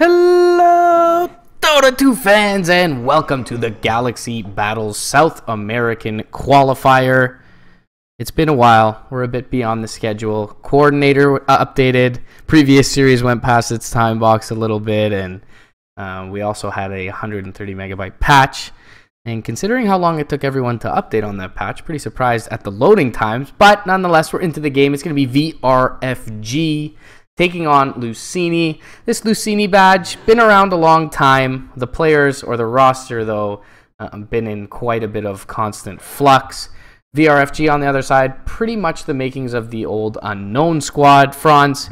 Hello, Dota 2 fans, and welcome to the Galaxy Battles South American Qualifier. It's been a while. We're a bit beyond the schedule. Coordinator updated. Previous series went past its time box a little bit, and we also had a 130 megabyte patch. And considering how long it took everyone to update on that patch, pretty surprised at the loading times. But nonetheless, we're into the game. It's going to be VRFG taking on Luccini. This Luccini badge, been around a long time. The players, or the roster, though, been in quite a bit of constant flux. VRFG on the other side, pretty much the makings of the old Unknown squad. Franz,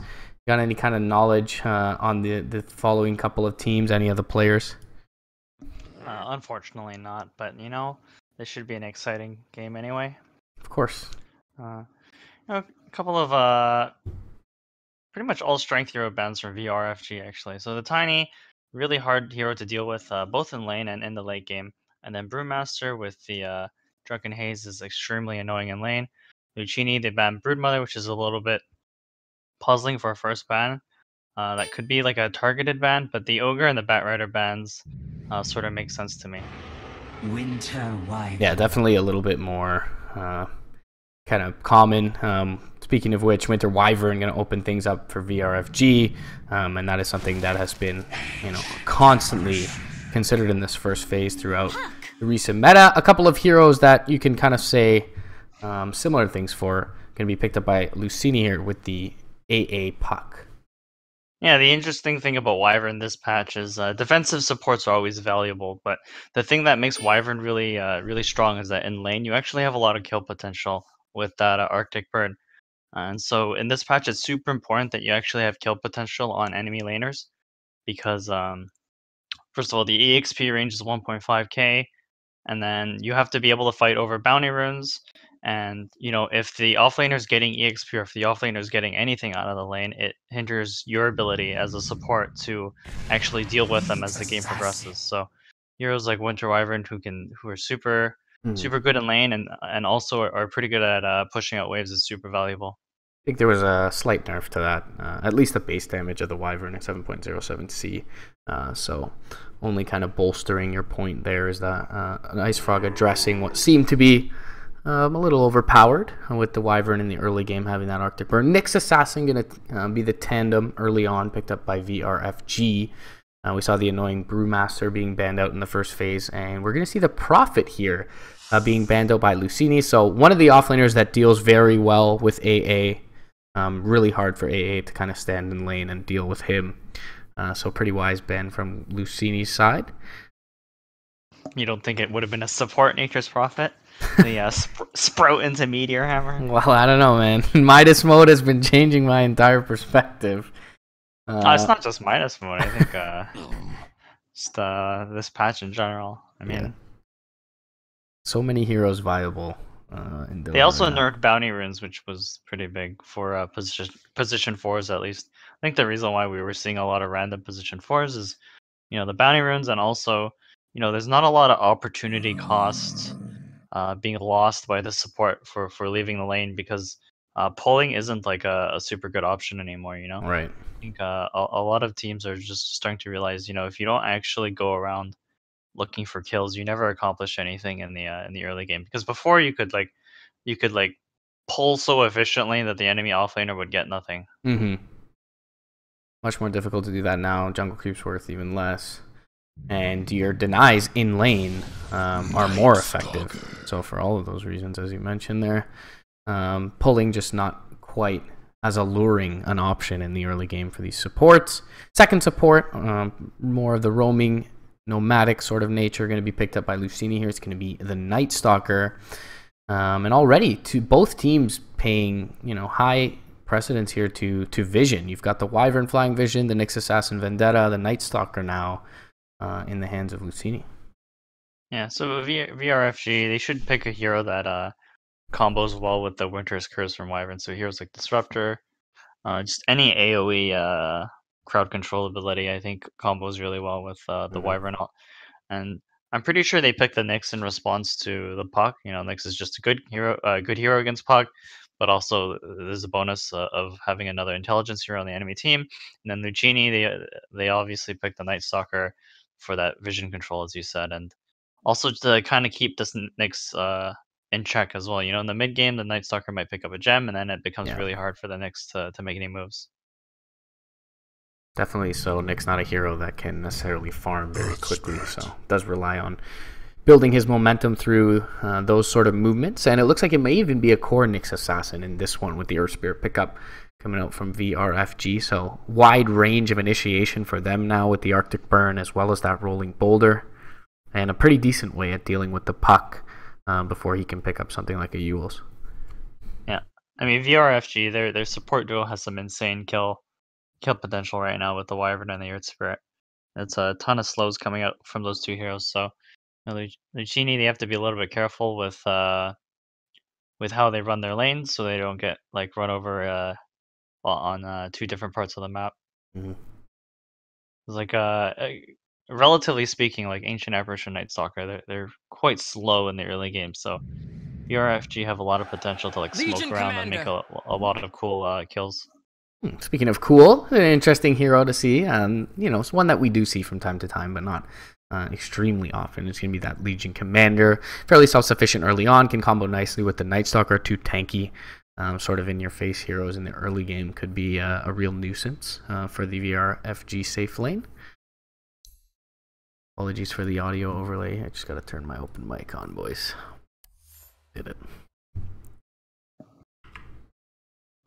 got any kind of knowledge on the following couple of teams, any of the players? Unfortunately not, but this should be an exciting game anyway. Of course. A couple of pretty much all strength hero bands from VRFG actually. So the Tiny, really hard hero to deal with, both in lane and in the late game. And then Brewmaster with the Drunken Haze is extremely annoying in lane. Luccini, they ban Broodmother, which is a little bit puzzling for a first ban. That could be like a targeted ban, but the Ogre and the Batrider bans sort of make sense to me. Yeah, definitely a little bit more kind of common. Speaking of which, Winter Wyvern going to open things up for VRFG, and that is something that has been, constantly considered in this first phase throughout the recent meta. A couple of heroes that you can kind of say similar things for going to be picked up by Luccini here with the AA puck. Yeah, the interesting thing about Wyvern this patch is defensive supports are always valuable, but the thing that makes Wyvern really strong is that in lane you actually have a lot of kill potential with that Arctic Bird. And so in this patch it's super important that you actually have kill potential on enemy laners, because first of all, the EXP range is 1.5k, and then you have to be able to fight over bounty runes. And if the offlaner is getting EXP, or if the offlaner is getting anything out of the lane, it hinders your ability as a support to actually deal with them as the game progresses. So heroes like Winter Wyvern who are super good in lane and also are pretty good at pushing out waves is super valuable. I think there was a slight nerf to that. At least the base damage of the Wyvern at 7.07c. So only kind of bolstering your point there is that Ice Frog addressing what seemed to be a little overpowered with the Wyvern in the early game having that Arctic Burn. Nyx Assassin going to be the tandem early on, picked up by VRFG. We saw the annoying Brewmaster being banned out in the first phase, and we're going to see the Prophet here being banned out by Luccini. So one of the offlaners that deals very well with AA. Really hard for AA to kind of stand in lane and deal with him. So pretty wise ban from Luccini's side. You don't think it would have been a support Nature's Prophet? The sprout into Meteor Hammer? Well, I don't know, man. Midas mode has been changing my entire perspective. It's not just Midas mode. I think just this patch in general. I mean, yeah. So many heroes viable. They also nerfed bounty runes, which was pretty big for position 4s at least. I think the reason why we were seeing a lot of random position 4s is, the bounty runes, and also, there's not a lot of opportunity cost being lost by the support for leaving the lane, because pulling isn't like a super good option anymore. Right. I think a lot of teams are just starting to realize, if you don't actually go around looking for kills, you never accomplish anything in the early game, because before you could pull so efficiently that the enemy offlaner would get nothing. Much more difficult to do that now. Jungle creep's worth even less, and your denies in lane are more effective. So for all of those reasons, as you mentioned there, pulling just not quite as alluring an option in the early game for these supports. Second support, more of the roaming nomadic sort of nature, going to be picked up by Luccini here. It's going to be the Night Stalker, and already to both teams paying high precedence here to Vision. You've got the Wyvern flying Vision, the Nyx Assassin Vendetta, the Night Stalker now in the hands of Luccini. Yeah, so VRFG, they should pick a hero that combos well with the Winter's Curse from Wyvern. So heroes like Disruptor, just any AoE crowd control ability, I think combos really well with the Wyvern. And I'm pretty sure they picked the Nyx in response to the Puck. Nyx is just a good hero against Puck, but also there's a bonus of having another intelligence hero on the enemy team. And then Luccini, they obviously picked the Night Stalker for that vision control, as you said, and also to kind of keep this Nyx in check as well. In the mid game, the Night Stalker might pick up a gem, and then it becomes really hard for the Nyx to make any moves. Definitely. So Nyx not a hero that can necessarily farm very quickly, so does rely on building his momentum through those sort of movements. And it looks like it may even be a core Nyx Assassin in this one with the Earth Spirit pickup. coming out from VRFG. So wide range of initiation for them now with the Arctic Burn as well as that rolling boulder. And a pretty decent way at dealing with the puck before he can pick up something like a Ewell's. Yeah. I mean, VRFG, their support duo has some insane kill potential right now with the Wyvern and the Earth Spirit. It's a ton of slows coming out from those two heroes, so Luccini, they have to be a little bit careful with how they run their lanes so they don't get like run over on two different parts of the map. Mm-hmm. It's like relatively speaking, like Ancient Apparition Night Stalker, they're quite slow in the early game, so VRFG have a lot of potential to like smoke around and make a lot of cool kills. Speaking of cool, an interesting hero to see. It's one that we do see from time to time, but not extremely often. It's going to be that Legion Commander. Fairly self-sufficient early on, can combo nicely with the Night Stalker. Too tanky, sort of in-your-face heroes in the early game could be a real nuisance for the VRFG safe lane. Apologies for the audio overlay. I just got to turn my open mic on, boys. Did it.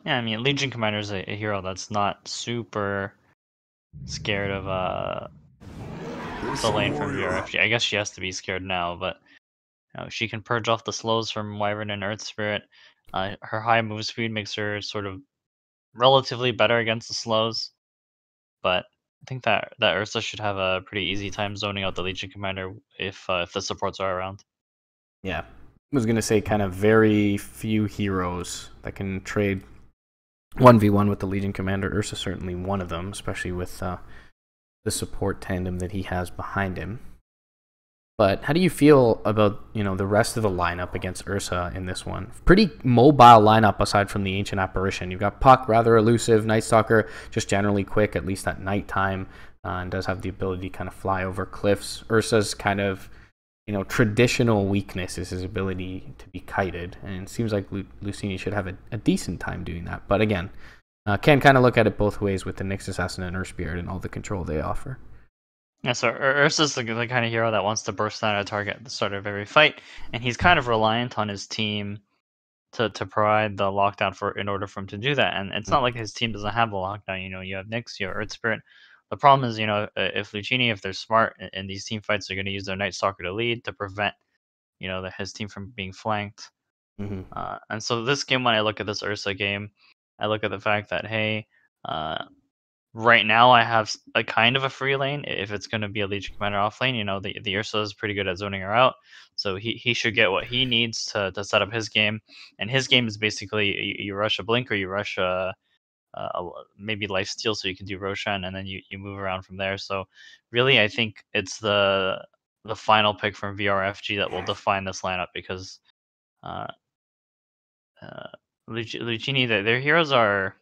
Yeah, I mean, Legion Commander is a hero that's not super scared of the lane from VRFG. I guess she has to be scared now, but she can purge off the slows from Wyvern and Earth Spirit. Her high move speed makes her sort of relatively better against the slows, but I think that Ursa should have a pretty easy time zoning out the Legion Commander if the supports are around. Yeah, I was going to say kind of very few heroes that can trade 1v1 with the Legion Commander. Ursa certainly one of them, especially with the support tandem that he has behind him. But how do you feel about the rest of the lineup against Ursa in this one? Pretty mobile lineup aside from the Ancient Apparition. You've got Puck, rather elusive. Night Stalker, just generally quick, at least at nighttime, and does have the ability to kind of fly over cliffs. Ursa's kind of traditional weakness is his ability to be kited, and it seems like Luccini should have a decent time doing that. But again, can kind of look at it both ways with the Nyx Assassin and Earth Spirit and all the control they offer. Yeah, so Ursa's the kind of hero that wants to burst out a target at the start of every fight, and he's kind of reliant on his team to provide the lockdown in order for him to do that. And it's not like his team doesn't have the lockdown. You have Nyx, you have Earth Spirit. The problem is, if Luccini, if they're smart in these team fights, they're going to use their Night Stalker to lead to prevent, his team from being flanked. Mm-hmm. And so this game, when I look at this Ursa game, I look at the fact that, hey, right now I have a kind of a free lane. If it's going to be a Legion Commander off lane, the Ursa is pretty good at zoning her out. So he should get what he needs to set up his game. And his game is basically you rush a Blink or you rush maybe life steal so you can do Roshan, and then you move around from there. So really, I think it's the final pick from VRFG that will define this lineup, because Luccini, their heroes are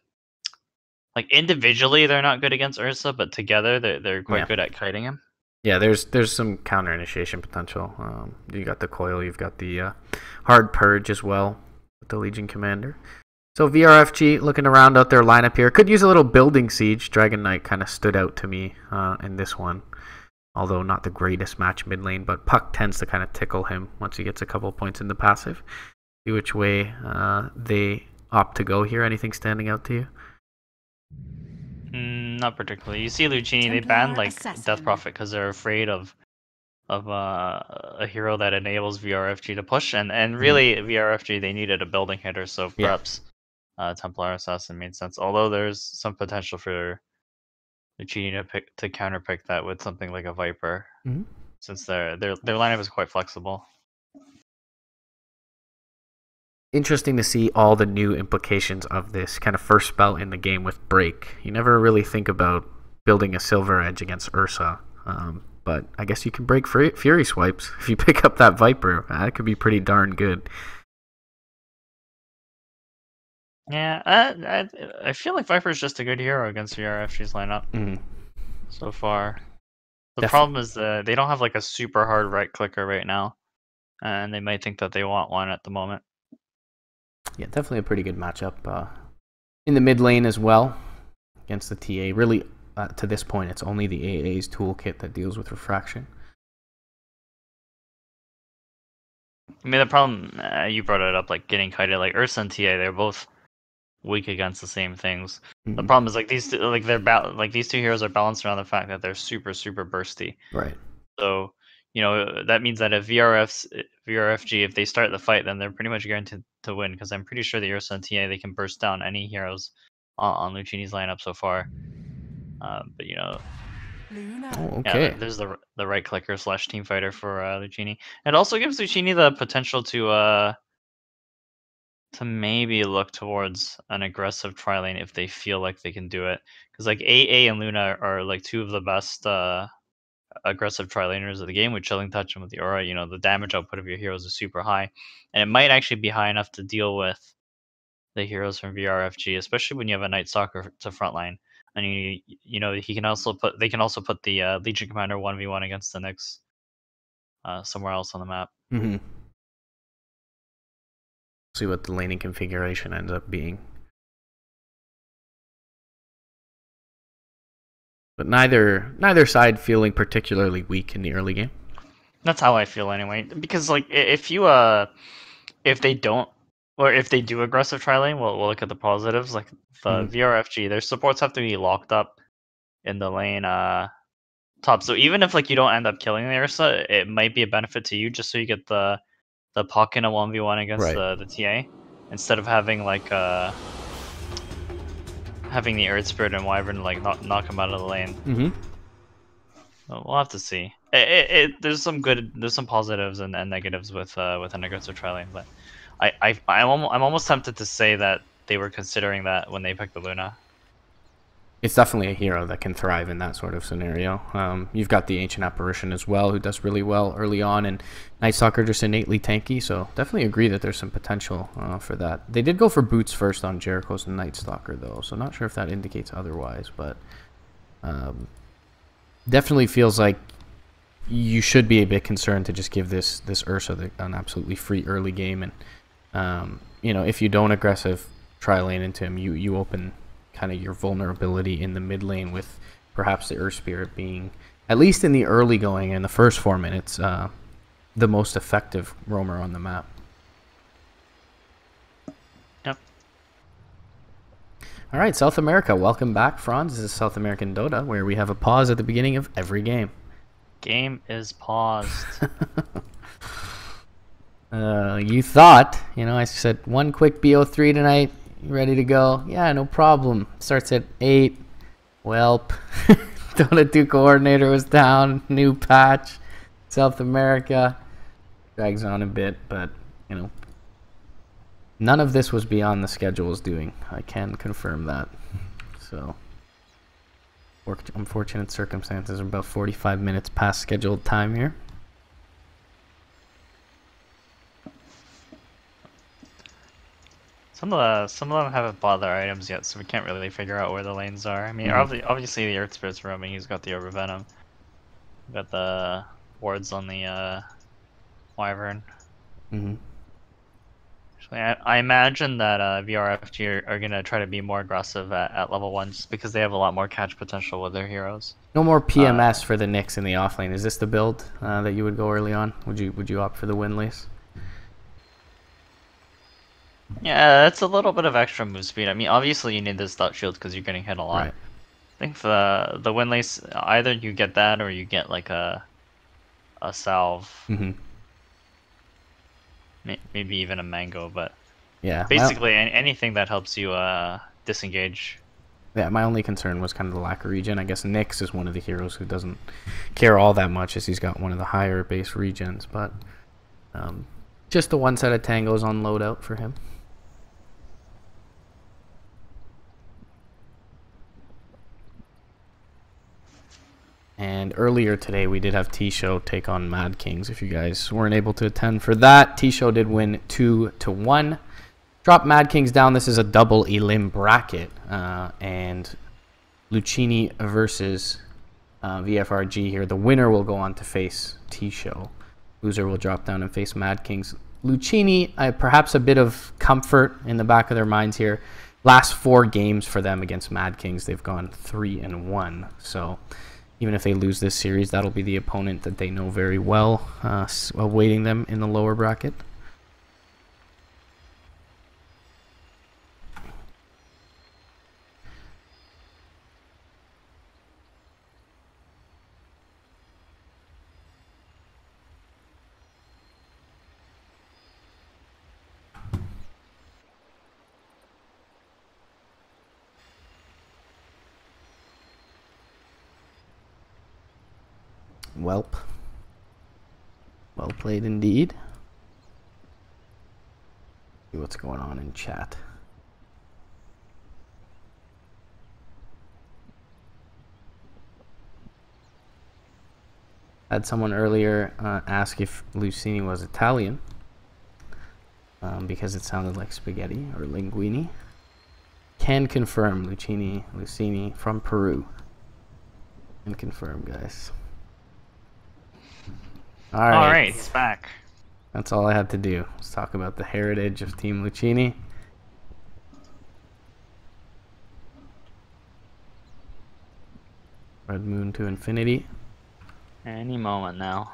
like individually they're not good against Ursa, but together they're quite good at kiting him. Yeah, there's some counter initiation potential. You got the coil, you've got the hard purge as well with the Legion Commander. So VRFG looking around out their lineup here. Could use a little building siege. Dragon Knight kind of stood out to me in this one. Although not the greatest match mid lane, but Puck tends to kind of tickle him once he gets a couple points in the passive. See which way they opt to go here. Anything standing out to you? Not particularly. You see Luccini, they banned like Death Prophet because they're afraid of a hero that enables VRFG to push, and really VRFG, they needed a building hitter, so perhaps Templar Assassin made sense. Although there's some potential for Luccini to counterpick that with something like a Viper, since their lineup is quite flexible. Interesting to see all the new implications of this kind of first spell in the game with Break. You never really think about building a Silver Edge against Ursa, but I guess you can break Fury Swipes. If you pick up that Viper, that could be pretty darn good. Yeah, I feel like Viper is just a good hero against VRFG's lineup so far. The problem is they don't have like a super hard right clicker right now, and they might think that they want one at the moment. Yeah, definitely a pretty good matchup in the mid lane as well against the TA. Really, to this point, it's only the AA's toolkit that deals with refraction. I mean, the problem, you brought it up, like getting kited, like Ursa and TA, they're both weak against the same things. The Mhm. problem is like these these two heroes are balanced around the fact that they're super bursty. Right. So, you know, that means that if VRFG, if they start the fight, then they're pretty much guaranteed to win, because I'm pretty sure the Ursa and TA, they can burst down any heroes on Luccini's lineup so far. But you know, Oh, yeah, okay. there's the right clicker / team fighter for Luccini. It also gives Luccini the potential to maybe look towards an aggressive tri lane if they feel like they can do it, because like AA and Luna are like two of the best aggressive tri-laners of the game with Chilling Touch and with the Aura. You know, the damage output of your heroes is super high, and it might actually be high enough to deal with the heroes from VRFG, especially when you have a Night Stalker to frontline. And you know they can also put the Legion Commander 1v1 against the Nyx somewhere else on the map. Mm-hmm. See what the laning configuration ends up being. But neither side feeling particularly weak in the early game. That's how I feel anyway. Because like if they don't, or if they do aggressive tri lane, we'll look at the positives. Like the VRFG, their supports have to be locked up in the lane top. So even if like you don't end up killing the Ursa, it might be a benefit to you just so you get the puck in a 1v1 against Right. the TA, instead of having like having the Earth Spirit and Wyvern like knock him out of the lane. Mm-hmm. We'll have to see. There's some positives and negatives with an aggressive tri lane, but I'm almost tempted to say that they were considering that when they picked the Luna. It's definitely a hero that can thrive in that sort of scenario. You've got the Ancient Apparition as well, who does really well early on, and Night Stalker just innately tanky, so definitely agree that there's some potential for that. They did go for boots first on Jericho's and Night Stalker, though, so not sure if that indicates otherwise, but definitely feels like you should be a bit concerned to just give this Ursa an absolutely free early game, and you know, if you don't aggressive tri lane into him, you open kind of your vulnerability in the mid lane, with perhaps the Earth Spirit being, at least in the early going in the first 4 minutes, the most effective roamer on the map. Yep. All right, South America, welcome back, Franz. This is South American Dota, where we have a pause at the beginning of every game. Game is paused. You thought, you know, I said one quick BO3 tonight, ready to go. Yeah, no problem. Starts at 8. Welp. Dota 2 coordinator was down. New patch. South America. Drags on a bit, but, you know, none of this was beyond the schedule's doing. I can confirm that. So, unfortunate circumstances. Are about 45 minutes past scheduled time here. Some of them haven't bought their items yet, so we can't really figure out where the lanes are. I mean, obviously the Earth Spirit's roaming. He's got the Orb of Venom. Got the wards on the Wyvern. Mm-hmm. Actually, I imagine that VRFG are gonna try to be more aggressive at level 1, just because they have a lot more catch potential with their heroes. No more PMS for the Nyx in the offlane. Is this the build that you would go early on? Would you opt for the Windlace? Yeah, it's a little bit of extra move speed. I mean, obviously you need this Stout Shield because you're getting hit a lot. Right. I think the Windlace, either you get that or you get like a salve. Mm-hmm. Maybe even a mango, but yeah, basically anything that helps you disengage. Yeah, my only concern was kind of the lack of regen. I guess Nyx is one of the heroes who doesn't care all that much, as he's got one of the higher base regens, but just the one set of tangos on loadout for him. And earlier today, we did have T-Show take on Mad Kings. If you guys weren't able to attend for that, T-Show did win 2-1. Drop Mad Kings down. This is a double elim bracket. And Luccini versus VFRG here. The winner will go on to face T-Show. Loser will drop down and face Mad Kings. Luccini, perhaps a bit of comfort in the back of their minds here. Last 4 games for them against Mad Kings, they've gone 3-1. So even if they lose this series, that'll be the opponent that they know very well, awaiting them in the lower bracket. whelp. Well played indeed. See what's going on in chat. Had someone earlier ask if Luccini was Italian because it sounded like spaghetti or linguine. Can confirm Luccini from Peru. Can confirm, guys. All right, he's back. That's all I had to do. Let's talk about the heritage of Team Luccini. Red Moon to infinity. Any moment now.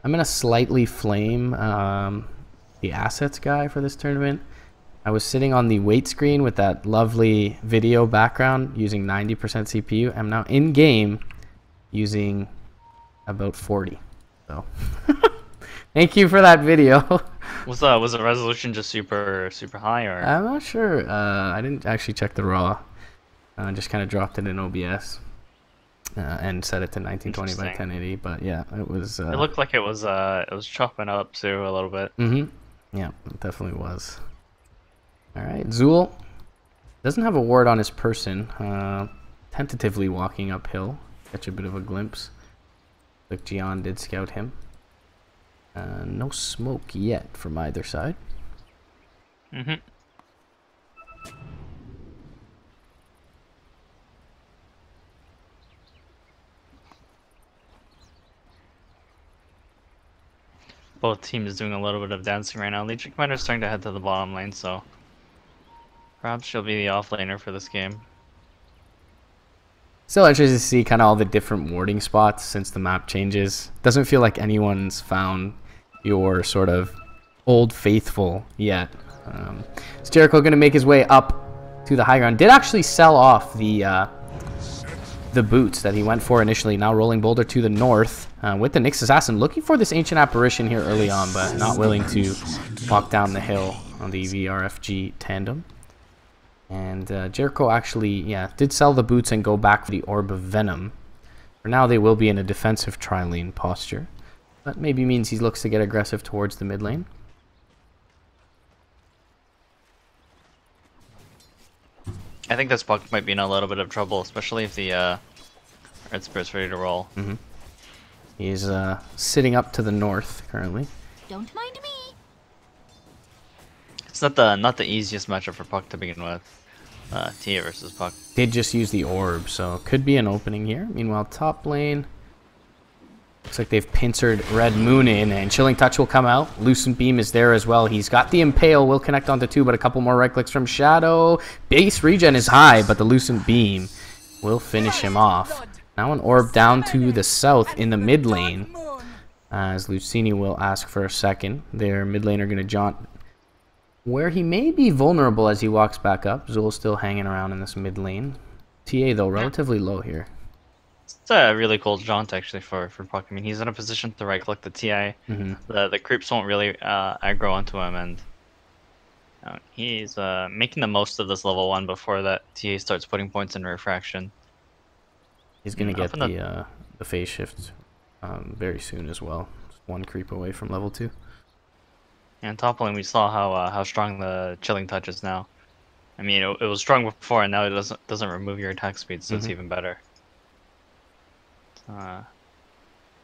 I'm gonna slightly flame the assets guy for this tournament. I was sitting on the wait screen with that lovely video background using 90% CPU. I'm now in game using about 40. So thank you for that video. Was the resolution just super high, or? I'm not sure. I didn't actually check the raw. Just kind of dropped it in OBS and set it to 1920 by 1080. But yeah, it was. It looked like it was chopping up too a little bit. Yeah, it definitely was. All right, Zool doesn't have a ward on his person. Tentatively walking uphill. Catch a bit of a glimpse. Like Gian did scout him. No smoke yet from either side. Both teams doing a little bit of dancing right now. Legion Commander's starting to head to the bottom lane, so perhaps she'll be the offlaner for this game. Still interested to see kind of all the different warding spots since the map changes. Doesn't feel like anyone's found your sort of old faithful yet. Is Jericho going to make his way up to the high ground? Did actually sell off the boots that he went for initially. Now rolling boulder to the north with the Nyx Assassin, looking for this ancient apparition here early on, but not willing to walk down the hill on the VRFG tandem. And Jericho actually, did sell the boots and go back for the Orb of Venom. For now, they will be in a defensive tri-lane posture. That maybe means he looks to get aggressive towards the mid lane. I think this puck might be in a little bit of trouble, especially if the Red Spirit's ready to roll. He's sitting up to the north currently. Don't mind me. It's not the easiest matchup for puck to begin with. Tia versus puck. Did just use the orb, so could be an opening here. Meanwhile, top lane looks like they've pincered Red Moon in, and Chilling Touch will come out. Lucent Beam is there as well. He's got the Impale, will connect onto two, but a couple more right clicks from Shadow. Base regen is high, but the Lucent Beam will finish him off. Now an orb down to the south in the mid lane, as Luccini will ask for a second. Their mid laner going to jaunt where he may be vulnerable as he walks back up. Zul's still hanging around in this mid lane. TA, though, relatively low here. It's a really cool jaunt, actually, for puck. I mean, he's in a position to right-click the TI. The creeps won't really aggro onto him, and he's making the most of this level 1 before that TA starts putting points in refraction. He's going to get the phase shift very soon as well. Just one creep away from level 2. And top lane, we saw how strong the Chilling Touch is now. I mean, it was strong before, and now it doesn't remove your attack speed, so it's even better.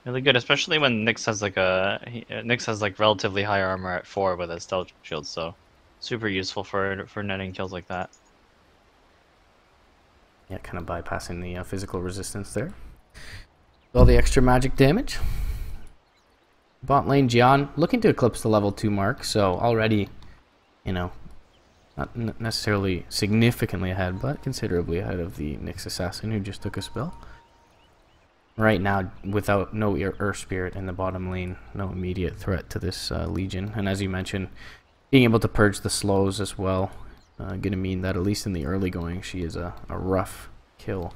Really good, especially when Nyx has like relatively high armor at 4 with his stealth shield, so super useful for netting kills like that. Yeah, kind of bypassing the physical resistance there. All the extra magic damage. Bot lane Gian looking to eclipse the level 2 mark, so already, you know, not necessarily significantly ahead, but considerably ahead of the Nyx Assassin who just took a spell. Right now, without no Earth Spirit in the bottom lane, no immediate threat to this Legion. And as you mentioned, being able to purge the slows as well, going to mean that at least in the early going, she is a rough kill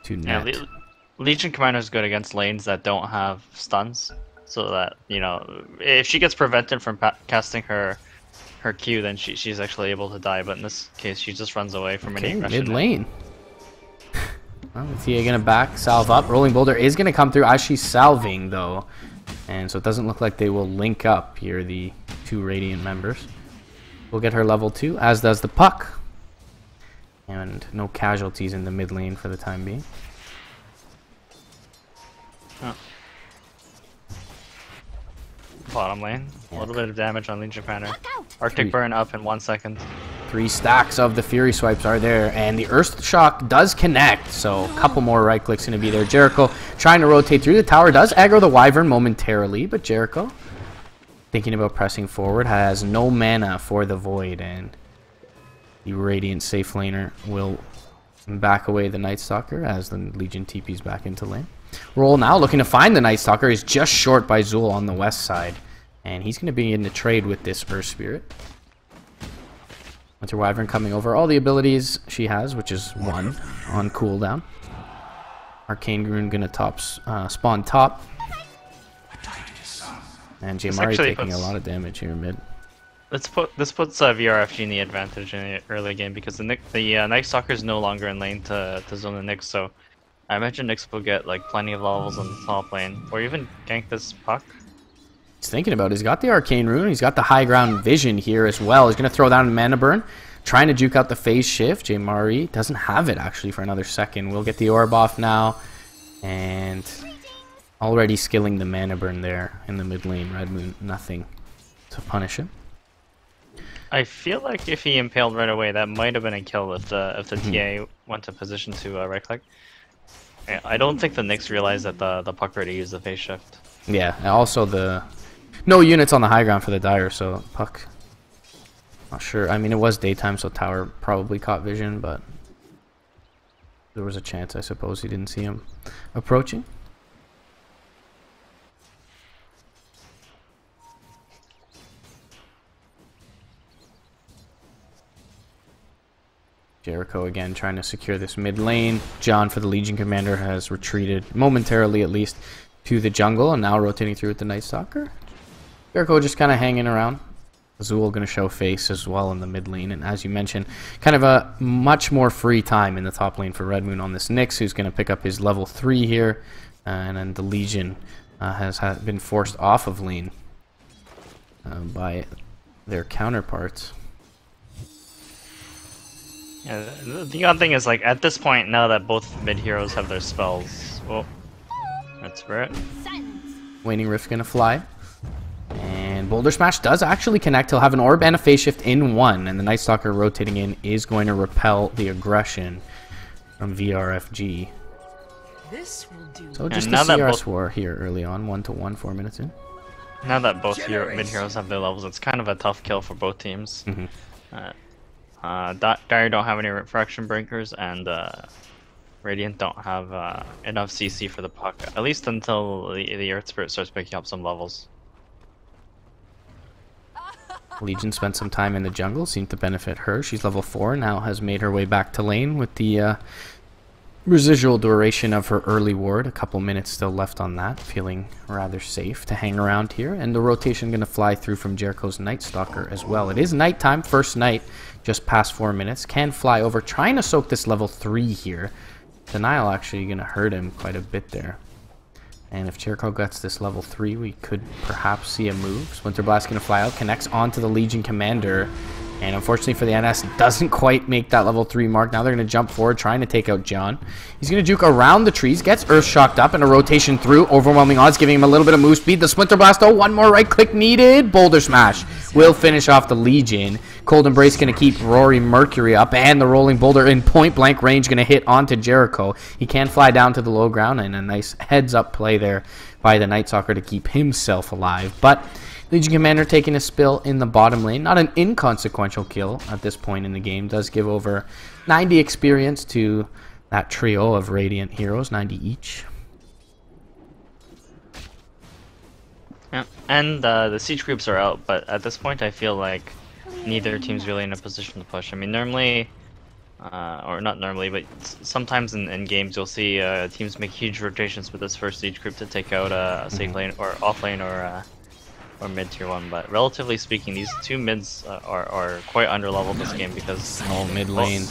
to net. Yeah, Legion Commander is good against lanes that don't have stuns, so that, you know, if she gets prevented from casting her Q, then she's actually able to die. But in this case, she just runs away from any aggression. Mid lane. Well, Thea gonna back, salve up. Rolling Boulder is gonna come through as she's salving though. And so it doesn't look like they will link up here, the two Radiant members. We'll get her level 2, as does the Puck. And no casualties in the mid lane for the time being. Oh. Bottom lane. A little bit of damage on Legion Commander. Arctic Burn up in 1 second. 3 stacks of the Fury Swipes are there, and the Earth Shock does connect, so a couple more right clicks going to be there. Jericho trying to rotate through the tower, does aggro the Wyvern momentarily, but Jericho, thinking about pressing forward, has no mana for the Void, and the Radiant safe laner will back away the Night Stalker as the Legion TP's back into lane. Roll now, looking to find the Night Stalker, is just short by Zul on the west side, and he's going to be in the trade with this Earth Spirit. Winter Wyvern coming over all the abilities she has, which is 1 on cooldown. Arcane Rune gonna spawn top. And Jamari taking a lot of damage here mid. This puts VRFG in the advantage in the early game because the Night Stalker is no longer in lane to zone the Nyx, so I imagine Nyx will get like plenty of levels on the top lane, or even gank this Puck. He's thinking about it. He's got the Arcane Rune. He's got the high ground vision here as well. He's going to throw down a Mana Burn. Trying to juke out the phase shift. Jamari doesn't have it actually for another second. We'll get the orb off now. And already skilling the Mana Burn there in the mid lane. Red Moon, nothing to punish him. I feel like if he impaled right away, that might have been a kill if the TA went to position to right click. I don't think the Nyx realized that the Puck already used the phase shift. Yeah, and also the no units on the high ground for the Dire, so Puck, not sure. I mean, it was daytime, so tower probably caught vision, but there was a chance, I suppose, he didn't see him approaching. Jericho again trying to secure this mid lane. John for the Legion Commander has retreated momentarily at least to the jungle and now rotating through with the Night Stalker. Jericho just kind of hanging around. Azul going to show face as well in the mid lane, and as you mentioned, kind of a much more free time in the top lane for Red Moon on this Nyx, who's going to pick up his level 3 here, and then the Legion has been forced off of lane by their counterparts. Yeah, the odd thing is, like, at this point, now that both mid heroes have their spells, well, that's Spirit. Waning Rift gonna fly. And Boulder Smash does actually connect. He'll have an orb and a phase shift in 1, and the Night Stalker rotating in is going to repel the aggression from VRFG. This will do. So just the CRS war here early on, 1-1, 4 minutes in. Now that both mid heroes have their levels, it's kind of a tough kill for both teams. Dire don't have any refraction breakers, and Radiant don't have enough CC for the Puck, at least until the Earth Spirit starts picking up some levels. Legion spent some time in the jungle, seemed to benefit her. She's level 4, now has made her way back to lane with the residual duration of her early ward. A couple minutes still left on that, feeling rather safe to hang around here. And the rotation going to fly through from Jericho's Night Stalker as well. It is nighttime, first night, just past 4 minutes. Can fly over, trying to soak this level 3 here. Denial actually going to hurt him quite a bit there. And if Jericho gets this level 3, we could perhaps see a move. Splinter Blast going to fly out, connects onto the Legion Commander. And unfortunately for the NS, doesn't quite make that level 3 mark. Now they're going to jump forward, trying to take out John. He's going to juke around the trees, gets Earth Shocked up, and a rotation through. Overwhelming odds, giving him a little bit of move speed. The Splinter Blast, oh, one more right click needed. Boulder Smash will finish off the Legion. Cold Embrace going to keep Rory Mercury up, and the Rolling Boulder in point blank range going to hit onto Jericho. He can fly down to the low ground, and a nice heads up play there by the Night Stalker to keep himself alive. But Legion Commander taking a spill in the bottom lane. Not an inconsequential kill at this point in the game. Does give over 90 experience to that trio of Radiant heroes, 90 each. Yeah, and the siege groups are out, but at this point I feel like neither team's really in a position to push. I mean, normally, or not normally, but sometimes in games you'll see teams make huge rotations with this first siege group to take out a safe lane or off lane or mid tier 1. But relatively speaking, these two mids are quite underleveled this game because mid lane.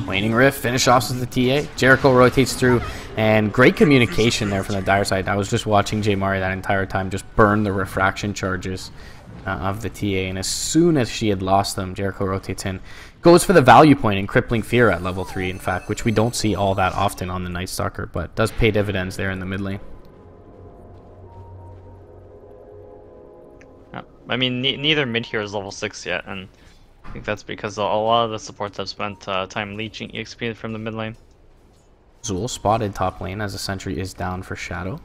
Waning Rift, finish offs with the TA. Jericho rotates through, and great communication there from the Dire side. I was just watching J Mari that entire time just burn the refraction charges of the TA, and as soon as she had lost them, Jericho rotates in. Goes for the value point in Crippling Fear at level 3, in fact, which we don't see all that often on the Night Stalker, but does pay dividends there in the mid lane. I mean, neither mid hero is level 6 yet, and I think that's because a lot of the supports have spent time leeching EXP from the mid lane. Zul spotted top lane as a sentry is down for Shadow.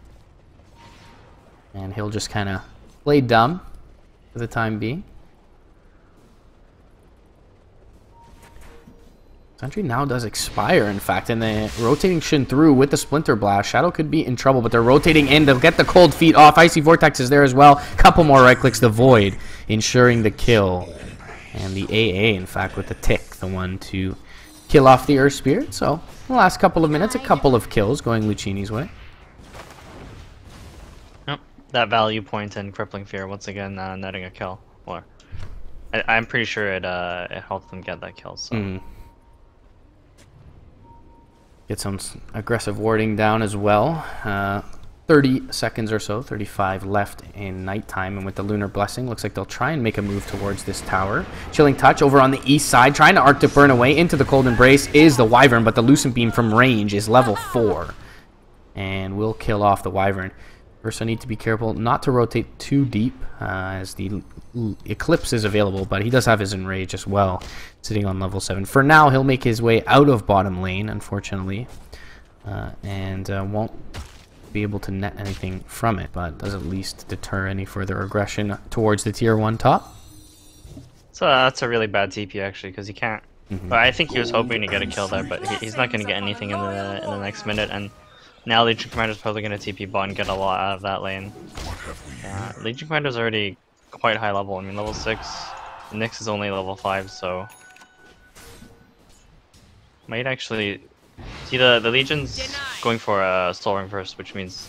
And he'll just kind of play dumb for the time being. Sentry now does expire, in fact, and the rotating Shin through with the Splinter Blast. Shadow could be in trouble, but they're rotating in. They'll get the Cold Feet off. Icy Vortex is there as well. Couple more right clicks. The Void ensuring the kill. And the AA, in fact, with the Tick, the one to kill off the Earth Spirit. So, the last couple of minutes, a couple of kills going Luccini's way. Yep, that value point and Crippling Fear, once again, netting a kill. Or, I'm pretty sure it helped them get that kill, so... Get some aggressive warding down as well. 30 seconds or so, 35 left in nighttime, and with the Lunar Blessing, looks like they'll try and make a move towards this tower. Chilling Touch over on the east side, trying to Arctic Burn away. Into the Cold Embrace is the Wyvern, but the Lucent Beam from range is level 4. And will kill off the Wyvern. Ursa need to be careful not to rotate too deep, as the Eclipse is available, but he does have his Enrage as well, sitting on level 7. For now, he'll make his way out of bottom lane, unfortunately, and won't be able to net anything from it, but does at least deter any further aggression towards the tier 1 top. So that's a really bad TP, actually, because he can't... But I think he was hoping to get a kill there, but he's not going to get anything in the next minute, and now Legion Commander's probably going to TP bot and get a lot out of that lane. Legion Commander's already quite high level. I mean, level 6. Nyx is only level 5, so... Might actually... See, the Legion's going for a Soul Ring first, which means...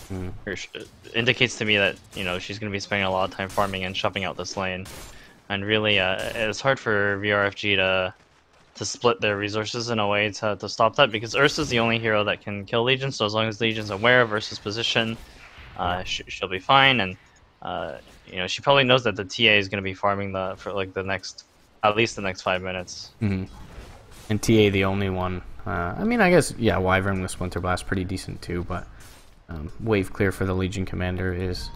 indicates to me that, you know, she's going to be spending a lot of time farming and shoving out this lane. And really, it's hard for VRFG to split their resources in a way to stop that, because Ursa's the only hero that can kill Legion, so as long as Legion's aware of Ursa's position, she'll be fine, and you know, she probably knows that the TA is going to be farming for like at least the next 5 minutes. And TA the only one. I mean, I guess, yeah, Wyvern with Splinter Blast pretty decent too, but wave clear for the Legion Commander is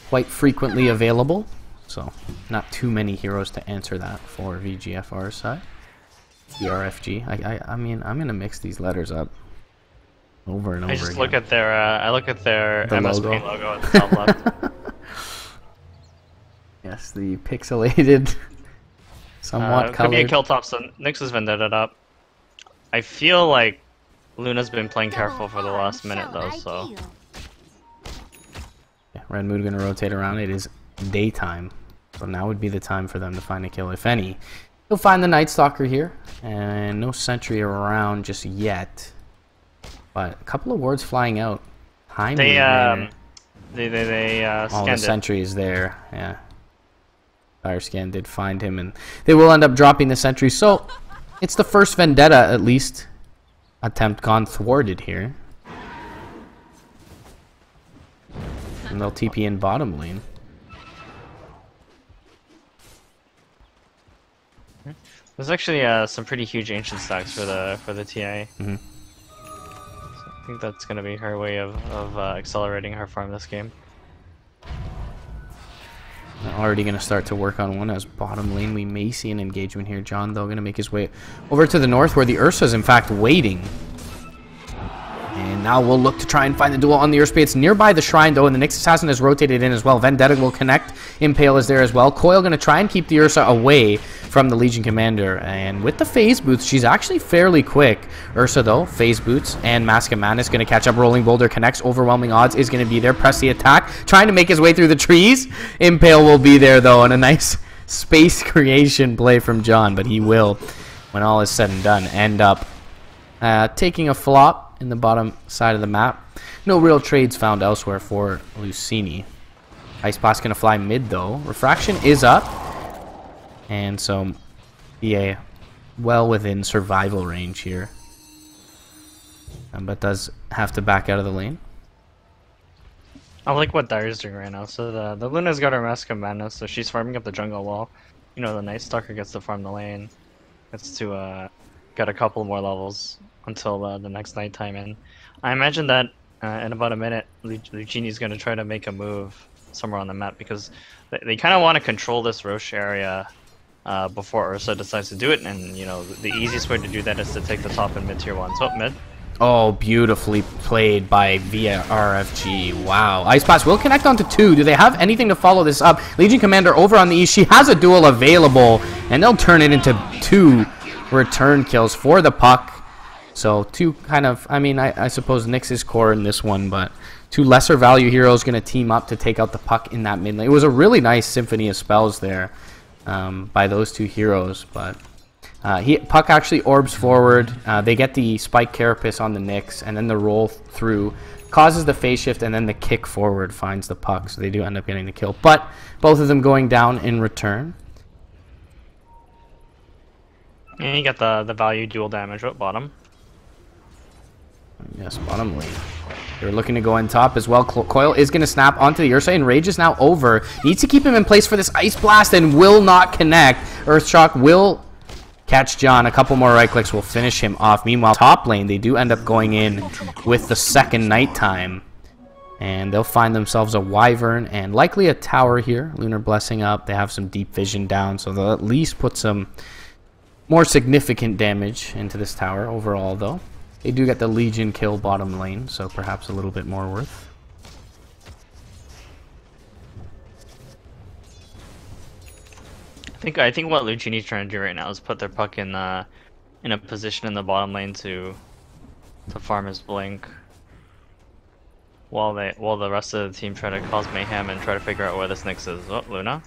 quite frequently available. So, not too many heroes to answer that for VGFR's side. VRFG. I mean, I'm gonna mix these letters up over and over again. I just look at their the MS logo. Paint logo at the top left. Yes, the pixelated, somewhat colored. Could be a kill top, so Nyx is Vendetta up. I feel like Luna's been playing careful for the last minute though, so. Yeah, Red Moon gonna rotate around. It is daytime. So now would be the time for them to find a kill, if any. He'll find the Night Stalker here, and no sentry around just yet. But a couple of wards flying out. They all scanned the sentry is there. Yeah, Fire Scan did find him, and they will end up dropping the sentry. So it's the first Vendetta, at least, attempt gone thwarted here. And they'll TP in bottom lane. There's actually some pretty huge ancient stacks for the TA. So I think that's gonna be her way of accelerating her farm this game. They're already gonna start to work on one as bottom lane. We may see an engagement here. John, though, gonna make his way over to the north, where the Ursa's in fact waiting. And now we'll look to try and find the duel on the Earth It's nearby the shrine, though, and the Nyx Assassin has rotated in as well. Vendetta will connect. Impale is there as well. Coil going to try and keep the Ursa away from the Legion Commander. And with the Phase Boots, she's actually fairly quick. Ursa, though, Phase Boots and Mask of Madness going to catch up. Rolling Boulder connects. Overwhelming Odds is going to be there. Press the attack. Trying to make his way through the trees. Impale will be there, though, and a nice space creation play from John. But he will, when all is said and done, end up taking a flop in the bottom side of the map. No real trades found elsewhere for Luccini. Ice Blast gonna fly mid though. Refraction is up, and so EA well within survival range here. But does have to back out of the lane. I like what Dire's doing right now. So the Luna's got her Mask of Madness, so she's farming up the jungle wall. You know, the Night Stalker gets to farm the lane. Gets to get a couple more levels until the next nighttime. And I imagine that in about a minute, Luccini's going to try to make a move somewhere on the map because they kind of want to control this Roche area before Ursa decides to do it. And, you know, the easiest way to do that is to take the top and mid tier 1. So, mid. Oh, beautifully played by VRFG. Wow. Ice Blast will connect onto 2. Do they have anything to follow this up? Legion Commander over on the east. She has a duel available, and they'll turn it into 2 return kills for the puck. So 2 kind of, I mean, I suppose Nyx is core in this one, but 2 lesser value heroes going to team up to take out the puck in that mid lane. It was a really nice symphony of spells there by those 2 heroes, but... Puck actually orbs forward. They get the spike carapace on the Nyx, and then the roll through causes the phase shift, and then the kick forward finds the puck. So they do end up getting the kill, but both of them going down in return. And you got the value dual damage at bottom. Yes, bottom lane. They're looking to go in top as well. Coil is going to snap onto the Ursa, and Rage is now over. Needs to keep him in place for this Ice Blast, and will not connect. Earthshock will catch John. A couple more right clicks will finish him off. Meanwhile, top lane, they do end up going in with the second nighttime. And they'll find themselves a Wyvern and likely a tower here. Lunar Blessing up. They have some deep vision down, so they'll at least put some more significant damage into this tower overall, though. They do get the Legion kill bottom lane, so perhaps a little bit more worth. I think what Luccini's trying to do right now is put their puck in a position in the bottom lane to farm his blink, while the rest of the team try to cause mayhem and try to figure out where this Nyx is. Oh, Luna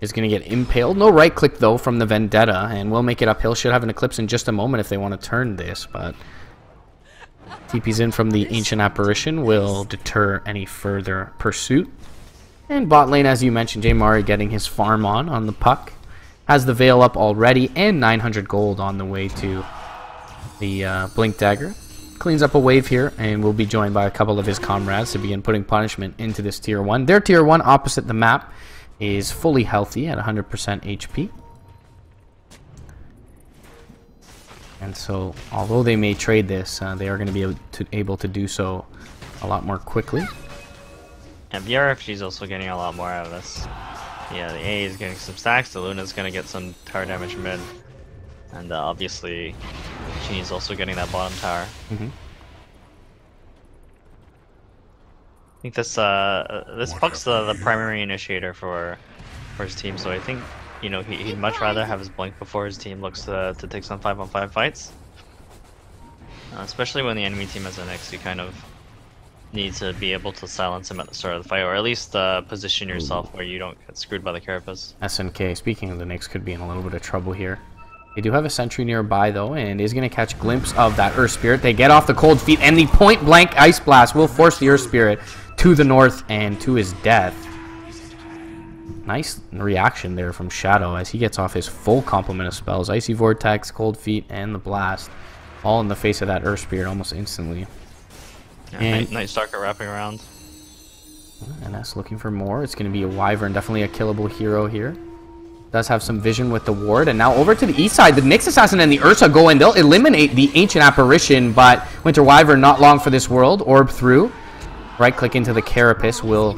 is going to get impaled. No right click though from the Vendetta, and will make it uphill. Should have an Eclipse in just a moment if they want to turn this, but TP's in from the Ancient Apparition will deter any further pursuit. And bot lane, as you mentioned, Jay Mari getting his farm on the puck. Has the Veil up already, and 900 gold on the way to the Blink Dagger. Cleans up a wave here, and will be joined by a couple of his comrades to begin putting punishment into this tier 1. Their tier 1 opposite the map is fully healthy at 100% HP. And so, although they may trade this, they are going to be able to do so a lot more quickly. and VRFG is also getting a lot more out of this. Yeah, the A is getting some stacks. The Luna's going to get some tower damage mid, and obviously she's also getting that bottom tower. Mm-hmm. I think this puck's the primary initiator for his team, so I think he'd much rather have his blink before his team looks to take some 5-on-5 fights. Especially when the enemy team has an X, you kind of need to be able to silence him at the start of the fight, or at least position yourself where you don't get screwed by the carapace. SNK, speaking of the Nyx, could be in a little bit of trouble here. They do have a sentry nearby though, and is going to catch a glimpse of that Earth Spirit. They get off the cold feet, and the point blank Ice Blast will force the Earth Spirit to the north and to his death. Nice reaction there from Shadow as he gets off his full complement of spells. Icy Vortex, Cold Feet, and the Blast. All in the face of that Earth Spirit almost instantly. Yeah, and Night Stalker wrapping around. And that's looking for more. It's going to be a Wyvern, definitely a killable hero here. Does have some vision with the ward. And now over to the east side, the Nyx Assassin and the Ursa go in. They'll eliminate the Ancient Apparition, but Winter Wyvern not long for this world. Orb through. Right click into the Carapace will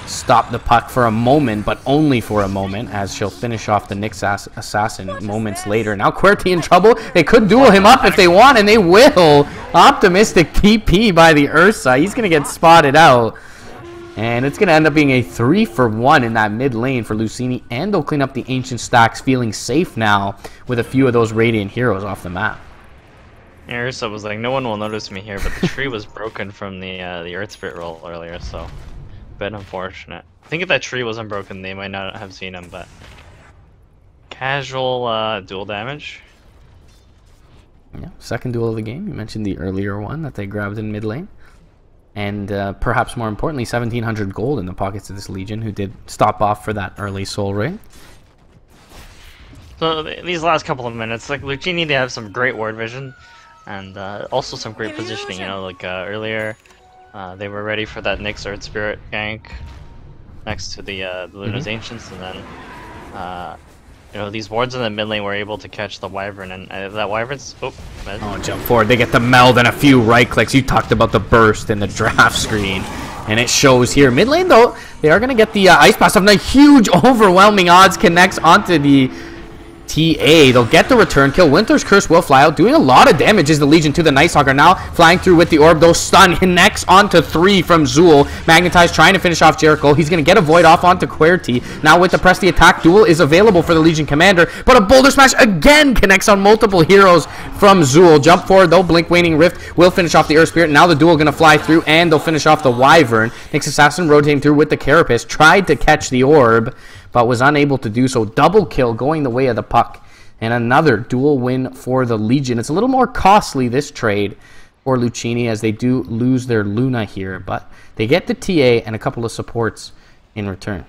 stop the puck for a moment, but only for a moment, as she'll finish off the Nyx Assassin moments later. Now QWERTY in trouble. They could duel him up if they want, and they will. Optimistic TP by the Ursa. He's going to get spotted out. And it's going to end up being a 3-for-1 in that mid lane for Luccini, and they'll clean up the Ancient stacks, feeling safe now with a few of those Radiant heroes off the map. Yeah, Ursa was like, no one will notice me here, but the tree was broken from the Earth Spirit roll earlier, so a bit unfortunate. I think if that tree wasn't broken, they might not have seen him, but casual dual damage. Yeah, second duel of the game. You mentioned the earlier one that they grabbed in mid lane. And perhaps more importantly, 1,700 gold in the pockets of this Legion, who did stop off for that early soul ring. So these last couple of minutes, like Luccini, they have some great ward vision, and also some great positioning. You know, like earlier, they were ready for that Nyx Earth Spirit gank next to the Luna's Ancients, and then you know, these wards in the mid lane were able to catch the Wyvern, and that Wyvern's jump forward. They get the meld and a few right clicks. You talked about the burst in the draft screen, and it shows here. Mid lane though, they are gonna get the Ice Blast of the huge, overwhelming odds connects onto the TA. They'll get the return kill. Winter's Curse will fly out, doing a lot of damage as the Legion to the Nicehawk are now flying through with the orb. Those stun connects onto 3 from Zool. Magnetize trying to finish off Jericho. He's going to get a Void off onto QWERTY. Now with the press the attack, duel is available for the Legion Commander, but a Boulder Smash again connects on multiple heroes from Zool. Jump forward though, Blink Waning Rift will finish off the Earth Spirit. Now the duel going to fly through, and they'll finish off the Wyvern. Nyx Assassin rotating through with the Carapace. Tried to catch the orb, but was unable to do so. Double kill going the way of the puck. And another dual win for the Legion. It's a little more costly, this trade, for Luccini, as they do lose their Luna here. But they get the TA and a couple of supports in return.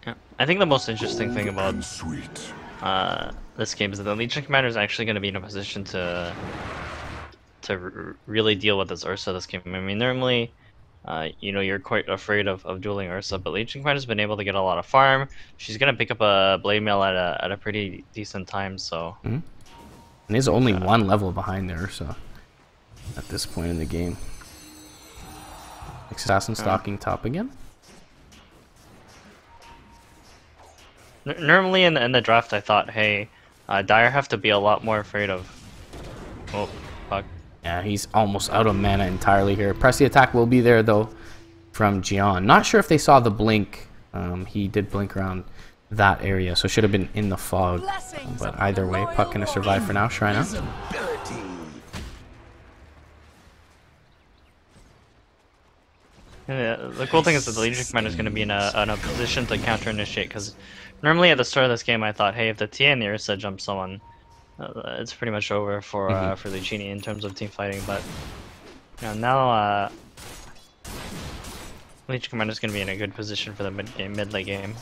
Yeah. I think the most interesting thing about this game is that the Legion Commander is actually going to be in a position to really deal with this Ursa this game. I mean, normally, you know, you're quite afraid of dueling Ursa, but Legion Commander's been able to get a lot of farm. She's gonna pick up a Blade Mail at a pretty decent time, so. And there's only one level behind the Ursa at this point in the game. Assassin stalking top again. Normally in the draft, I thought, hey, Dire have to be a lot more afraid of. Oh, fuck. Yeah, he's almost out of mana entirely here. Press the attack will be there, though, from Gian. Not sure if they saw the blink. He did blink around that area, so should have been in the fog. But either way, puck gonna survive for now. Shrina. The cool thing is that the Legion Commander is going to be in a position to counter-initiate, because normally at the start of this game I thought, hey, if the TA and the Ursa jump someone, it's pretty much over for Luccini in terms of team fighting. But you know, now Legion Commander is going to be in a good position for the mid-late game.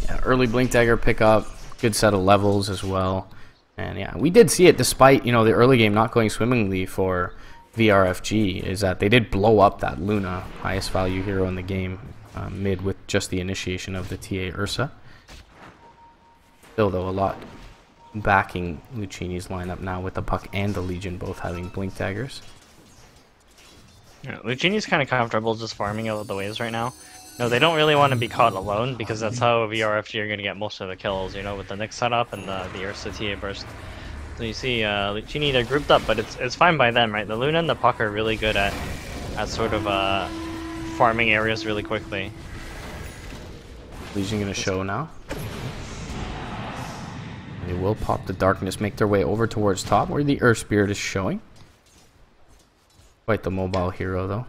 Yeah, early Blink Dagger pickup, good set of levels as well. And yeah, we did see it despite, you know, the early game not going swimmingly for VRFG, is that they did blow up that Luna, highest value hero in the game, mid with just the initiation of the TA Ursa. Still though, a lot backing Luccini's lineup now with the puck and the Legion both having Blink Daggers. Yeah, Luccini's kind of comfortable just farming out of the waves right now. No, they don't really want to be caught alone, because that's how VRFG are going to get most of the kills, you know, with the Nyx setup and the Ursa TA burst. So you see Luccini, they're grouped up, but it's fine by them, right? The Luna and the puck are really good at sort of farming areas really quickly. Legion going to show now. They will pop the darkness, make their way over towards top, where the Earth Spirit is showing. Quite the mobile hero, though.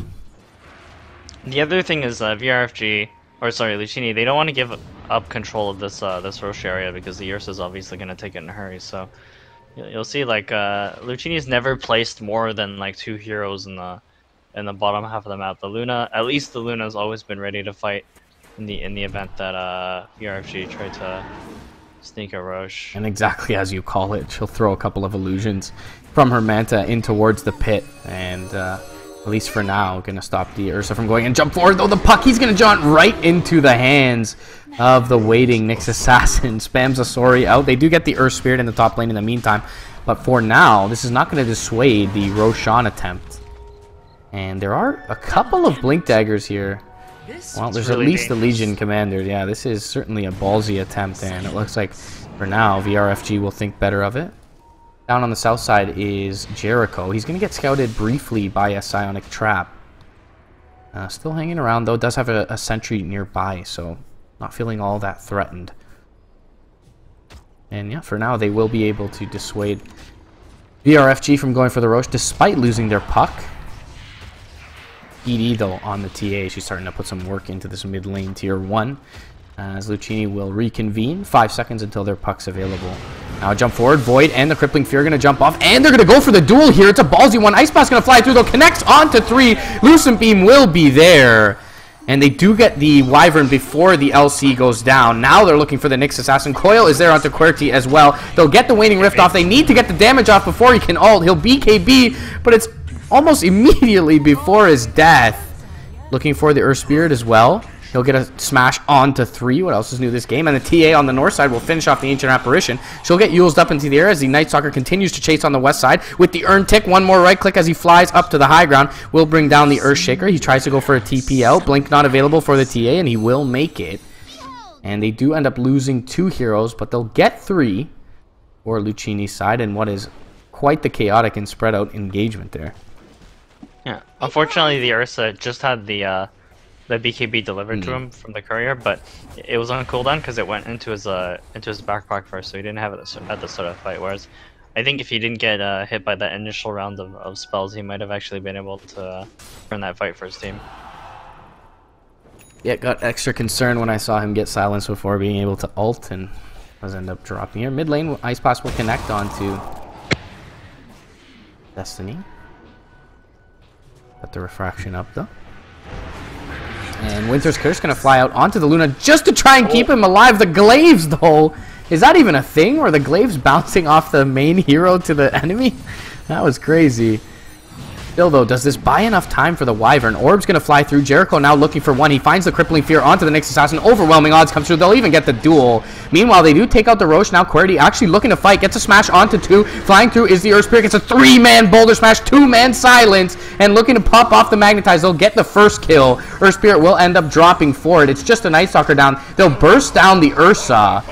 The other thing is VRFG, or sorry, Luccini, they don't want to give up control of this Roche area, because the Ursa is obviously going to take it in a hurry. So you'll see, like, Luccini's never placed more than like 2 heroes in the bottom half of the map. The Luna, at least the Luna's always been ready to fight in the event that VRFG tried to sneak a Roche. And exactly as you call it, she'll throw a couple of illusions from her Manta in towards the pit, and at least for now, gonna stop the Ursa from going and jump forward. Though the puck, he's gonna jaunt right into the hands of the waiting Nyx Assassin. Spams a sorry out. They do get the Earth Spirit in the top lane in the meantime, but for now, this is not gonna dissuade the Roshan attempt. And there are a couple of Blink Daggers here. Well, there's really at least the Legion Commander. Yeah, this is certainly a ballsy attempt, and it looks like for now VRFG will think better of it. Down on the south side is Jericho. He's going to get scouted briefly by a Psionic Trap. Still hanging around, though. Does have a sentry nearby, so not feeling all that threatened. And yeah, for now, they will be able to dissuade VRFG from going for the Roche, despite losing their puck. ED, though, on the TA. She's starting to put some work into this mid lane tier 1. As Luccini will reconvene. 5 seconds until their puck's available. Now jump forward. Void and the Crippling Fear are going to jump off. And they're going to go for the duel here. It's a ballsy one. Ice Blast going to fly through, though. Connects onto 3. Lucent Beam will be there. And they do get the Wyvern before the LC goes down. Now they're looking for the Nyx Assassin. Coil is there onto QWERTY as well. They'll get the Waning Rift off. They need to get the damage off before he can ult. He'll BKB, but it's almost immediately before his death. Looking for the Earth Spirit as well. He'll get a smash onto 3. What else is new this game? And the TA on the north side will finish off the Ancient Apparition. She'll get used up into the air as the Night Stalker continues to chase on the west side. With the Earn Tick, one more right click as he flies up to the high ground. Will bring down the Earth Shaker. He tries to go for a TPL. Blink not available for the TA, and he will make it. And they do end up losing 2 heroes, but they'll get 3 for Luccini's side in what is quite the chaotic and spread out engagement there. Yeah, unfortunately the Ursa just had the BKB delivered to him from the courier, but it was on cooldown because it went into his backpack first, so he didn't have it at the start of the fight. Whereas, I think if he didn't get hit by that initial round of spells, he might have actually been able to turn that fight for his team. Yeah, got extra concerned when I saw him get silenced before being able to ult, and was end up dropping here. Mid lane, Ice Blast will connect onto Destiny. Got the refraction up though. And Winter's Curse gonna fly out onto the Luna just to try and keep him alive. The glaives, though, is that even a thing? Where the glaives bouncing off the main hero to the enemy? That was crazy. Still, though, does this buy enough time for the Wyvern? Orb's gonna fly through. Jericho now looking for one. He finds the Crippling Fear onto the Nyx Assassin. Overwhelming odds come through. They'll even get the duel. Meanwhile, they do take out the Roche. Now QWERTY actually looking to fight. Gets a smash onto 2. Flying through is the Earth Spirit. Gets a 3-man Boulder Smash. 2-man Silence. And looking to pop off the Magnetize. They'll get the first kill. Earth Spirit will end up dropping for it. It's just a Night Stalker down. They'll burst down the Ursa.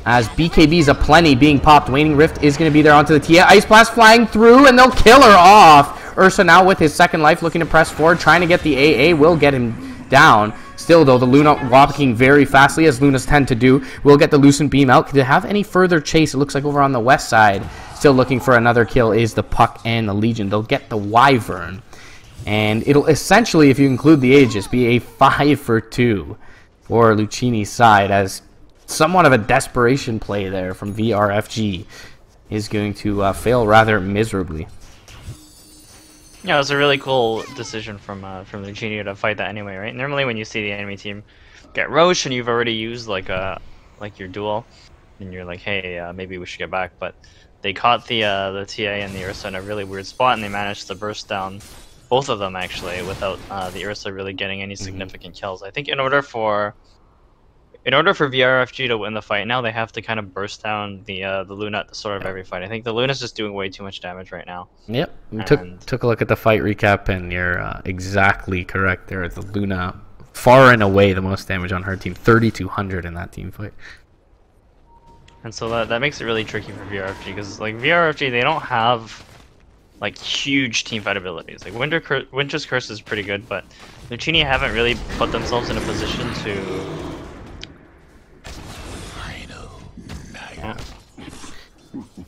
As BKB's aplenty being popped. Waning Rift is going to be there onto the Tia. Ice Blast flying through, and they'll kill her off. Ursa now with his second life looking to press forward, trying to get the AA, will get him down. Still, though, the Luna walking very fastly, as Lunas tend to do. Will get the Lucent Beam out. To have any further chase, it looks like over on the west side, still looking for another kill, is the Puck and the Legion. They'll get the Wyvern. And it'll essentially, if you include the Aegis, be a 5-for-2 for Luccini's side, as somewhat of a desperation play there from VRFG is going to fail rather miserably. Yeah, it was a really cool decision from Luccini to fight that anyway, right? Normally when you see the enemy team get Roche and you've already used like your duel, and you're like, hey, maybe we should get back, but they caught the TA and the Ursa in a really weird spot, and they managed to burst down both of them actually without the Ursa really getting any significant kills. I think in order for VRFG to win the fight now, they have to kind of burst down the Luna at the start of every fight. I think the Luna's just doing way too much damage right now. Yep. Took a look at the fight recap, and you're exactly correct there. The Luna, far and away the most damage on her team, 3,200 in that team fight. And so that makes it really tricky for VRFG, because like VRFG, they don't have like huge teamfight abilities. Like Winter's Curse is pretty good, but Luccini haven't really put themselves in a position to.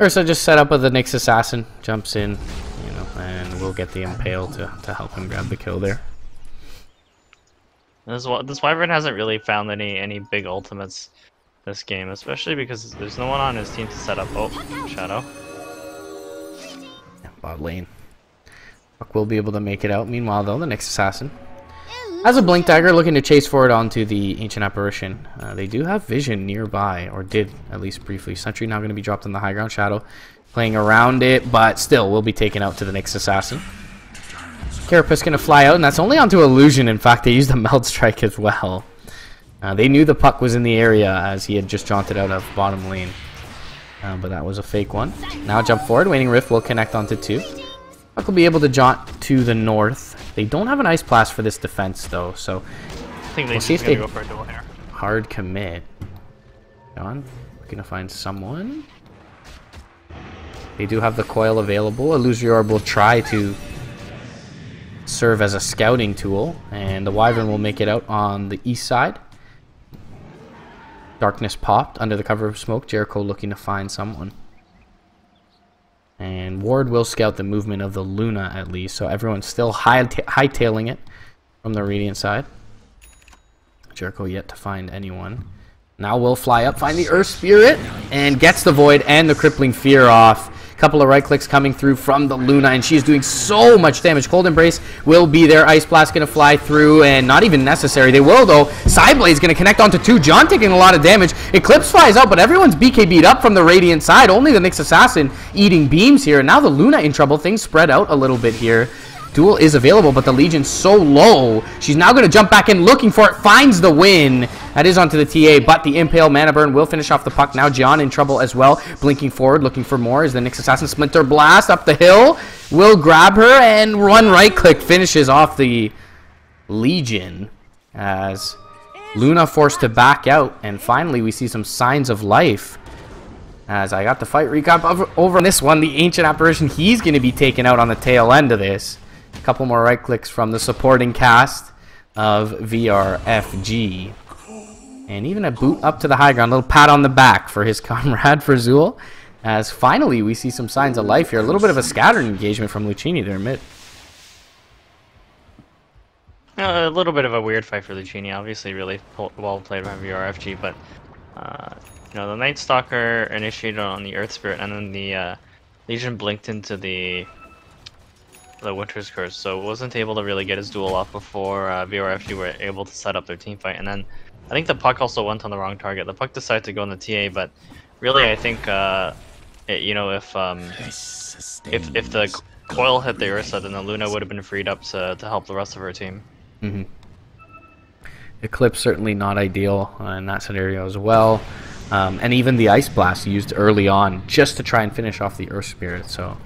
Ursa just set up with the Nyx Assassin, jumps in, and we'll get the Impale to help him grab the kill there. This Wyvern hasn't really found any big ultimates this game, especially because there's no one on his team to set up. Oh, Shadow. Yeah, bot lane. Puck will be able to make it out. Meanwhile, though, the Nyx Assassin has a Blink Dagger looking to chase forward onto the Ancient Apparition. They do have vision nearby, or did at least briefly. Sentry now going to be dropped on the high ground. Shadow playing around it, but still will be taken out to the Nyx Assassin. Carapace going to fly out, and that's only onto Illusion. In fact, they used a Melt Strike as well. They knew the Puck was in the area as he had just jaunted out of bottom lane. But that was a fake one. Now jump forward. Waning Rift will connect onto 2. Puck will be able to jaunt to the north. They don't have an Ice Blast for this defense, though, so I think we'll see if they go for a duel here. Hard commit. John, looking to find someone. They do have the coil available. Illusory Orb will try to serve as a scouting tool, and the Wyvern will make it out on the east side. Darkness popped under the cover of smoke. Jericho looking to find someone. And Ward will scout the movement of the Luna at least, so everyone's still hightailing it from the Radiant side. Jericho yet to find anyone. Now will fly up, find the Earth Spirit, and gets the Void and the Crippling Fear off. Couple of right clicks coming through from the Luna, and she's doing so much damage. Cold Embrace will be there. Ice Blast going to fly through, and not even necessary. They will, though. Sideblade's going to connect onto 2. John taking a lot of damage. Eclipse flies out, but everyone's BKB'd up from the Radiant side. Only the Nyx Assassin eating beams here. And now the Luna in trouble. Things spread out a little bit here. Duel is available, but the Legion's so low. She's now going to jump back in, looking for it. Finds the win. That is onto the TA, but the Impale Mana Burn will finish off the puck. Now John in trouble as well. Blinking forward, looking for more. Is the Nyx Assassin Splinter Blast up the hill. Will grab her, and one right click finishes off the Legion. As Luna forced to back out. And finally, we see some signs of life. As I got the fight recap over on this one. The Ancient Apparition, he's going to be taken out on the tail end of this. A couple more right clicks from the supporting cast of VRFG. And even a boot up to the high ground. A little pat on the back for his comrade, for Zool. As finally we see some signs of life here. A little bit of a scattered engagement from Luccini there mid. A little bit of a weird fight for Luccini. Obviously really well played by VRFG, but you know, the Night Stalker initiated on the Earth Spirit, and then the Legion blinked into the Winter's Curse, so wasn't able to really get his duel off before VRFG were able to set up their team fight. And then I think the puck also went on the wrong target. The puck decided to go on the TA, but really I think you know, if the coil hit the Ursa, then the Luna would have been freed up to help the rest of her team. Eclipse certainly not ideal in that scenario as well. And even the Ice Blast used early on just to try and finish off the Earth Spirit. So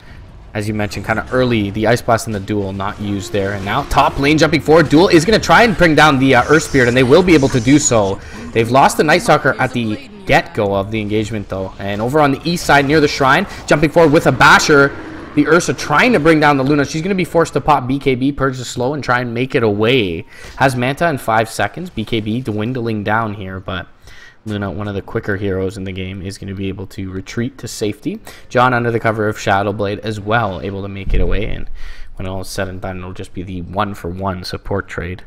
as you mentioned, kind of early, the Ice Blast and the Duel not used there. And now top lane jumping forward. Duel is going to try and bring down the Earth Spirit, and they will be able to do so. They've lost the Night Stalker at the get-go of the engagement, though. And over on the east side near the Shrine, jumping forward with a Basher. The Ursa trying to bring down the Luna. She's going to be forced to pop BKB, purge the slow, and try and make it away. Has Manta in 5 seconds. BKB dwindling down here, but Luna, one of the quicker heroes in the game, is going to be able to retreat to safety. John under the cover of Shadowblade as well, able to make it away. And when all is said and done, it'll just be the 1-for-1 support trade.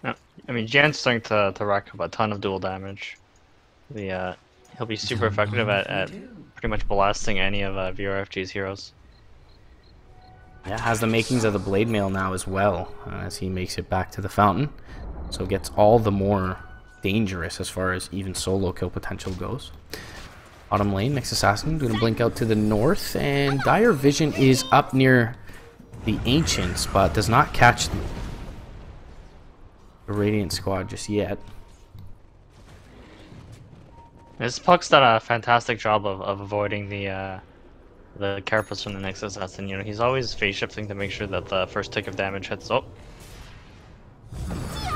Yeah. I mean, Jan's starting to rack up a ton of dual damage. He'll be super effective at pretty much blasting any of VRFG's heroes. Yeah, has the makings of the Blade Mail now as well, as he makes it back to the fountain. So it gets all the more dangerous as far as even solo kill potential goes. Bottom lane, Nyx Assassin going to blink out to the north, and Dire Vision is up near the Ancients, but does not catch the Radiant squad just yet. This puck's done a fantastic job of avoiding the carapace from the Nyx Assassin. You know, he's always phase shifting to make sure that the first tick of damage hits. Oh,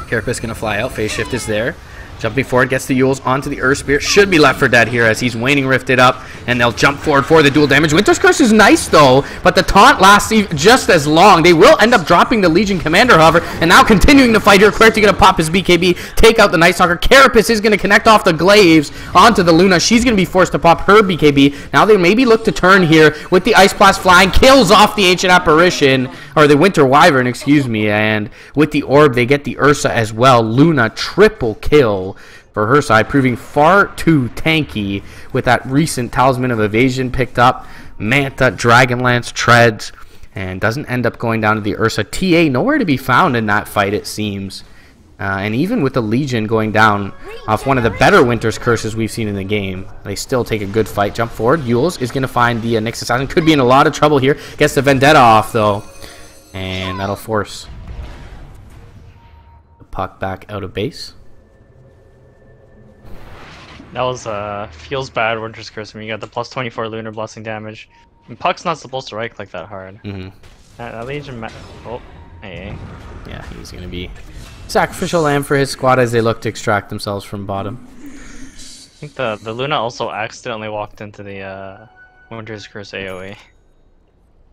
Carapace going to fly out. Phase shift is there. Jumping forward, gets the Yules onto the Earth Spirit. Should be left for dead here as he's Waning Rifted up, and they'll jump forward for the dual damage. Winter's Curse is nice, though, but the taunt lasts just as long. They will end up dropping the Legion Commander, however, and now continuing to fight here. Querty going to pop his BKB, take out the Night Stalker. Carapace is going to connect off the Glaives onto the Luna. She's going to be forced to pop her BKB. Now they maybe look to turn here with the Ice Blast flying. Kills off the Ancient Apparition, or the Winter Wyvern, excuse me, and with the Orb, they get the Ursa as well. Luna triple kill for her side, proving far too tanky with that recent Talisman of Evasion picked up. Manta, Dragonlance, Treads, and doesn't end up going down to the Ursa. TA nowhere to be found in that fight, it seems. And even with the Legion going down off one of the better Winter's Curses we've seen in the game, they still take a good fight. Jump forward. Yules is going to find the Nyx Assassin. Could be in a lot of trouble here. Gets the Vendetta off, though. And that'll force the puck back out of base. that was feels bad. Winter's Curse. I mean, you got the plus 24 Lunar Blessing damage. And puck's not supposed to right click that hard. That Legion. Oh, hey. Yeah, he's going to be sacrificial lamb for his squad as they look to extract themselves from bottom. I think the Luna also accidentally walked into the Winter's Curse AoE.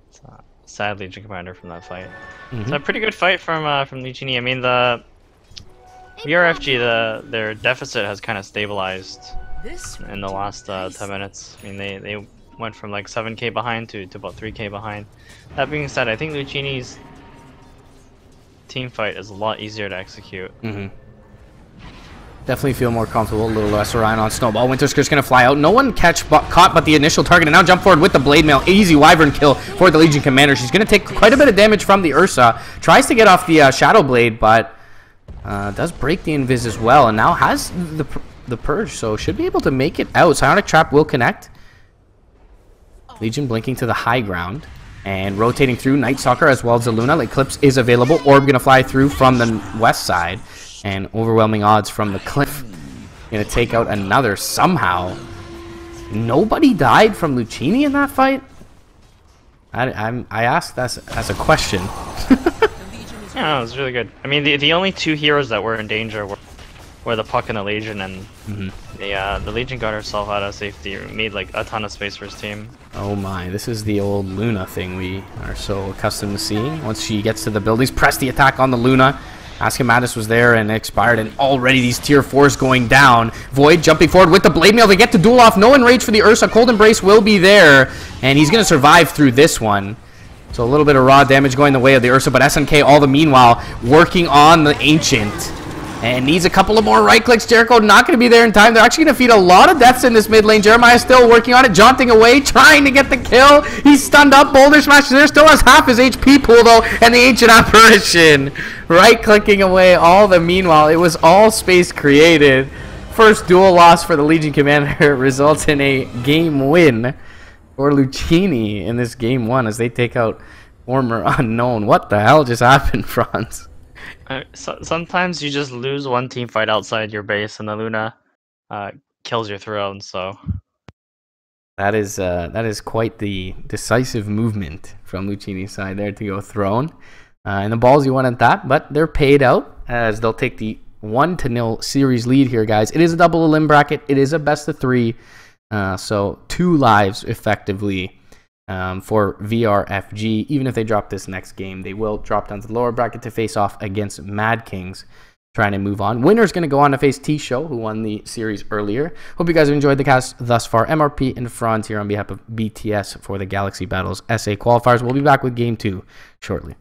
It's a sad Legion Commander from that fight. It's a pretty good fight from Luccini. I mean, the VRFG, their deficit has kind of stabilized in the last 10 minutes. I mean, they went from like 7k behind to about 3k behind. That being said, I think Luccini's team fight is a lot easier to execute. Definitely feel more comfortable. A little less Orion on Snowball. Winterskirt's going to fly out. No one caught but the initial target. And now jump forward with the Blade Mail. Easy Wyvern kill for the Legion Commander. She's going to take quite a bit of damage from the Ursa. Tries to get off the Shadow Blade, but does break the Invis as well. And now has the Purge, so should be able to make it out. Psionic Trap will connect. Legion blinking to the high ground. And rotating through Night Stalker as well as the Luna. Eclipse is available. Orb going to fly through from the west side. And overwhelming odds from the cliff. Gonna take out another somehow. Nobody died from Luccini in that fight? I asked that as a question. Yeah, it was really good. I mean, the only two heroes that were in danger were the Puck and the Legion, and the Legion got herself out of safety, made like a ton of space for his team. Oh my, this is the old Luna thing we are so accustomed to seeing. Once she gets to the buildings, press the attack on the Luna. Askematis was there and expired, and already these tier 4s going down. Void jumping forward with the Blade Mail. They get to duel off. No enrage for the Ursa. Cold Embrace will be there, and he's going to survive through this one. So a little bit of raw damage going the way of the Ursa, but SNK all the meanwhile working on the Ancient. And needs a couple of more right clicks. Jericho not going to be there in time. They're actually going to feed a lot of deaths in this mid lane. Jeremiah still working on it, jaunting away, trying to get the kill. He's stunned up. Boulder Smash there. Still has half his HP pool, though. And the Ancient Apparition right clicking away all the meanwhile. It was all space created. First duel loss for the Legion Commander results in a game win for Luccini in this game 1 as they take out former unknown. What the hell just happened, Franz? Sometimes you just lose one team fight outside your base, and the Luna kills your throne. So that is quite the decisive movement from Luccini's side there to go throne. And the ballsy one at that, but they're paid out as they'll take the 1-0 series lead here, guys. It is a double elim bracket. It is a best of 3, so 2 lives effectively. For VRFG. Even if they drop this next game, they will drop down to the lower bracket to face off against Mad Kings, trying to move on. Winner's going to go on to face T-Show, who won the series earlier. Hope you guys have enjoyed the cast thus far. MRP and Franz here on behalf of BTS for the Galaxy Battles SA qualifiers. We'll be back with Game 2 shortly.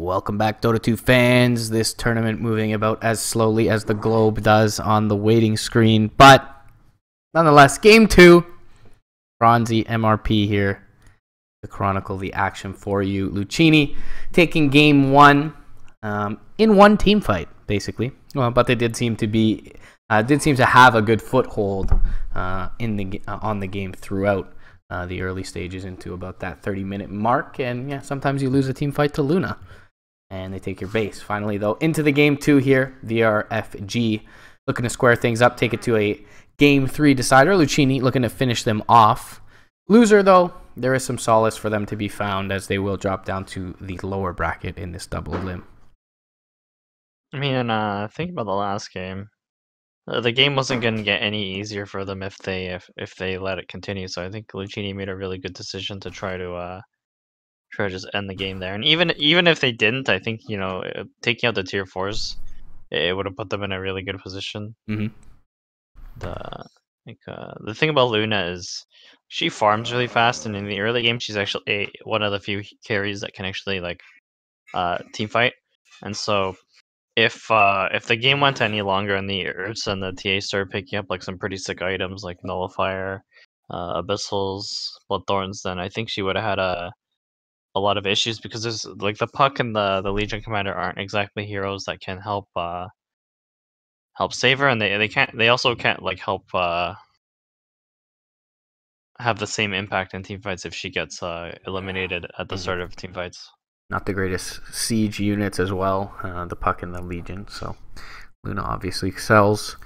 Welcome back, Dota 2 fans. This tournament moving about as slowly as the globe does on the waiting screen, but nonetheless, Game 2. Bronzy MRP here to chronicle the action for you. Luccini taking Game 1 in one team fight, basically. Well, but they did seem to have a good foothold on the game throughout the early stages into about that 30-minute mark. And yeah, sometimes you lose a team fight to Luna and they take your base. Finally, though, into the Game 2 here. VRFG looking to square things up, take it to a Game 3 decider. Luccini looking to finish them off. Loser, though, there is some solace for them to be found as they will drop down to the lower bracket in this double limb. I mean, think about the last game. The game wasn't going to get any easier for them if they let it continue. So I think Luccini made a really good decision to try to just end the game there. And even if they didn't, I think taking out the tier 4s, it would have put them in a really good position. Mm-hmm. The thing about Luna is she farms really fast, and in the early game, she's actually one of the few carries that can actually team fight. And so if the game went any longer and the Earths and the TA started picking up some pretty sick items like Nullifier, Abyssals, Bloodthorns, then I think she would have had a lot of issues, because there's the Puck and the Legion Commander aren't exactly heroes that can help save her, and they also can't help have the same impact in teamfights if she gets eliminated at the start of teamfights. Not the greatest siege units as well, the Puck and the Legion. So Luna obviously excels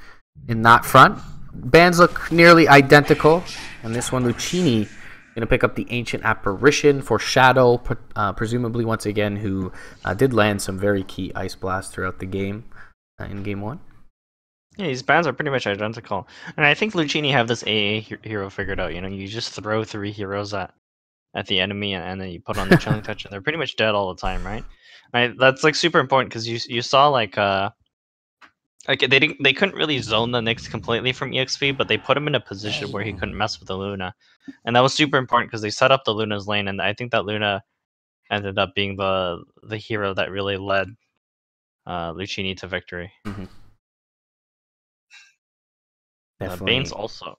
in that front. Bans look nearly identical, and this one Luccini going to pick up the Ancient Apparition for Shadow, presumably once again, who did land some very key Ice Blast throughout the game in Game 1. Yeah, these bans are pretty much identical. And I think Luccini have this AA hero figured out. You just throw 3 heroes at the enemy, and then you put on the Chilling Touch, and they're pretty much dead all the time, right? That's super important, because you saw they couldn't really zone the Nyx completely from EXP, but they put him in a position where he couldn't mess with the Luna, and that was super important because they set up the Luna's lane, and I think that Luna ended up being the hero that really led Luccini to victory. Mm-hmm. Bane's also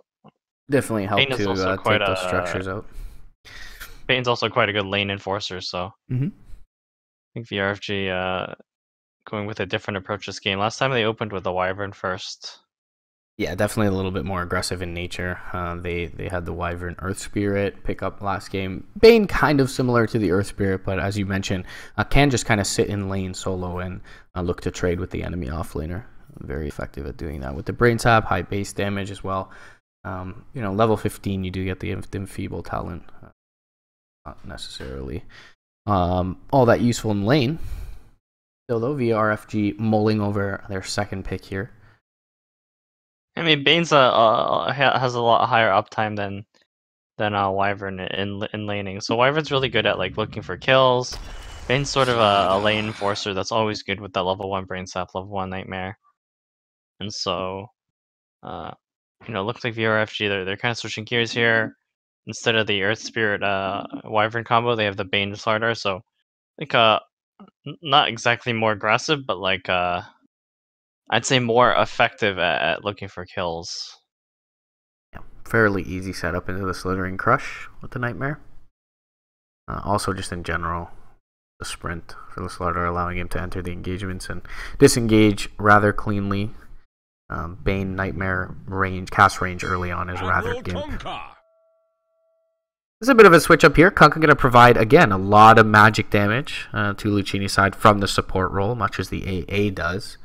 definitely helped to take those structures out. Bane's also quite a good lane enforcer, so I think VRFG going with a different approach this game. Last time they opened with the Wyvern first. Yeah, definitely a little bit more aggressive in nature. They had the Wyvern Earth Spirit pick up last game. Bane kind of similar to the Earth Spirit, but as you mentioned, can just kind of sit in lane solo and look to trade with the enemy offlaner. Very effective at doing that with the Brain Sap, high base damage as well. Level 15 you do get the Enfeeble talent. Not necessarily all that useful in lane. Still though, VRFG mulling over their second pick here. I mean, Bane's has a lot higher uptime than Wyvern in laning. So Wyvern's really good at looking for kills. Bane's sort of a lane enforcer that's always good with that level 1 Brain Sap, level 1 Nightmare. And so, looks like VRFG, they're kind of switching gears here. Instead of the Earth Spirit Wyvern combo, they have the Bane Slardar. So, not exactly more aggressive, but I'd say more effective at looking for kills. Yeah, fairly easy setup into the Slithering Crush with the Nightmare. Also, just in general, the sprint for the Slardar, allowing him to enter the engagements and disengage rather cleanly. Bane Nightmare cast range early on is rather gimp. There's a bit of a switch up here. Kunkka going to provide, again, a lot of magic damage to Luccini's side from the support role, much as the AA does.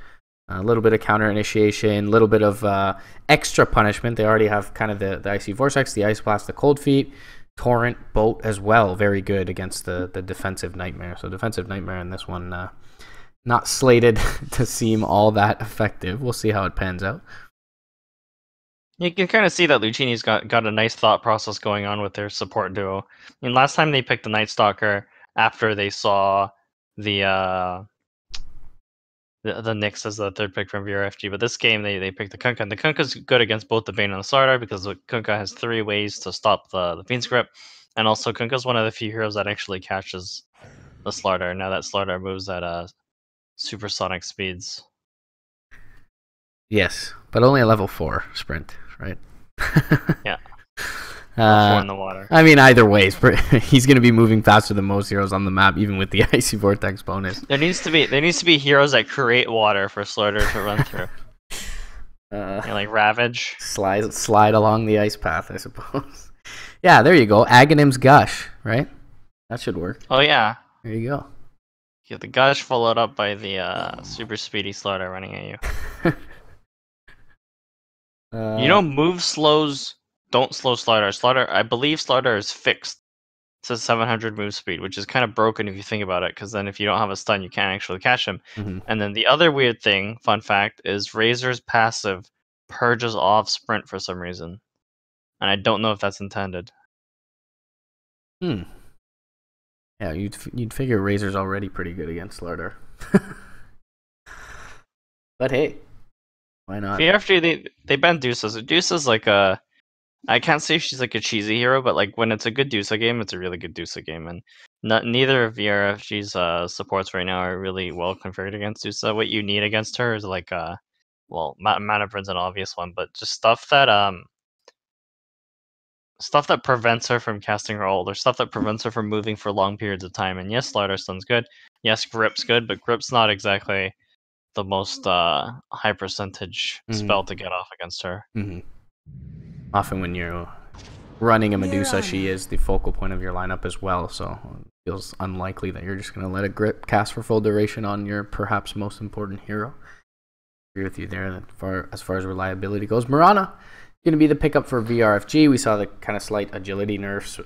A little bit of counter initiation, a little bit of extra punishment. They already have kind of the Icy Vortex, the Ice Blast, the Cold Feet, Torrent, Boat as well. Very good against the defensive Nightmare. So defensive Nightmare in this one, not slated to seem all that effective. We'll see how it pans out. You can kind of see that Luccini's got a nice thought process going on with their support duo. I mean, last time they picked the Night Stalker after they saw the Nyx as the third pick from VRFG, but this game they picked the Kunkka, and the Kunkka's good against both the Bane and the Slardar because the Kunkka has 3 ways to stop the Fiend's Grip, and also Kunkka's one of the few heroes that actually catches the Slardar. Now that Slardar moves at supersonic speeds. Yes, but only a level 4 sprint, right? Yeah. 4 in the water. I mean, either way, he's going to be moving faster than most heroes on the map, even with the Icy Vortex bonus. There needs to be heroes that create water for Slardar to run through. Like Ravage. Slide along the ice path, I suppose. Yeah, there you go. Aghanim's Gush, right? That should work. Oh yeah. There you go. You get the Gush followed up by the super speedy Slardar running at you. Move slows don't slow Slardar. I believe Slardar is fixed to 700 move speed, which is kind of broken if you think about it, because then if you don't have a stun, you can't actually catch him. Mm-hmm. And then the other weird thing, fun fact, is Razor's passive purges off sprint for some reason. And I don't know if that's intended. Yeah, you'd figure Razor's already pretty good against Slardar. But hey, why not? VRFG, they banned Dusa. So Dusa's like a... I can't say she's like a cheesy hero, but like when it's a good Dusa game, it's a really good Dusa game. And neither of VRFG's supports right now are really well configured against Dusa. What you need against her is like... Mana Burn's an obvious one, but just stuff that prevents her from casting her ult, or stuff that prevents her from moving for long periods of time. And yes, Slardar Stun's good. Yes, Grip's good, but Grip's not exactly the most high percentage spell to get off against her. Mm-hmm. Often when you're running a Medusa, she is the focal point of your lineup as well, so it feels unlikely that you're just going to let a Grip cast for full duration on your perhaps most important hero. Agree with you there as far as reliability goes. Mirana going to be the pickup for VRFG. We saw the kind of slight agility nerfs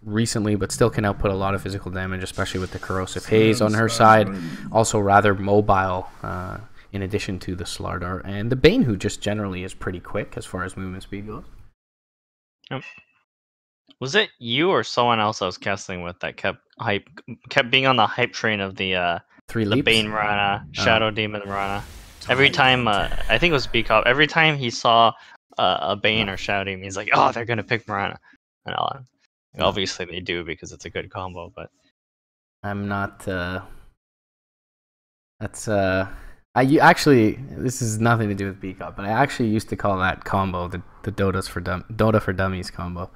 recently, but still can output a lot of physical damage, especially with the corrosive haze on her side. Also rather mobile, in addition to the Slardar and the Bane, who just generally is pretty quick as far as movement speed goes. Yep. Was it you or someone else I was casting with that kept being on the hype train of the Bane Mirana, Shadow Demon Mirana? Every time, I think it was Beacop, every time he saw a Bane or Shadow Demon, he's like, oh, they're going to pick Mirana. And obviously they do because it's a good combo, but... I'm not... actually, this is nothing to do with Beacop, but I actually used to call that combo the Dota for Dummies combo.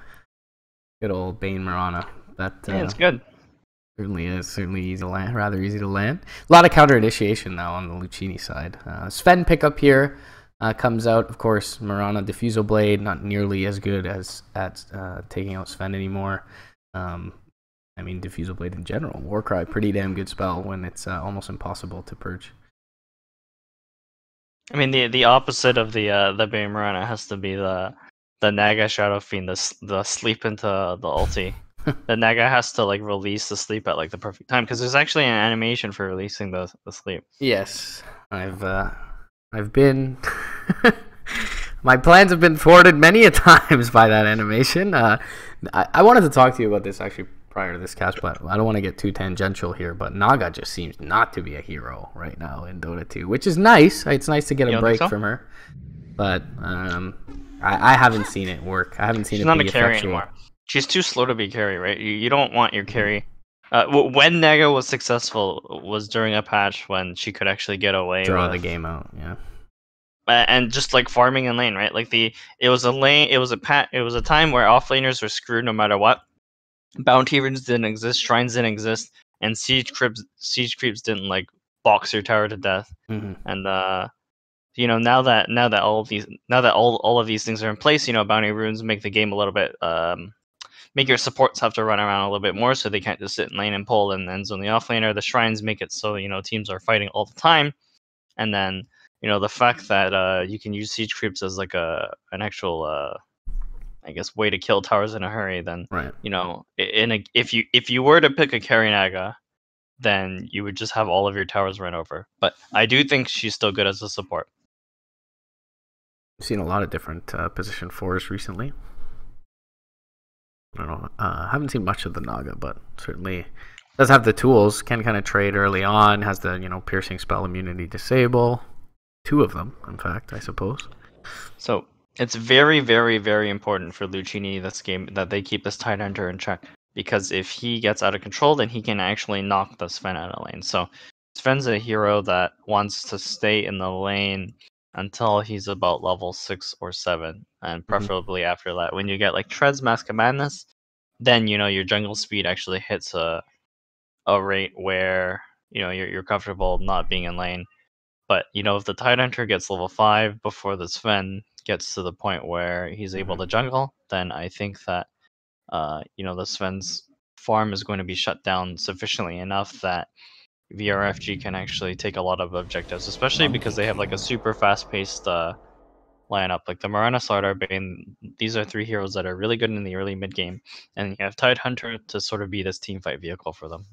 Good old Bane Mirana. It's good. Certainly easy to land, rather easy to land. A lot of counter initiation though on the Luccini side. Sven pickup here comes out. Of course, Mirana Diffusal Blade, not nearly as good as at taking out Sven anymore. I mean, Diffusal Blade in general. Warcry, pretty damn good spell when it's almost impossible to purge. I mean, the opposite of the Bane Mirana has to be the Naga Shadow Fiend, the sleep into the ulti. The Naga has to like release the sleep at like the perfect time, because there's actually an animation for releasing the sleep. Yes, I've been my plans have been thwarted many a times by that animation. I wanted to talk to you about this actually prior to this cast, but I don't want to get too tangential here. But Naga just seems not to be a hero right now in Dota 2, which is nice. It's nice to get a break from her, but I haven't seen it work. I haven't seen She's it not be a carry effectual. anymore. She's too slow to be carry, right? You don't want your carry. When Naga was successful was during a patch when she could actually get away, draw the game out, yeah. And just like farming in lane, right? Like it was a time where offlaners were screwed no matter what. Bounty runes didn't exist, shrines didn't exist, and siege creeps didn't like box your tower to death. Mm-hmm. And now that all of these things are in place, bounty runes make the game a little bit make your supports have to run around a little bit more, so they can't just sit in lane and pull and end zone the offlaner. The shrines make it so teams are fighting all the time, and then the fact that you can use siege creeps as like an actual I guess way to kill towers in a hurry. Then right. If you were to pick a carry Naga, then you would just have all of your towers run over. But I do think she's still good as a support. I've seen a lot of different position 4s recently. I don't know. I haven't seen much of the Naga, but certainly does have the tools. Can kind of trade early on. Has the piercing spell immunity disable. 2 of them, in fact, I suppose. So it's very, very, very important for Luccini this game that they keep this tight ender in check. because if he gets out of control, then he can actually knock the Sven out of lane. So Sven's a hero that wants to stay in the lane until he's about level 6 or 7, and preferably after that. When you get like Tread's Mask of Madness, then your jungle speed actually hits a rate where you're comfortable not being in lane. But if the Tidehunter gets level 5 before the Sven gets to the point where he's able to jungle, then I think that the Sven's farm is going to be shut down sufficiently enough that VRFG can actually take a lot of objectives, especially because they have like a super fast-paced lineup. Like the Morana, Slardar, Bane, these are 3 heroes that are really good in the early mid game, and you have Tidehunter to sort of be this team fight vehicle for them.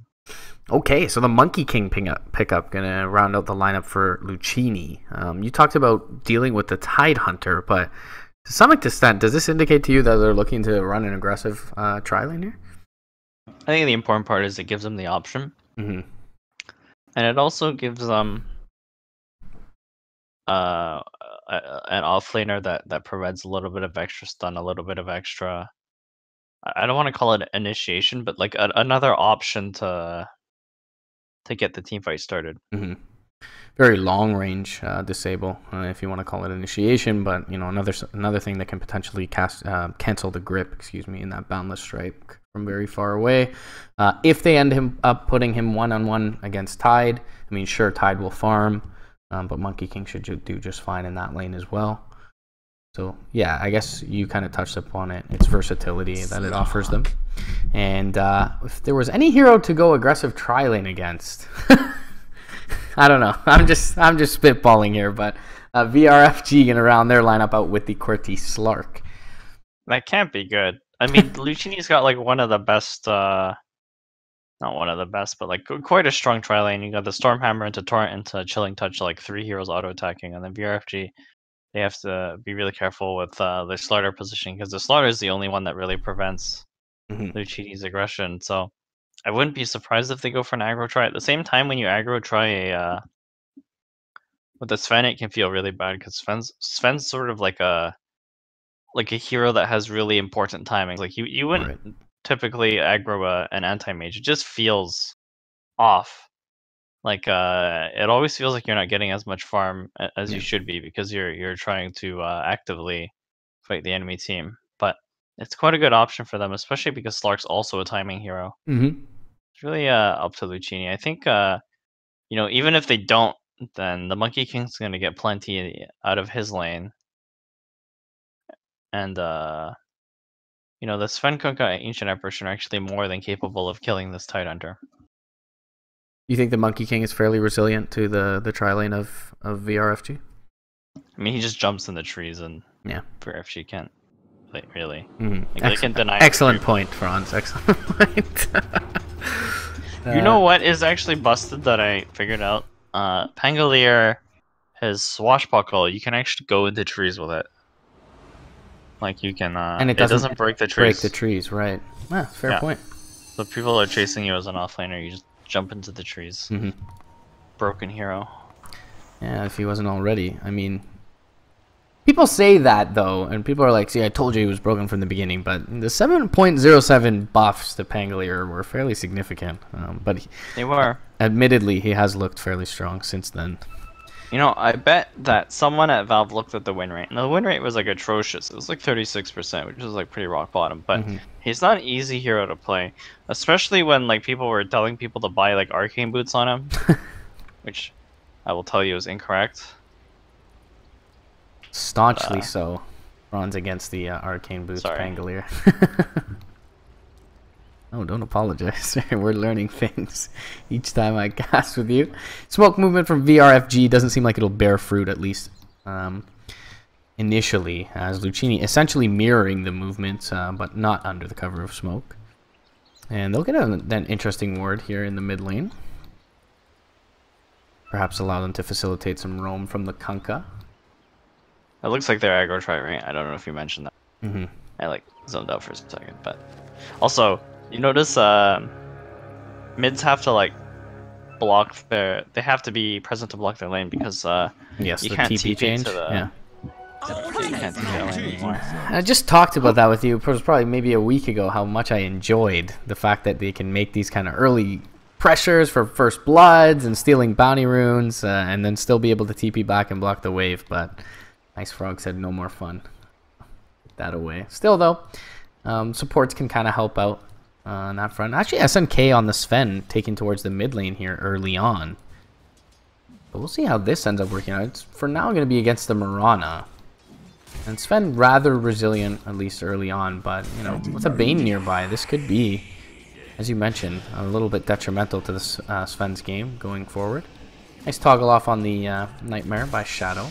Okay, so the Monkey King pickup gonna round out the lineup for Luccini. You talked about dealing with the Tidehunter, but to some extent, does this indicate to you that they're looking to run an aggressive tri-lane here? I think the important part is it gives them the option, and it also gives them an offlaner that provides a little bit of extra stun, a little bit of extra. I don't want to call it initiation, but like another option to get the team fight started. Very long range disable, if you want to call it initiation, but another thing that can potentially cancel the grip, in that boundless strike from very far away. If they end up putting him one-on-one against Tide, sure, Tide will farm, but Monkey King should do just fine in that lane as well. So yeah, I guess you kind of touched upon it. It's versatility that it offers them. And if there was any hero to go aggressive tri-lane against, I don't know. I'm just spitballing here, but VRFG gonna round their lineup out with the QWERTY Slark. That can't be good. Luccini's got like one of the best, not one of the best, but like quite a strong tri-lane. You got the Stormhammer into Torrent into Chilling Touch, like 3 heroes auto-attacking, and then VRFG, they have to be really careful with the Slardar positioning, because the Slardar is the only one that really prevents Luccini's aggression. So I wouldn't be surprised if they go for an aggro try. At the same time, when you aggro try with the Sven, it can feel really bad, because Sven's sort of like a hero that has really important timing. Like you wouldn't typically aggro an anti-mage. It just feels off. Like it always feels like you're not getting as much farm as you should be, because you're trying to actively fight the enemy team. But it's quite a good option for them, especially because Slark's also a timing hero. It's really up to Luccini. I think even if they don't, then the Monkey King's going to get plenty out of his lane. And the Sven Kunkka Ancient Apparition are actually more than capable of killing this Tidehunter. You think the Monkey King is fairly resilient to the tri-lane of VRFG? He just jumps in the trees, and VRFG can't really. They can deny. Excellent point, Franz. Excellent point. You know what is actually busted that I figured out? Pangolier, his Swashbuckle, you can actually go into trees with it. Like you can, and it doesn't break the trees. Break the trees, right? Fair point. So if people are chasing you as an offlaner, you just jump into the trees. Broken hero. Yeah, if he wasn't already. People say that though, and people are like, "See, I told you he was broken from the beginning." But the 7.07 buffs to Pangolier were fairly significant. But they were. Admittedly, he has looked fairly strong since then. I bet that someone at Valve looked at the win rate, and the win rate was like atrocious. It was like 36%, which is like pretty rock bottom. But he's not an easy hero to play, especially when like people were telling people to buy like arcane boots on him, which I will tell you is incorrect. Staunchly so. Runs against the arcane boots, Pangolier. Oh, don't apologize. We're learning things each time I cast with you. Smoke movement from VRFG doesn't seem like it'll bear fruit, at least initially, as Luccini essentially mirroring the movement, but not under the cover of smoke. And they'll get an interesting ward here in the mid lane. Perhaps allow them to facilitate some roam from the Kunkka. It looks like they're aggro try, right? I don't know if you mentioned that. I like zoned out for a second, but also you notice mids have to like block they have to be present to block their lane, because yes, you the can't TP change. to the You can't do that lane anymore. I just talked about that with you. It was probably maybe a week ago how much I enjoyed the fact that they can make these kind of early pressures for first bloods and stealing bounty runes, and then still be able to TP back and block the wave. But Ice Frog said no more fun. Get that away. Still though, supports can kind of help out on that front. Actually, SNK on the Sven taking towards the mid lane here early on. But we'll see how this ends up working out. It's for now going to be against the Mirana. And Sven rather resilient, at least early on. But, you know, with a Bane nearby, this could be, as you mentioned, a little bit detrimental to this Sven's game going forward. Nice toggle off on the Nightmare by Shadow.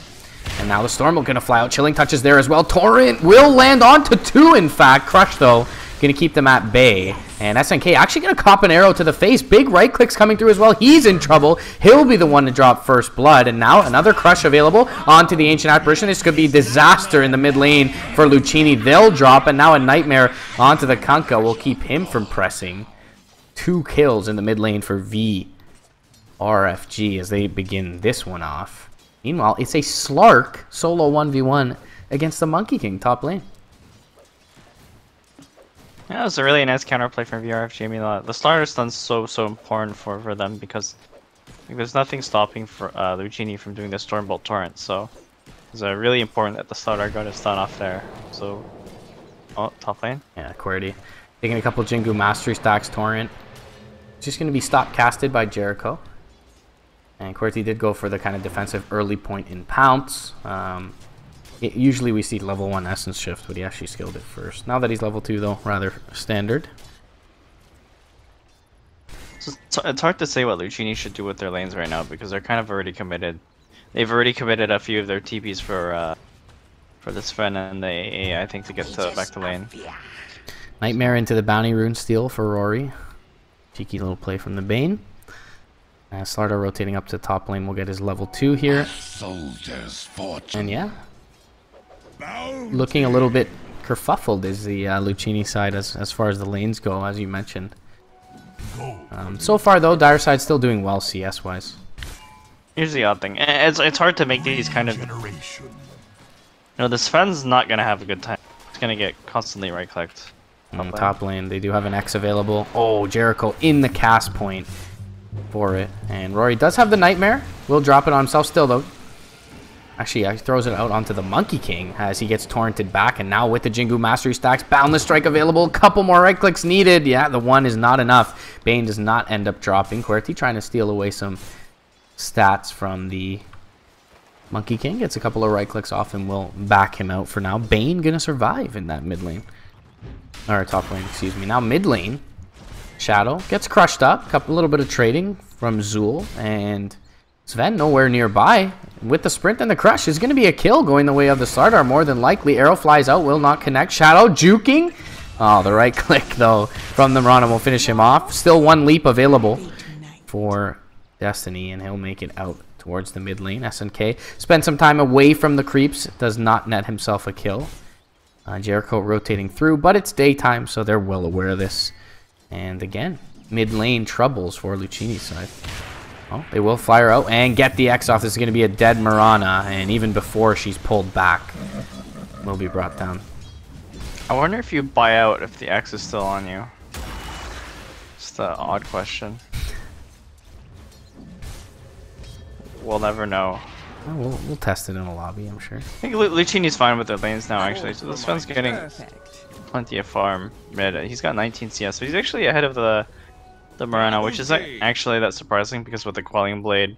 And now the Storm will going to fly out. Chilling touches there as well. Torrent will land onto 2, in fact. Crush, though, going to keep them at bay. And SNK actually going to cop an arrow to the face. Big right clicks coming through as well. He's in trouble. He'll be the one to drop first blood. And now another Crush available onto the Ancient Apparition. This could be disaster in the mid lane for Luccini. They'll drop. And now a Nightmare onto the Kunkka will keep him from pressing. 2 kills in the mid lane for VRFG as they begin this one off. Meanwhile, it's a Slark solo 1v1 against the Monkey King top lane. Yeah, it was a really nice counterplay from VRFG. I mean, the starter stun's so important for them because there's nothing stopping for Luccini from doing the Stormbolt Torrent. So it's really important that the starter got his stun off there. So, oh, top lane. Yeah, QWERTY taking a couple Jingu Mastery stacks. Torrent just going to be stop casted by Jericho. And QWERTY did go for the kind of defensive early point in Pounce. Usually we see level 1 Essence Shift, but he actually skilled it first. Now that he's level 2, though, rather standard. So it's hard to say what Luccini should do with their lanes right now because they're kind of already committed. They've already committed a few of their TPs for this Sven and the AA, I think, to get back to lane. Nightmare into the Bounty Rune steal for Rory. Cheeky little play from the Bane. Slardar rotating up to top lane will get his level 2 here. And yeah, looking a little bit kerfuffled is the Luccini side as far as the lanes go, as you mentioned. So far though, Dire Side's still doing well CS wise. Here's the odd thing: it's hard to make these kind of. You know, this Sven's not gonna have a good time. It's gonna get constantly right clicked. Top lane, they do have an X available. Oh, Jericho in the cast point for it, and Rory does have the Nightmare. Will drop it on himself still though. Actually, he throws it out onto the Monkey King as he gets torrented back, and now with the Jingu Mastery stacks, Boundless Strike available, a couple more right clicks needed. Yeah, the 1 is not enough. Bane does not end up dropping. QWERTY trying to steal away some stats from the Monkey King. Gets a couple of right clicks off and will back him out for now. Bane gonna survive in that mid lane. Or top lane, excuse me. Now mid lane, Shadow gets crushed up. A little bit of trading from Zool, and Sven nowhere nearby. With the sprint and the crush is going to be a kill going the way of the Slardar more than likely. Arrow flies out, will not connect. Shadow juking. Oh, the right click though from the Mirana will finish him off. Still 1 leap available for Destiny, and he'll make it out towards the mid lane. SNK spend some time away from the creeps. Does not net himself a kill. Jericho rotating through, but it's daytime, so they're well aware of this. And again, mid lane troubles for Luccini's side. Oh, they will fire out and get the X off. This is going to be a dead Mirana, and even before she's pulled back, will be brought down. I wonder if you buy out if the X is still on you. Just an odd question. We'll never know. Oh, we'll test it in a lobby, I'm sure. I think Luccini's fine with their lanes now, actually. So this one's getting plenty of farm mid. He's got 19 CS, so he's actually ahead of the Mirana, which is actually that surprising because with the Quelling Blade,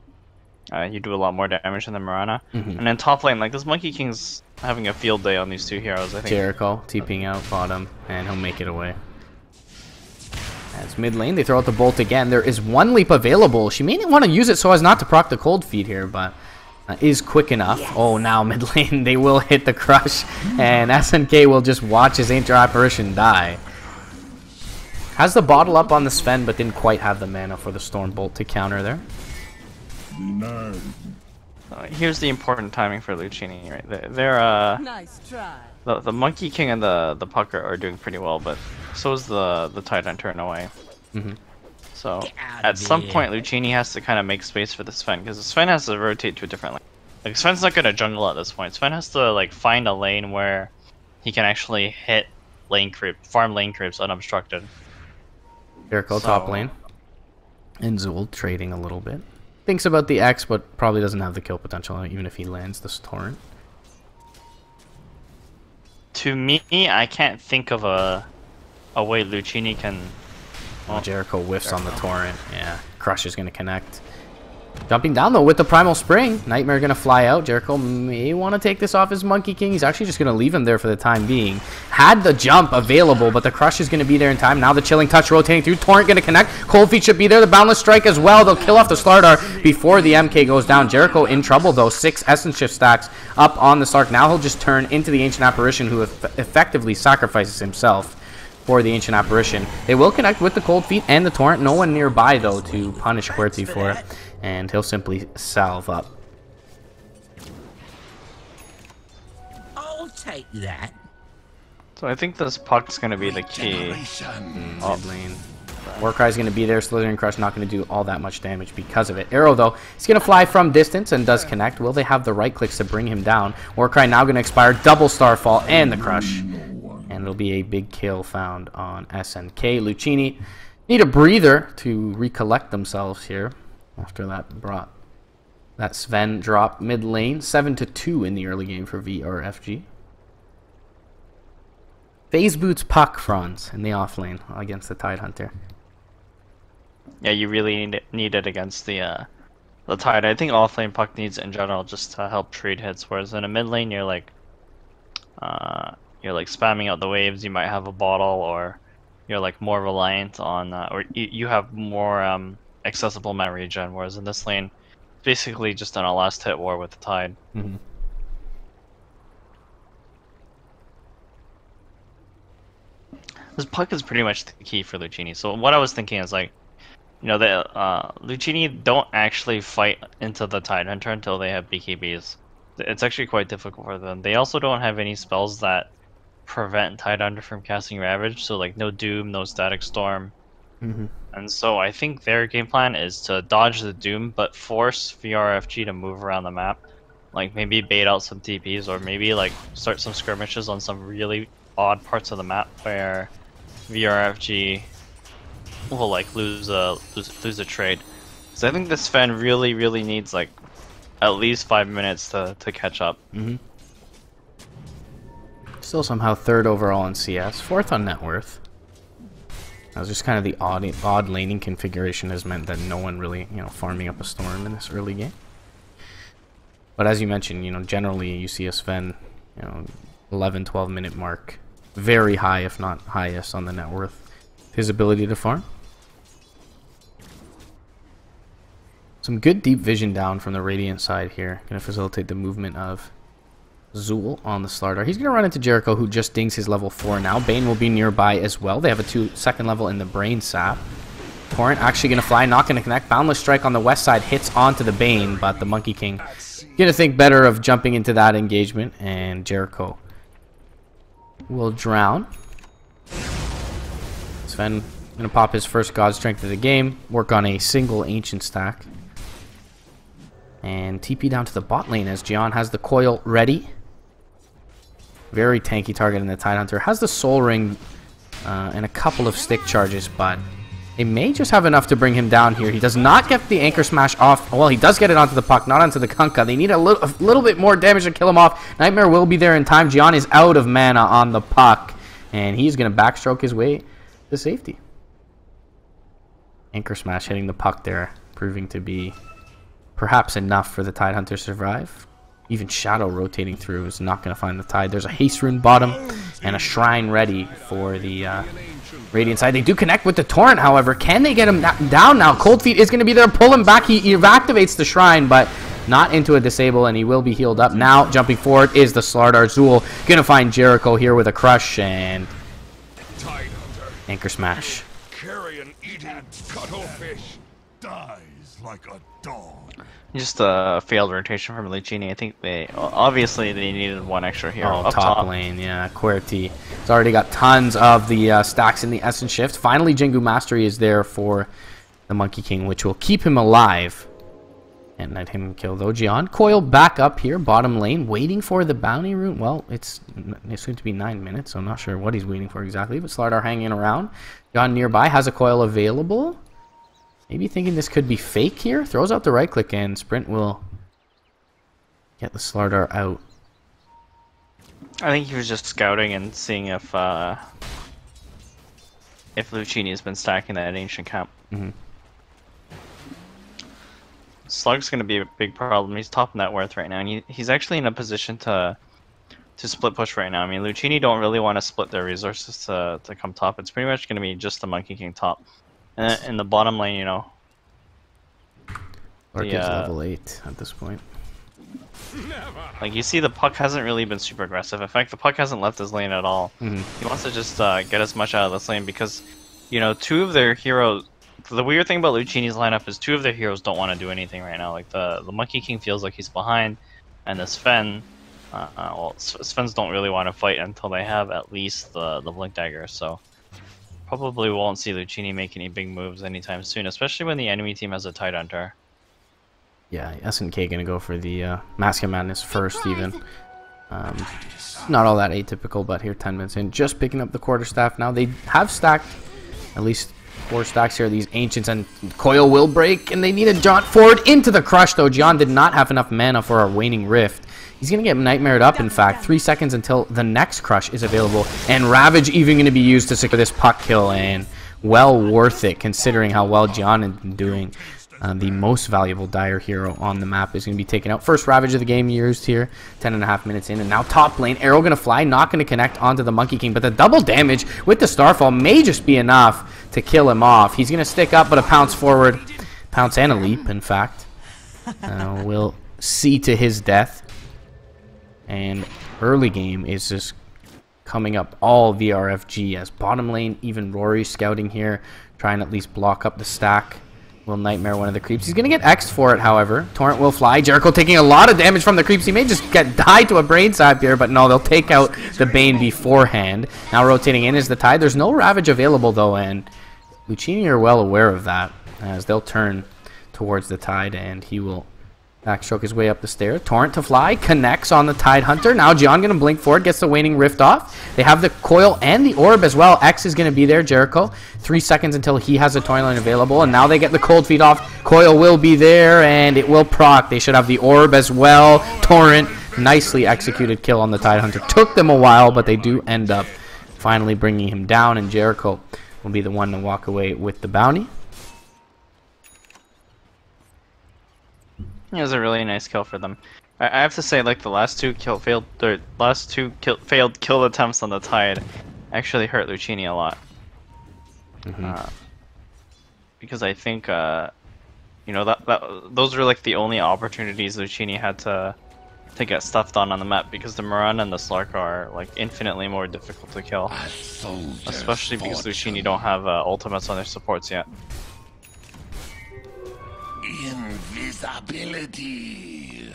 you do a lot more damage than the Mirana. And then top lane, like this Monkey King's having a field day on these 2 heroes, I think. Jericho TPing out bottom, and he'll make it away. As mid lane, they throw out the bolt again. There is 1 leap available. She may want to use it so as not to proc the cold feed here, but is quick enough. Yes. Oh, now mid lane, they will hit the crush, and SNK will just watch his Ancient Apparition die. Has the bottle up on the Sven, but didn't quite have the mana for the Stormbolt to counter there. Here's the important timing for Luccini, right? They're Nice try. The Monkey King and the Pucker are doing pretty well, but so is the Titan turn away. So at some point, Luccini has to kind of make space for the Sven, because the Sven has to rotate to a different lane. Like Sven's not gonna jungle at this point. Sven has to like find a lane where he can actually hit farm lane creeps unobstructed. Jericho top lane. And Zool trading a little bit. Thinks about the X, but probably doesn't have the kill potential, even if he lands this torrent. To me, I can't think of a way Luccini can... Oh, Jericho whiffs on the torrent. Yeah, Crush is going to connect. Jumping down, though, with the Primal Spring. Nightmare going to fly out. Jericho may want to take this off his Monkey King. He's actually just going to leave him there for the time being. Had the jump available, but the Crush is going to be there in time. Now the Chilling Touch rotating through. Torrent going to connect. Cold Feet should be there. The Boundless Strike as well. They'll kill off the Slardar before the MK goes down. Jericho in trouble, though. 6 Essence Shift stacks up on the Stark. Now he'll just turn into the Ancient Apparition, who effectively sacrifices himself for the Ancient Apparition. They will connect with the Cold Feet and the Torrent. No one nearby, though, to punish QWERTY for it. And he'll simply salve up. I'll take that. So I think this puck's going to be the key. Mid lane. Warcry's going to be there. Slithering Crush not going to do all that much damage because of it. Arrow, though, he's going to fly from distance and does connect. Will they have the right clicks to bring him down? Warcry now going to expire. Double Starfall and the Crush. And it'll be a big kill found on SNK. Luccini need a breather to recollect themselves here. After that Sven drop mid lane, 7-2 in the early game for VRFG. Phase boots puck Franz in the off lane against the Tidehunter. Yeah, you really need it against the Tide. I think off lane puck needs in general just to help trade hits. Whereas in a mid lane, you're like spamming out the waves. You might have a bottle, or you're like more reliant on, or you have more accessible mana regen, whereas in this lane, basically just on a last hit war with the Tide. Mm-hmm. This puck is pretty much the key for Luccini. So what I was thinking is like, you know, the Luccini don't actually fight into the Tidehunter until they have BKBs. It's actually quite difficult for them. They also don't have any spells that prevent Tidehunter from casting Ravage, so like no Doom, no Static Storm. Mm-hmm. And so I think their game plan is to dodge the Doom, but force VRFG to move around the map. Like maybe bait out some TPs, or maybe like start some skirmishes on some really odd parts of the map where VRFG will like lose a trade. So I think this Sven really needs like at least 5 minutes to catch up. Mm-hmm. Still somehow 3rd overall in CS, 4th on net worth. That was just kind of the odd laning configuration has meant that no one really, farming up a storm in this early game. But as you mentioned, generally you see a Sven, 11, 12 minute mark, very high, if not highest on the net worth. His ability to farm. Some good deep vision down from the Radiant side here. Going to facilitate the movement of Zool on the Slardar. He's going to run into Jericho, who just dings his level 4 now. Bane will be nearby as well. They have a 2nd level in the Brain Sap. Torrent actually going to fly, not going to connect. Boundless Strike on the west side hits onto the Bane, but the Monkey King going to think better of jumping into that engagement, and Jericho will drown. Sven going to pop his first God Strength of the game, work on a single Ancient stack, and TP down to the bot lane as Gian has the coil ready. Very tanky target in the Tidehunter. Has the Soul Ring and a couple of stick charges, but it may just have enough to bring him down here. He does not get the Anchor Smash off. Well, he does get it onto the puck, not onto the Kunkka. They need a little bit more damage to kill him off. Nightmare will be there in time. Gian is out of mana on the puck, and he's going to backstroke his way to safety. Anchor Smash hitting the puck there, proving to be perhaps enough for the Tidehunter to survive. Even Shadow rotating through is not going to find the Tide. There's a Haste Rune bottom and a Shrine ready for the Radiant side. They do connect with the Torrent, however. Can they get him down now? Cold Feet is going to be there, pull him back. He activates the Shrine, but not into a disable, and he will be healed up. Now, jumping forward is the Slardar. Zool going to find Jericho here with a Crush and Anchor Smash. Carrion eating cuttlefish dies like a dog. Just a failed rotation from Luccini. I think obviously they needed one extra hero up up top lane. Yeah, QWERTY has already got tons of the stacks in the Essence Shift. Finally, Jingu Mastery is there for the Monkey King, which will keep him alive. Can't let him kill though. Gian Coil back up here, bottom lane, waiting for the bounty rune. Well, it's soon to be 9 minutes, so I'm not sure what he's waiting for exactly. But Slardar hanging around. Gian nearby has a coil available. Maybe thinking this could be fake here. Throws out the right click and Sprint will get the Slardar out. I think he was just scouting and seeing if Luccini has been stacking that ancient camp. Slug's going to be a big problem. He's top net worth right now, and he's actually in a position to split push right now. I mean, Luccini don't really want to split their resources to come top. It's pretty much going to be just the Monkey King top. And in the bottom lane, you know... Lark is level 8 at this point. Like, you see the puck hasn't really been super aggressive. In fact, the puck hasn't left his lane at all. He wants to just get as much out of this lane because, you know, two of their heroes... The weird thing about Luccini's lineup is two of their heroes don't want to do anything right now. Like, the Monkey King feels like he's behind, and the Sven... well, Svens don't really want to fight until they have at least the Blink Dagger, so... Probably won't see Luccini make any big moves anytime soon, especially when the enemy team has a Tide Hunter. Yeah, SNK gonna go for the Mask of Madness first, even. Not all that atypical, but here 10 minutes in, just picking up the quarterstaff now. They have stacked at least 4 stacks here, these Ancients, and Coil will break, and they need a jaunt forward into the Crush, though. Gian did not have enough mana for our Waning Rift. He's going to get Nightmared up, in fact. 3 seconds until the next Crush is available, and Ravage even going to be used to secure this puck kill, and well worth it, considering how well Gian is doing. The most valuable Dire hero on the map is going to be taken out. First Ravage of the game used here, 10.5 minutes in, and now top lane. Arrow going to fly, not going to connect onto the Monkey King, but the double damage with the Starfall may just be enough to kill him off. He's going to stick up, but a pounce forward, pounce and a leap, in fact, will see to his death. And early game is just coming up all VRFG as bottom lane, even Rory scouting here, trying to at least block up the stack. Will Nightmare one of the creeps. He's going to get X for it, however. Torrent will fly. Jericho taking a lot of damage from the creeps. He may just die to a Brain Sap here, but no, they'll take out the Bane beforehand. Now rotating in is the Tide. There's no Ravage available, though, and Luccini are well aware of that, as they'll turn towards the Tide, and he will backstroke his way up the stair. Torrent to fly. Connects on the Tide Hunter. Now Gian going to blink forward. Gets the Waning Rift off. They have the Coil and the Orb as well. X is going to be there. Jericho. 3 seconds until he has a Toyline available. And now they get the Cold Feet off. Coil will be there. And it will proc. They should have the Orb as well. Torrent. Nicely executed kill on the Tide Hunter. Took them a while, but they do end up finally bringing him down. And Jericho will be the one to walk away with the bounty. It was a really nice kill for them. I have to say, like, the last two failed kill attempts on the Tide actually hurt Luccini a lot. Because I think, you know, those were like the only opportunities Luccini had to get stuffed on the map, because the Moran and the Slark are like infinitely more difficult to kill, especially because Luccini don't have ultimates on their supports yet. Invisibility.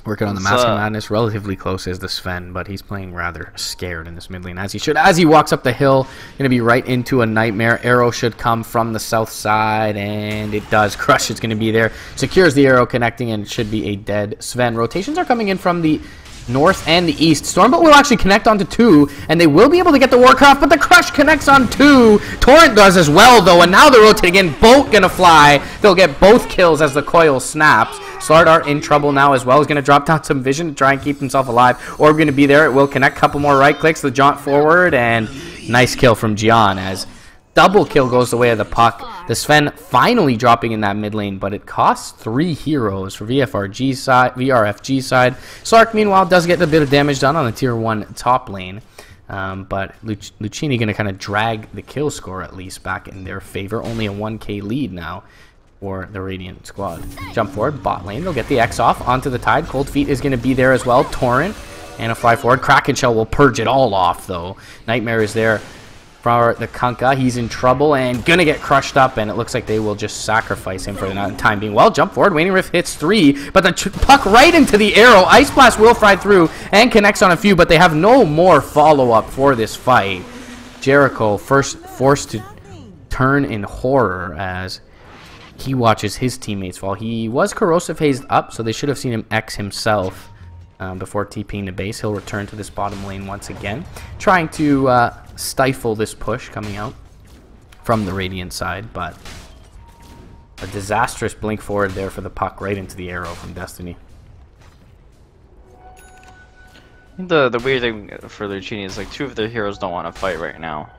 Working on the Mask of Madness, relatively close is the Sven, but he's playing rather scared in this mid lane, as he should. As he walks up the hill, going to be right into a Nightmare. Arrow should come from the south side, and it does. Crush is going to be there. Secures the arrow, connecting, and it should be a dead Sven. Rotations are coming in from the north and the east. Stormbolt will actually connect onto 2, and they will be able to get the Warcraft, but the Crush connects on 2. Torrent does as well, though, and now they're rotating in. Bolt gonna fly. They'll get both kills as the Coil snaps. Slardar in trouble now as well. He's gonna drop down some vision to try and keep himself alive. Orb gonna be there. It will connect. Couple more right clicks. The jaunt forward, and nice kill from Gian as double kill goes the way of the puck. The Sven finally dropping in that mid lane, but it costs 3 heroes for VRFG side. Slark, meanwhile, does get a bit of damage done on the tier 1 top lane. But Luccini going to kind of drag the kill score at least back in their favor. Only a 1k lead now for the Radiant squad. Jump forward, bot lane. They'll get the X off onto the Tide. Cold Feet is going to be there as well. Torrent and a fly forward. Kraken Shell will purge it all off, though. Nightmare is there for the Kunkka. He's in trouble and gonna get crushed up, and it looks like they will just sacrifice him for the time being. Well, jump forward. Waning Rift hits 3, but the puck right into the arrow. Ice Blast will fly through and connects on a few, but they have no more follow-up for this fight. Jericho first forced to turn in horror as he watches his teammates fall. He was corrosive hazed up, so they should have seen him X himself before TPing the base. He'll return to this bottom lane once again, trying to stifle this push coming out from the Radiant side, but a disastrous blink forward there for the puck right into the arrow from Destiny. The weird thing for Luccini is like 2 of their heroes don't want to fight right now.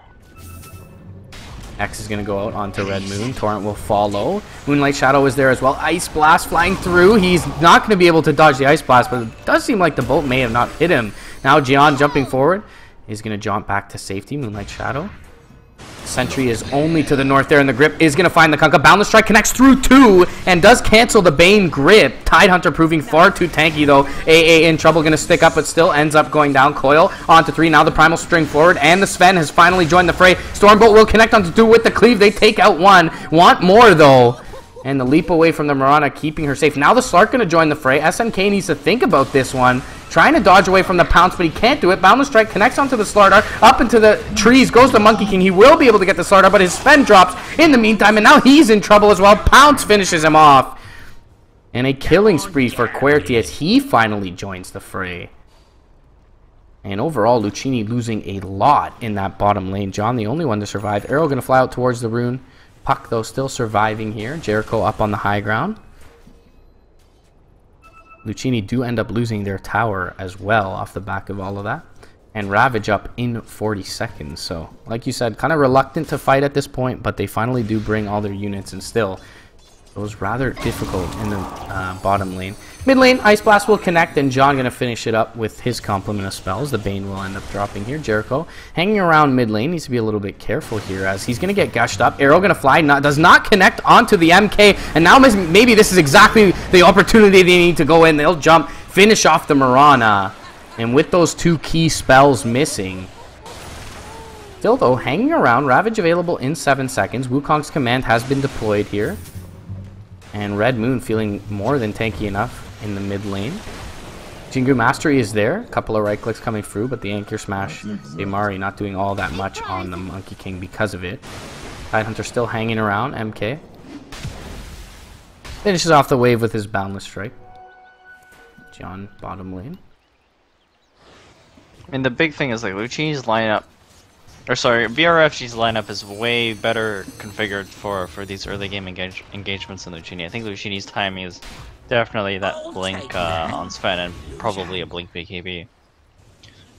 X is going to go out onto Red Moon. Torrent will follow. Moonlight Shadow is there as well. Ice Blast flying through. He's not going to be able to dodge the Ice Blast, but it does seem like the bolt may have not hit him. Now Jian jumping forward. He's going to jaunt back to safety. Moonlight Shadow. Sentry is only to the north there, and the grip is going to find the Kunkka. Boundless Strike connects through 2 and does cancel the Bane grip. Tidehunter proving far too tanky, though. AA in trouble, going to stick up, but still ends up going down. Coil onto 3. Now the Primal string forward, and the Sven has finally joined the fray. Stormbolt will connect onto 2 with the cleave. They take out 1. Want more, though. And the leap away from the Mirana, keeping her safe. Now the Slark going to join the fray. SNK needs to think about this one. Trying to dodge away from the pounce, but he can't do it. Boundless Strike connects onto the Slardar. Up into the trees goes the Monkey King. He will be able to get the Slardar, but his Sven drops in the meantime, and now he's in trouble as well. Pounce finishes him off. And a killing spree for Querty as he finally joins the fray. And overall, Luccini losing a lot in that bottom lane. John, the only one to survive. Arrow going to fly out towards the rune. Puck, though, still surviving here. Jericho up on the high ground. Luccini do end up losing their tower as well off the back of all of that. And Ravage up in 40 seconds. So, like you said, kind of reluctant to fight at this point, but they finally do bring all their units, and still, it was rather difficult in the bottom lane. Mid lane, Ice Blast will connect, and John going to finish it up with his complement of spells. The Bane will end up dropping here. Jericho hanging around mid lane. Needs to be a little bit careful here as he's going to get gushed up. Arrow going to fly. Does not connect onto the MK. And now maybe this is exactly the opportunity they need to go in. They'll jump, finish off the Mirana. And with those 2 key spells missing, still though, hanging around. Ravage available in 7 seconds. Wukong's command has been deployed here. And Red Moon feeling more than tanky enough in the mid lane. Jingu Mastery is there. A couple of right clicks coming through, but the Anchor Smash, Amari not doing all that much on the Monkey King because of it. Tidehunter still hanging around. MK finishes off the wave with his Boundless Strike. John bottom lane. And the big thing is like Luccini's lineup, or sorry, VRFG's lineup is way better configured for these early game engagements than Luccini. I think Luccini's timing is definitely that blink on Sven and probably a blink BKB.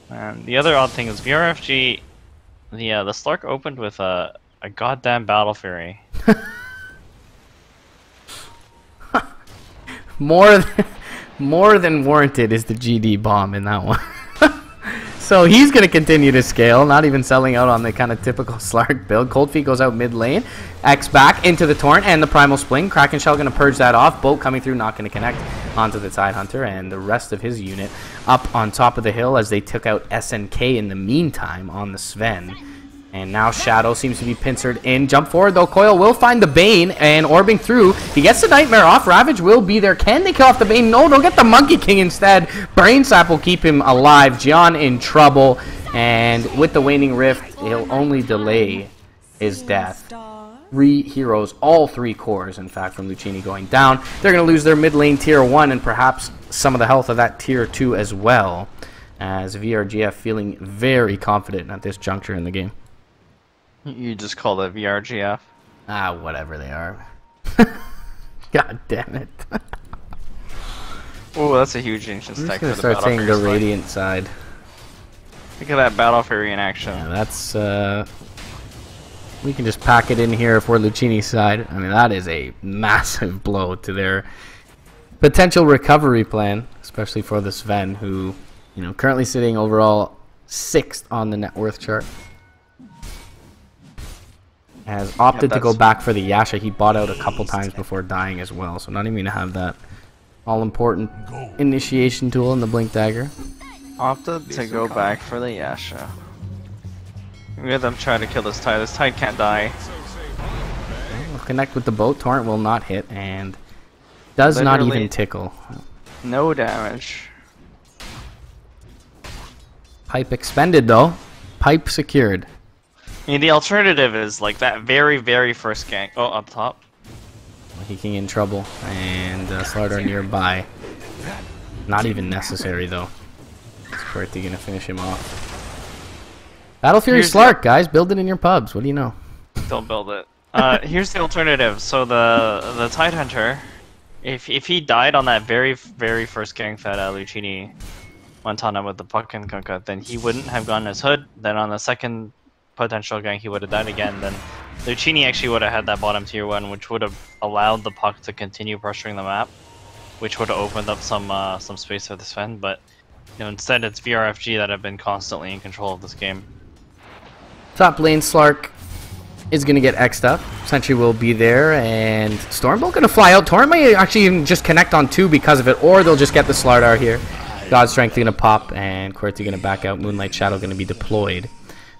And the other odd thing is VRFG, the Slark opened with a goddamn Battle Fury. more than warranted is the GD bomb in that one. So he's going to continue to scale, not even selling out on the kind of typical Slark build. Cold Feet goes out mid lane. X back into the Torrent and the Primal Spling. Kraken Shell going to purge that off. Boat coming through, not going to connect onto the Tidehunter. And the rest of his unit up on top of the hill as they took out SNK in the meantime on the Sven. And now Shadow seems to be pincered in. Jump forward, though. Coil will find the Bane and orbing through. He gets the Nightmare off. Ravage will be there. Can they kill off the Bane? No, they'll get the Monkey King instead. Brain Sap will keep him alive. Jian in trouble. And with the Waning Rift, he'll only delay his death. 3 heroes, all 3 cores, in fact, from Luccini going down. They're going to lose their mid lane tier 1 and perhaps some of the health of that tier 2 as well. As VRGF feeling very confident at this juncture in the game. You just call it VRGF? Ah, whatever they are. God damn it. Oh, that's a huge ancient stack for the start Battle saying Fury the Radiant side. Look at that Battle Fury in action. Yeah, that's we can just pack it in here for Luccini's side. I mean, that is a massive blow to their potential recovery plan, especially for the Sven, who, you know, currently sitting overall 6th on the net worth chart. Has opted to go back for the Yasha. He bought out a couple times before dying as well, so not even going to have that all-important initiation tool in the Blink Dagger. Opted to go back for the Yasha. We had them try to kill this Tide. This Tide can't die. We'll connect with the boat. Torrent will not hit and does not even tickle. No damage. Pipe expended though. Pipe secured. I mean, the alternative is like that very, very first gank. Oh, up top. He King in trouble, and Slardar nearby. Not even necessary though. Is Querty gonna finish him off? Battle Fury Slark, guys, build it in your pubs. What do you know? Don't build it. Here's the alternative. So the Tidehunter, if he died on that very first gank that Luccini went on with the puck and Kunkka, then he wouldn't have gotten his hood. Then on the second potential gank, he would have died again. Then Luccini actually would have had that bottom tier 1, which would have allowed the puck to continue pressuring the map, which would have opened up some space for the Sven. But instead it's VRFG that have been constantly in control of this game. Top lane Slark is going to get X'd up. Sentry will be there, and Stormbolt going to fly out. Torrent may actually even just connect on 2 because of it, or they'll just get the Slardar here. God Strength going to pop, and Querty going to back out. Moonlight Shadow going to be deployed.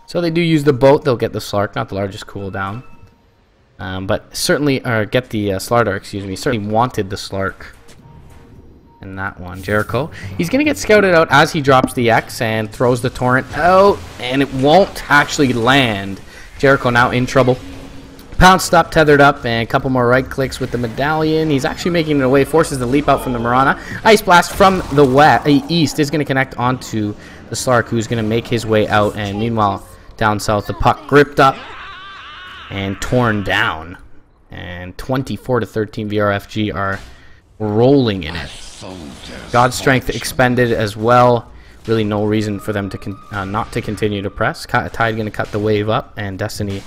So they do use the boat. They'll get the Slark, not the largest cooldown. But certainly, or get the Slardar, excuse me. Certainly wanted the Slark. And that one, Jericho. He's going to get scouted out as he drops the X and throws the Torrent out, and it won't actually land. Jericho now in trouble. Pounced up, tethered up, and a couple more right clicks with the medallion. He's actually making it away, forces the leap out from the Mirana. Ice Blast from the east is going to connect onto the Slark, who's going to make his way out. And meanwhile, down south, the puck gripped up and torn down. And 24-13 VRFG are rolling in it. God's Strength expended as well. Really no reason for them to not to continue to press. Tide going to cut the wave up, and Destiny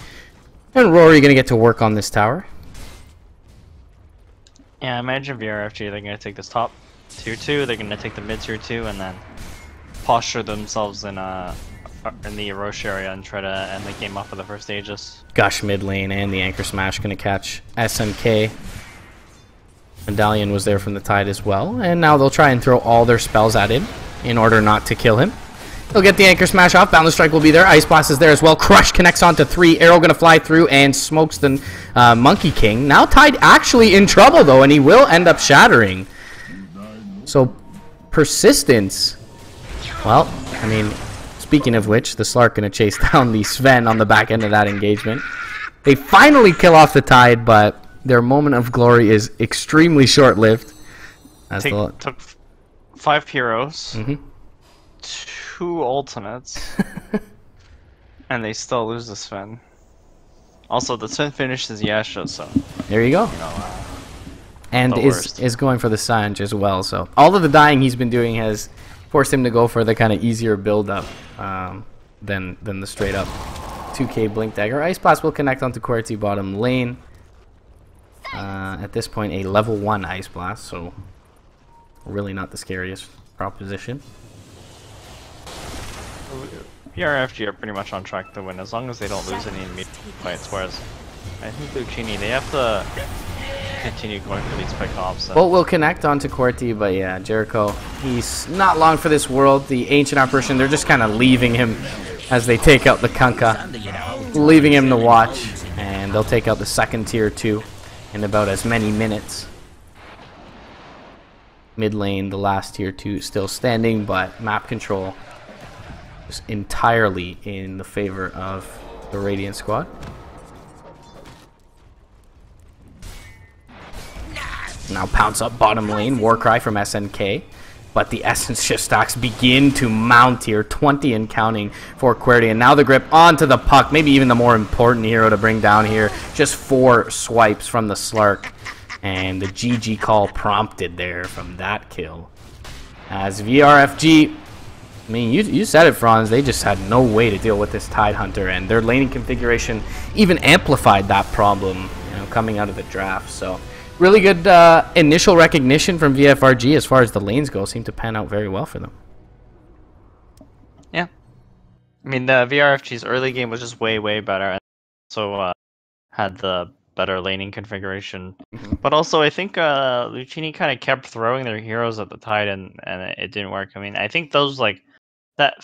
and Rory going to get to work on this tower. Yeah, imagine VRFG, they're going to take this top tier 2, they're going to take the mid tier 2, and then posture themselves in the Roche area and try to end the game off of the first Aegis. Gush mid lane, and the Anchor Smash going to catch SNK. Medallion was there from the Tide as well, and now they'll try and throw all their spells at him in order not to kill him. He'll get the Anchor Smash off. Boundless Strike will be there. Ice Blast is there as well. Crush connects onto 3. Arrow going to fly through and smokes the Monkey King. Now Tide actually in trouble, though, and he will end up shattering. So, persistence. Well, I mean, speaking of which, the Slark going to chase down the Sven on the back end of that engagement. They finally kill off the Tide, but their moment of glory is extremely short-lived. Took 5 heroes, 2 ultimates, and they still lose the Sven. Also, the Sven finishes Yasha, so there you go. And is going for the Sanj as well. So all of the dying he's been doing has forced him to go for the kind of easier build-up than the straight-up 2K Blink Dagger. Ice Blast will connect onto Querty bottom lane. At this point, a level 1 Ice Blast, so really not the scariest proposition. VRFG are pretty much on track to win as long as they don't lose any immediate fights, whereas I think Luccini, they have to continue going for these pick offs. Well, we'll connect onto Querty, but yeah, Jericho, he's not long for this world. The Ancient Apparition, they're just kind of leaving him as they take out the Kunkka, leaving him to watch, and they'll take out the second tier 2 in about as many minutes. Mid lane, the last tier 2 still standing, but map control is entirely in the favor of the Radiant squad. Now pounce up bottom lane, Warcry from SNK, but the Essence Shift stocks begin to mount here, 20 and counting for Querty, and now the grip onto the puck, maybe even the more important hero to bring down here. Just 4 swipes from the Slark, and the GG call prompted there from that kill. As VRFG, I mean, you said it, Franz, they just had no way to deal with this Tidehunter, and their laning configuration even amplified that problem, coming out of the draft. So really good initial recognition from VFRG as far as the lanes go. Seemed to pan out very well for them. Yeah. I mean, the VRFG's early game was just way better. And also had the better laning configuration. But also, I think Luccini kind of kept throwing their heroes at the Tide, and it didn't work. I mean, I think those, like, that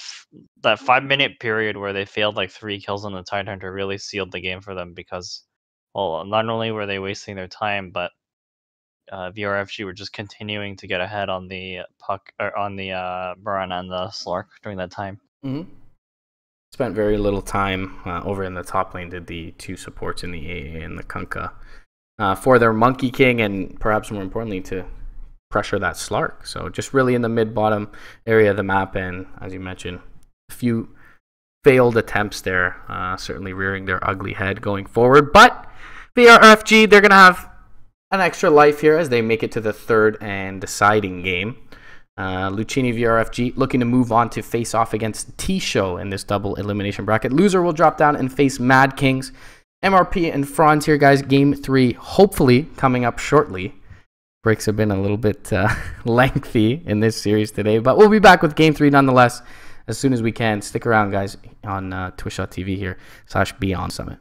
5-minute period where they failed, like, 3 kills on the Tidehunter really sealed the game for them because, well, not only were they wasting their time, but VRFG were just continuing to get ahead on the puck or on the Mirana and the Slark during that time. Spent very little time over in the top lane. Did the 2 supports in the AA and the Kunkka for their Monkey King, and perhaps more importantly to pressure that Slark. So just really in the mid-bottom area of the map, and as you mentioned, a few failed attempts there, certainly rearing their ugly head going forward. But VRFG, they're going to have an extra life here as they make it to the third and deciding game. Luccini VRFG looking to move on to face off against T-Show in this double elimination bracket. Loser will drop down and face Mad Kings. MRP and Franz here, guys. Game 3 hopefully coming up shortly. Breaks have been a little bit lengthy in this series today, but we'll be back with Game 3 nonetheless as soon as we can. Stick around, guys, on twitch.tv here /Beyond Summit.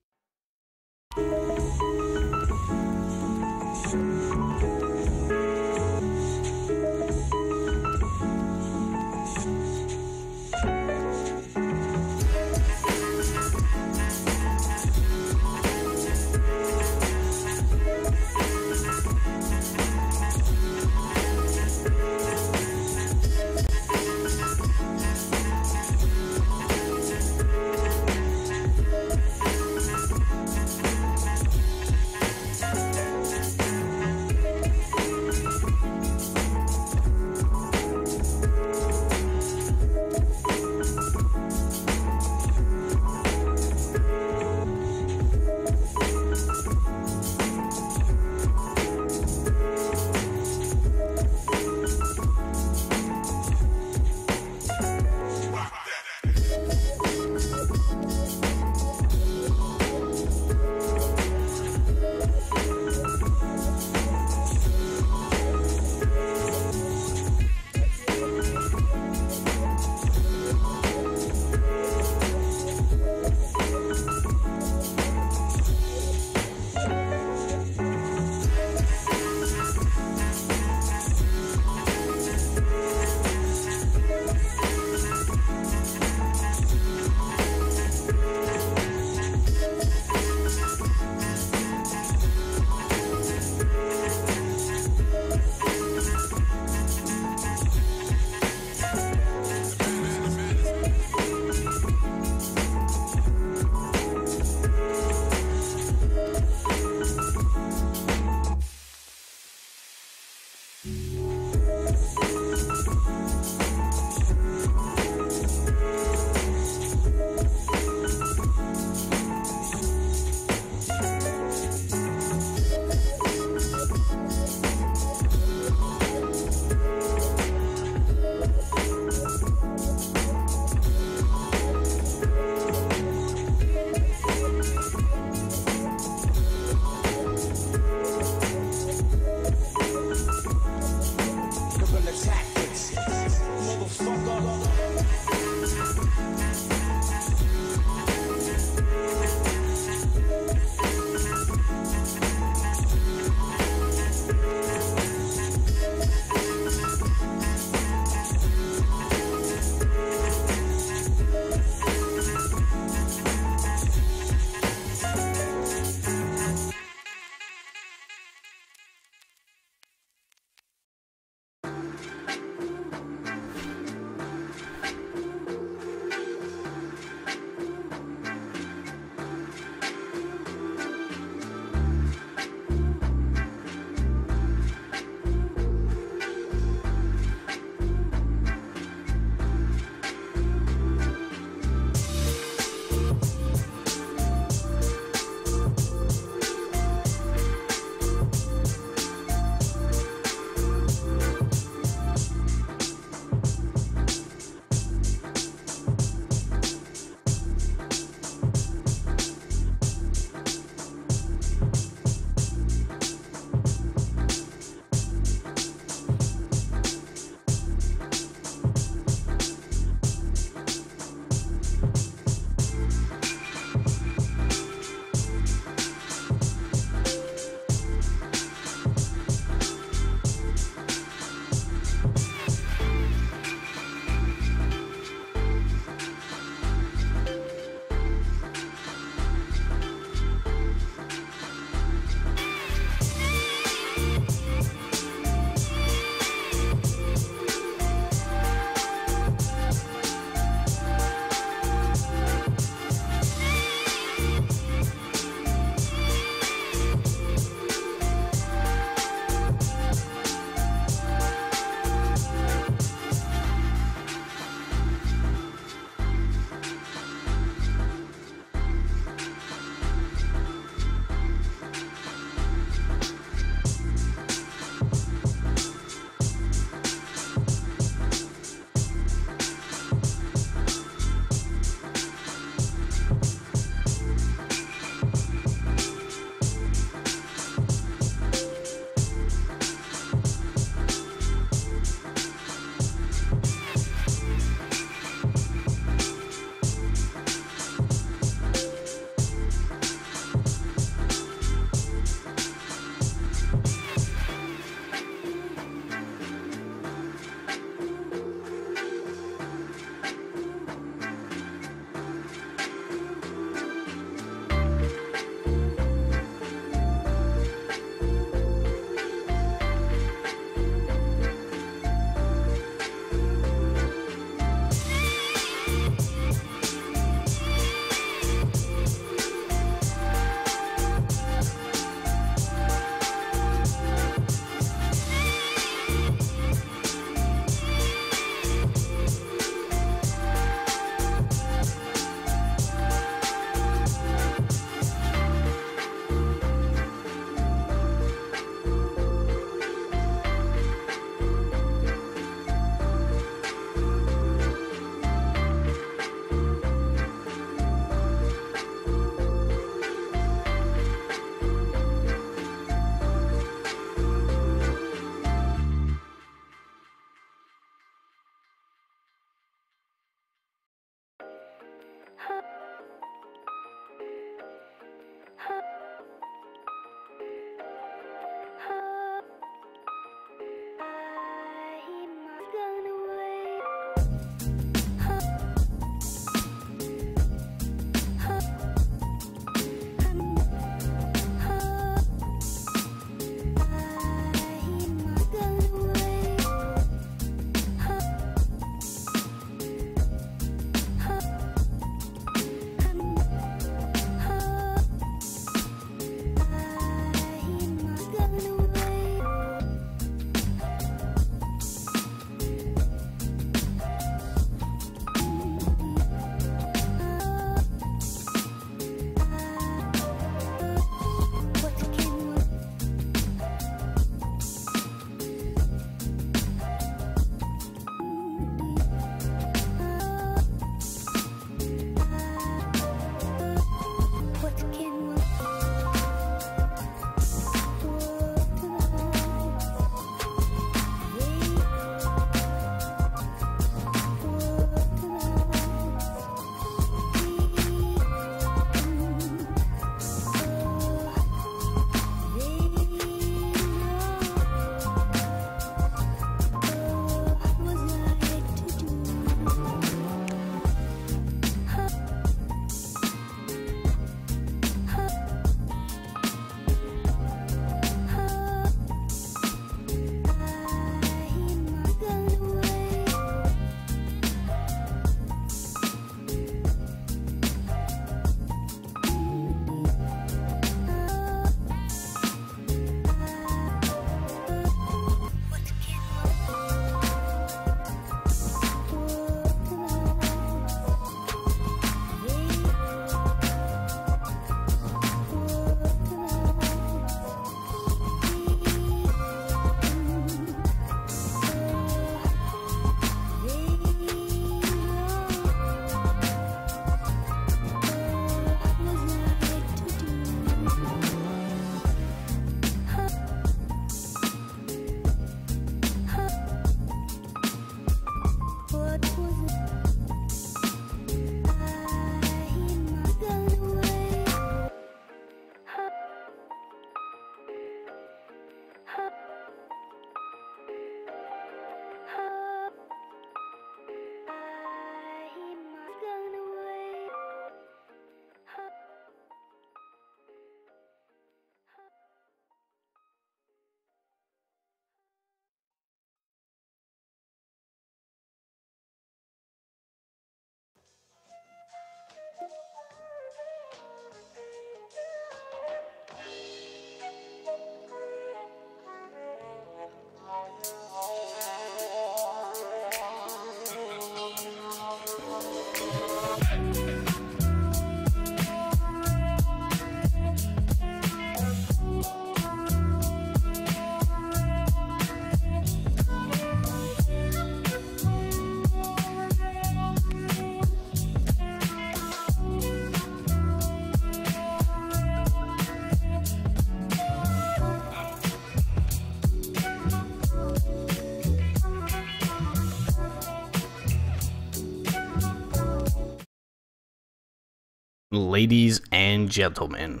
Ladies and gentlemen,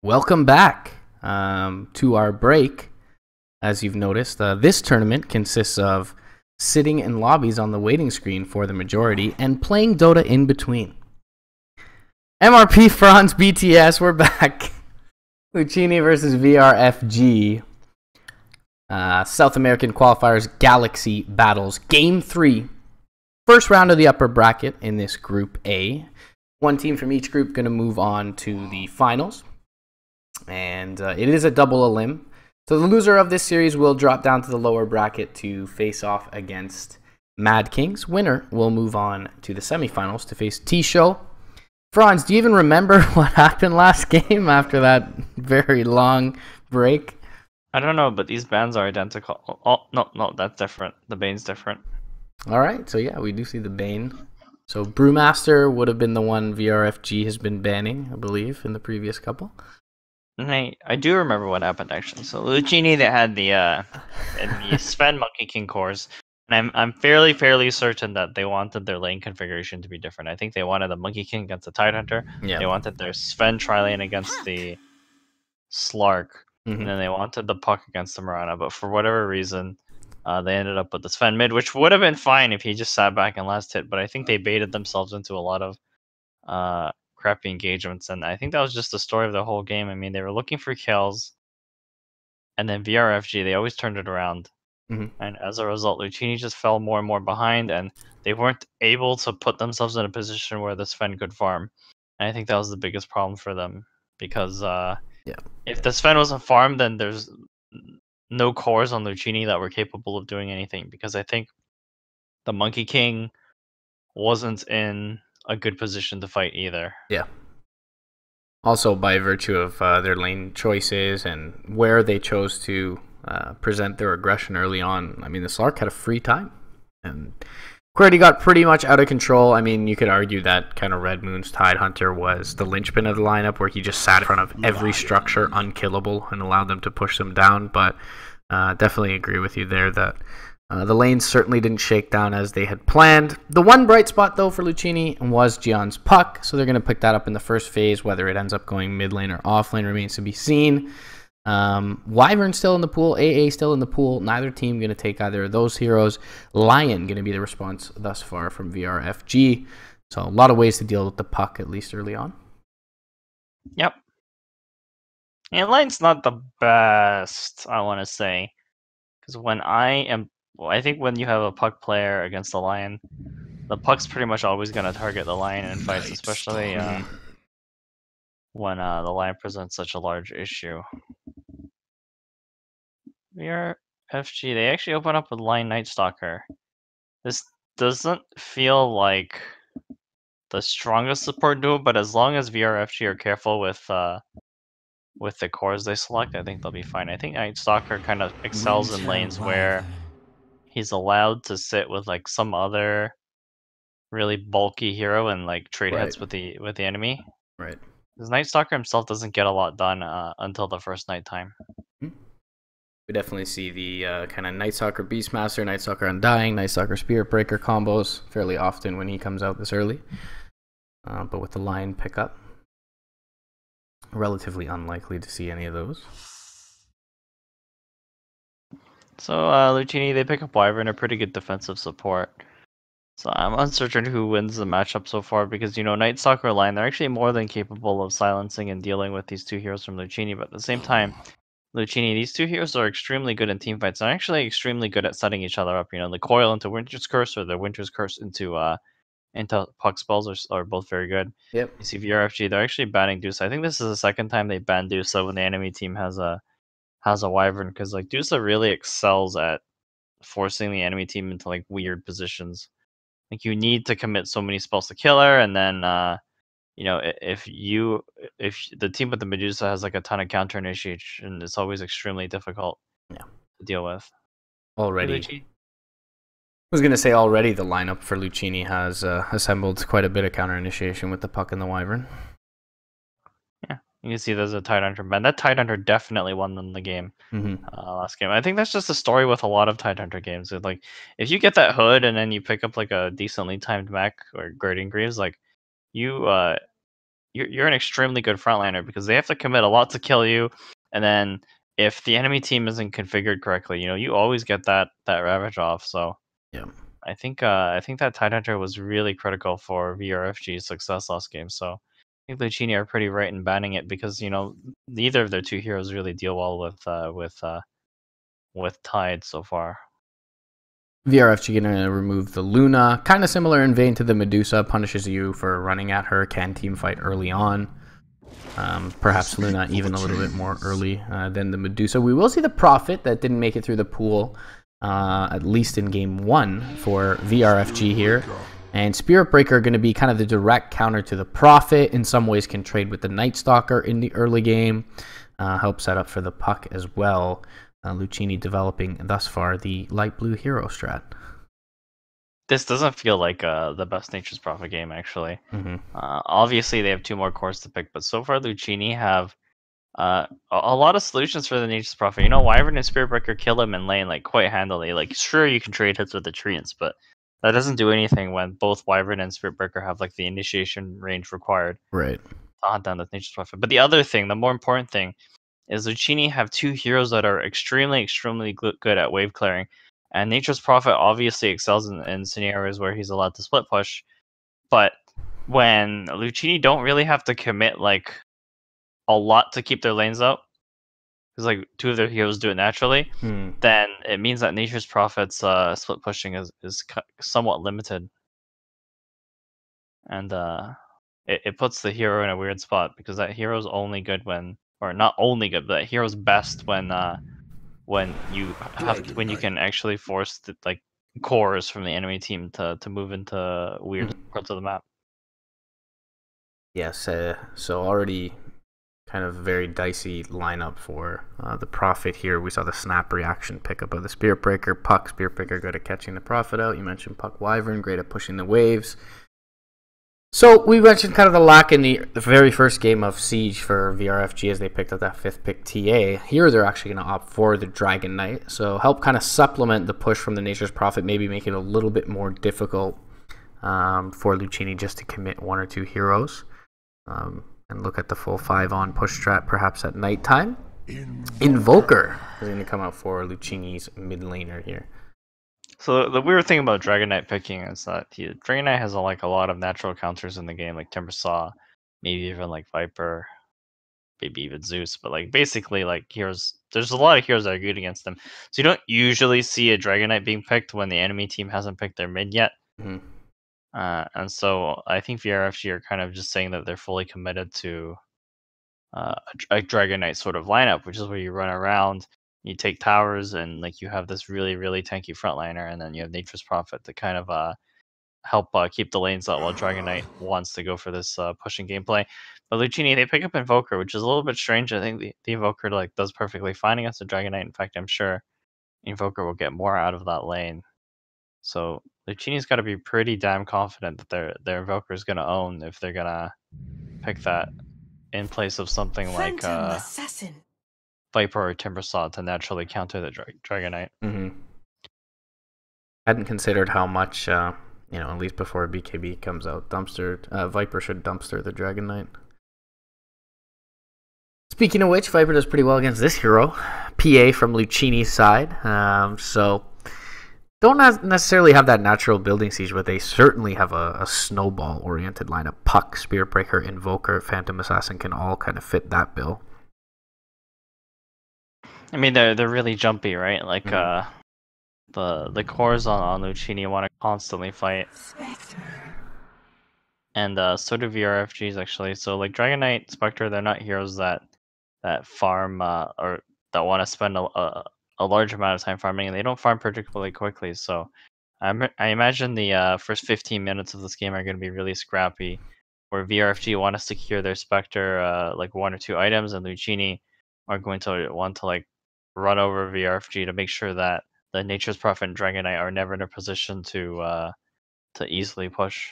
welcome back to our break. As you've noticed, this tournament consists of sitting in lobbies on the waiting screen for the majority and playing Dota in between. MRP Franz BTS, we're back. Luccini versus VRFG. South American Qualifiers Galaxy Battles Game 3. First round of the upper bracket in this Group A. One team from each group going to move on to the finals. And it is a double elim. So the loser of this series will drop down to the lower bracket to face off against Mad Kings. Winner will move on to the semifinals to face T-Show. Franz, do you even remember what happened last game after that very long break? I don't know, but these bands are identical. Oh, no, that's different. The Bane's different. All right, so yeah, we do see the Bane. So Brewmaster would have been the one VRFG has been banning, I believe, in the previous couple. And I do remember what happened, actually. So Luccini, they had the Sven Monkey King cores. And I'm fairly certain that they wanted their lane configuration to be different. I think they wanted the Monkey King against the Tidehunter. Yeah. They wanted their Sven tri-lane against the Slark. Mm-hmm. And then they wanted the Puck against the Mirana. But for whatever reason, they ended up with the Sven mid, which would have been fine if he just sat back and last hit. But I think they baited themselves into a lot of crappy engagements. And I think that was just the story of the whole game. I mean, they were looking for kills. And then VRFG, they always turned it around. Mm-hmm. And as a result, Luccini just fell more and more behind, and they weren't able to put themselves in a position where the Sven could farm. And I think that was the biggest problem for them, because if the Sven wasn't farmed, then there's no cores on Luccini that were capable of doing anything, because I think the Monkey King wasn't in a good position to fight either. Yeah. Also, by virtue of their lane choices and where they chose to present their aggression early on. I mean, the Slark had a free time, and Query got pretty much out of control. I mean, you could argue that kind of Red Moon's Tidehunter was the linchpin of the lineup, where he just sat in front of every structure unkillable and allowed them to push them down. But definitely agree with you there that the lanes certainly didn't shake down as they had planned. The one bright spot, though, for Luccini was Gion's Puck, so they're going to pick that up in the first phase. Whether it ends up going mid lane or off lane remains to be seen. Wyvern still in the pool, AA still in the pool. Neither team going to take either of those heroes. Lion going to be the response thus far from VRFG. So a lot of ways to deal with the Puck, at least early on. Yep. And Lion's not the best, I want to say. Because I think when you have a Puck player against the Lion, the Puck's pretty much always going to target the Lion in fights, especially when the Lion presents such a large issue. VRFG, they actually open up with Lion Night Stalker. This doesn't feel like the strongest support duo, but as long as VRFG are careful with the cores they select, I think they'll be fine. I think Night Stalker kind of excels in lanes where he's allowed to sit with like some other really bulky hero and like trade hits with the enemy. Right. Because Night Stalker himself doesn't get a lot done until the first night time. We definitely see the kind of Night Stalker Beastmaster, Night Stalker Undying, Night Stalker Spirit Breaker combos fairly often when he comes out this early. But with the Lion pickup, relatively unlikely to see any of those. So Luccini, they pick up Wyvern, a pretty good defensive support. So I'm uncertain who wins the matchup so far, because, you know, Night Stalker Lion, they're actually more than capable of silencing and dealing with these two heroes from Luccini, but at the same time, Luccini, these two heroes are extremely good in team fights. They're actually extremely good at setting each other up. You know, the Coil into Winter's Curse or the Winter's Curse into Puck spells are both very good. Yep. You see VRFG, they're actually banning Deuce. I think this is the second time they banned Deuce when the enemy team has a Wyvern, because like Deuce really excels at forcing the enemy team into like weird positions. Like you need to commit so many spells to kill her, and then you know, if the team with the Medusa has like a ton of counter initiation, it's always extremely difficult to deal with. Already, I was going to say already the lineup for Luccini has assembled quite a bit of counter initiation with the Puck and the Wyvern. Yeah, you can see there's a Tidehunter ban. That Tidehunter definitely won them the game last game. I think that's just a story with a lot of Tidehunter games. Like if you get that hood and then you pick up like a decently timed mech or Guardian Greaves, like you're an extremely good frontliner because they have to commit a lot to kill you, and then if the enemy team isn't configured correctly, you always get that ravage off. So Yeah. I think that Tidehunter was really critical for VRFG's success last game. So I think Luccini are pretty right in banning it because neither of their two heroes really deal well with Tide so far. VRFG gonna remove the Luna, kind of similar in vein to the Medusa, punishes you for running at her, can team fight early on. Perhaps Luna even a little bit more early than the Medusa. We will see the Prophet that didn't make it through the pool, at least in game 1 for VRFG here. And Spirit Breaker going to be kind of the direct counter to the Prophet. In some ways can trade with the Night Stalker in the early game. Help set up for the Puck as well. Luccini developing thus far the light blue hero strat. This doesn't feel like the best Nature's Prophet game, actually. Mm-hmm. Obviously, they have 2 more cores to pick, but so far Luccini have a lot of solutions for the Nature's Prophet. Wyvern and Spirit Breaker kill him in lane quite handily. Sure, you can trade hits with the treants, but that doesn't do anything when both Wyvern and Spirit Breaker have the initiation range required. Right. To hunt down the Nature's Prophet. But the other thing, the more important thing, is Luccini have 2 heroes that are extremely good at wave clearing. And Nature's Prophet obviously excels in scenarios where he's allowed to split push. But when Luccini don't really have to commit a lot to keep their lanes out, because 2 of their heroes do it naturally, then it means that Nature's Prophet's split pushing is somewhat limited. And it puts the hero in a weird spot because that hero's only good when, or not only good, but that hero's best when you can actually force the cores from the enemy team to move into weird parts of the map. Yes, so already kind of very dicey lineup for the Prophet here. We saw the snap reaction pickup of the Spirit Breaker. Puck, Spirit Breaker good at catching the Prophet out. You mentioned Puck Wyvern, great at pushing the waves. So we mentioned kind of the lack in the very first game of Siege for VRFG as they picked up that 5th pick TA. Here they're actually going to opt for the Dragon Knight. So help kind of supplement the push from the Nature's Prophet, maybe make it a little bit more difficult for Luccini just to commit 1 or 2 heroes. And look at the full 5-on push strat perhaps at nighttime. Invoker is going to come out for Luccini's mid laner here. So the weird thing about Dragon Knight picking is that Dragon Knight has a lot of natural counters in the game, like Timber Saw, maybe even Viper, maybe even Zeus. But basically heroes, there's a lot of heroes that are good against them. So you don't usually see a Dragon Knight being picked when the enemy team hasn't picked their mid yet. Mm-hmm. And so I think VRFG are kind of just saying that they're fully committed to a Dragon Knight sort of lineup, which is where you run around, you take towers, and you have this really tanky frontliner, and then you have Nature's Prophet to kind of help keep the lanes out while Dragon Knight wants to go for this pushing gameplay. But Luccini, they pick up Invoker, which is a little bit strange. I think the Invoker does perfectly fine against the Dragon Knight. In fact, I'm sure Invoker will get more out of that lane. So Luccini's got to be pretty damn confident that their Invoker is going to own if they're going to pick that in place of something like Viper or Timber Saw to naturally counter the Dragon Knight. Mm-hmm. Hadn't considered how much, at least before BKB comes out, Viper should dumpster the Dragon Knight. Speaking of which, Viper does pretty well against this hero, PA from Luccini's side. So don't necessarily have that natural building siege, but they certainly have a snowball-oriented lineup. Puck, Spirit Breaker, Invoker, Phantom Assassin can all kind of fit that bill. I mean, they're really jumpy, right? The cores on Luccini want to constantly fight. And so do VRFGs, actually. So Dragon Knight, Spectre, they're not heroes that farm or that want to spend a large amount of time farming, and they don't farm particularly quickly. So I imagine the first 15 minutes of this game are going to be really scrappy, where VRFG want to secure their Spectre 1 or 2 items, and Luccini are going to want to run over VRFG to make sure that the Nature's Prophet and Dragon Knight are never in a position to easily push.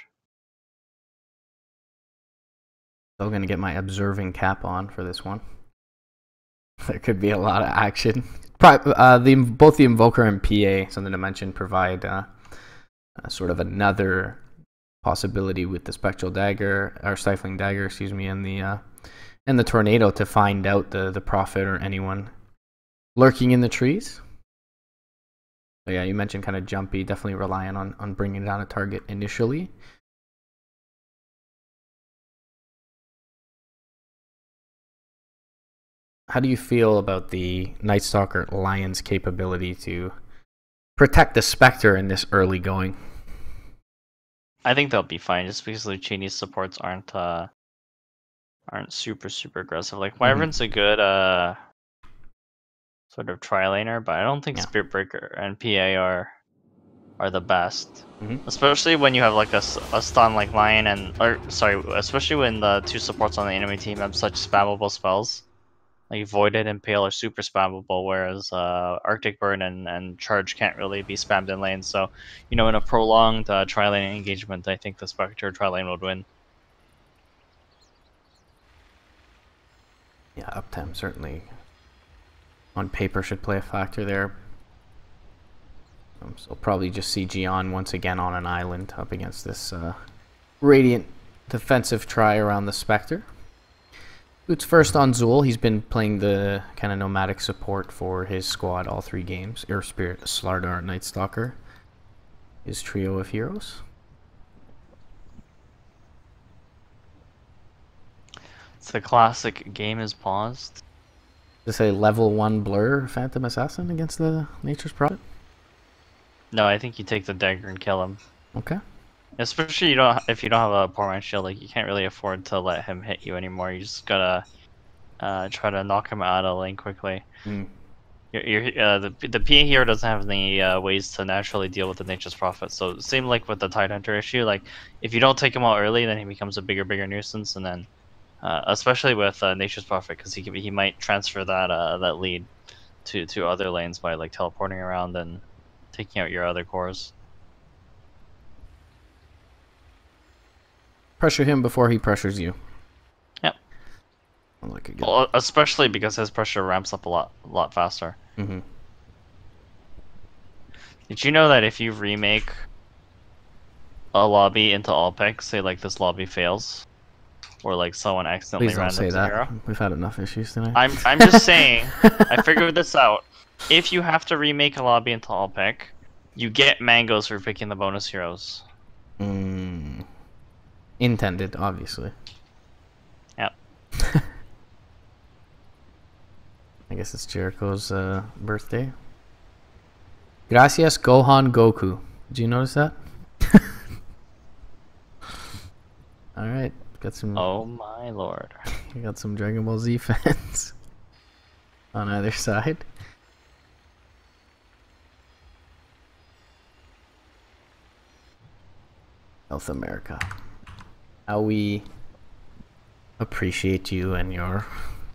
Still going to get my observing cap on for this one. There could be a lot of action. Both the Invoker and PA, something to mention, provide sort of another possibility with the Spectral Dagger, or Stifling Dagger, excuse me, and the Tornado to find out the Prophet or anyone lurking in the trees. So yeah, you mentioned kind of jumpy, definitely relying on bringing down a target initially. How do you feel about the Night Stalker Lion's capability to protect the Spectre in this early going? I think they'll be fine, just because Luccini's supports aren't super aggressive. Like Wyvern's a good sort of tri-laner, but I don't think Spirit Breaker and PA are the best. Especially when you have like a stun like Lion especially when the two supports on the enemy team have such spammable spells. Like Voided and Pale are super spammable, whereas Arctic Burn and Charge can't really be spammed in lane. So, in a prolonged tri-lane engagement, I think the Spectre tri-lane would win. Yeah, uptime certainly on paper should play a factor there. So probably just see Gian once again on an island up against this Radiant defensive try around the Spectre. Boots first on Zool. He's been playing the kind of nomadic support for his squad all 3 games. Air Spirit, Slardar, Night Stalker. His trio of heroes. It's the classic game is paused. Is this a level 1 Blur Phantom Assassin against the Nature's Prophet? No, I think you take the dagger and kill him. Okay. Especially if you don't have a poor man shield, like you can't really afford to let him hit you anymore. You just gotta try to knock him out of lane quickly. The PA hero doesn't have any ways to naturally deal with the Nature's Prophet. So same like with the Tidehunter issue. Like if you don't take him out early, then he becomes a bigger nuisance, and then especially with Nature's Prophet, because he might transfer that lead to other lanes by like teleporting around and taking out your other cores. Pressure him before he pressures you. Yep. Well, especially because his pressure ramps up a lot faster. Did you know that if you remake a lobby into all picks, say like this lobby fails, or like someone accidentally Please don't say that. Hero? We've had enough issues tonight. I'm just saying. I figured this out. If you have to remake a lobby into all pick, you get mangoes for picking the bonus heroes. Intended, obviously. Yep. I guess it's Jericho's birthday. Gracias, Gohan Goku. Did you notice that? Alright, got some... Oh my lord. We got some Dragon Ball Z fans on either side. South America. How we appreciate you and your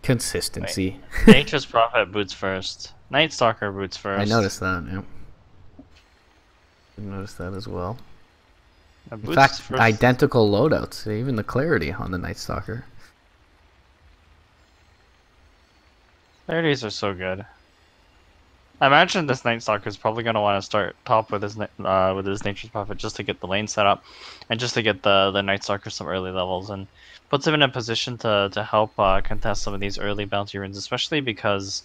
consistency. Nature's Prophet boots first. Night Stalker boots first. I noticed that, yeah. I noticed that as well. In fact, identical loadouts, even the clarity on the Night Stalker. Clarities are so good. I imagine this Night Stalker is probably going to want to start top with his Nature's Prophet just to get the lane set up, and just to get the Night Stalker some early levels, and puts him in a position to help contest some of these early bounty runes, especially because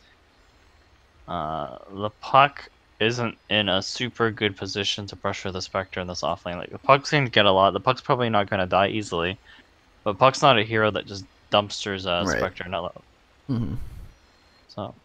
the Puck isn't in a super good position to pressure the Spectre in this offlane. Like the Puck's going to get a lot. The Puck's probably not going to die easily, but Puck's not a hero that just dumpsters Spectre. So.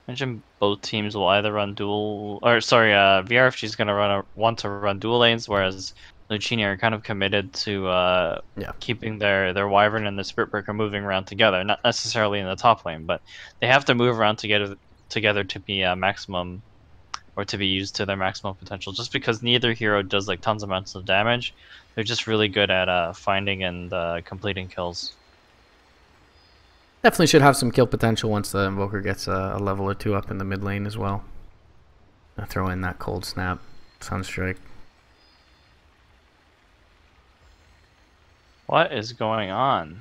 Imagine both teams will either run VRFG is going to want to run dual lanes, whereas Luccini are kind of committed to keeping their Wyvern and the Spirit Breaker moving around together. Not necessarily in the top lane, but they have to move around together to be maximum, or to be used to their maximum potential. Just because neither hero does like tons of amounts of damage, they're just really good at finding and completing kills. Definitely should have some kill potential once the Invoker gets a level or 2 up in the mid lane as well. I'll throw in that Cold Snap, Sunstrike. What is going on?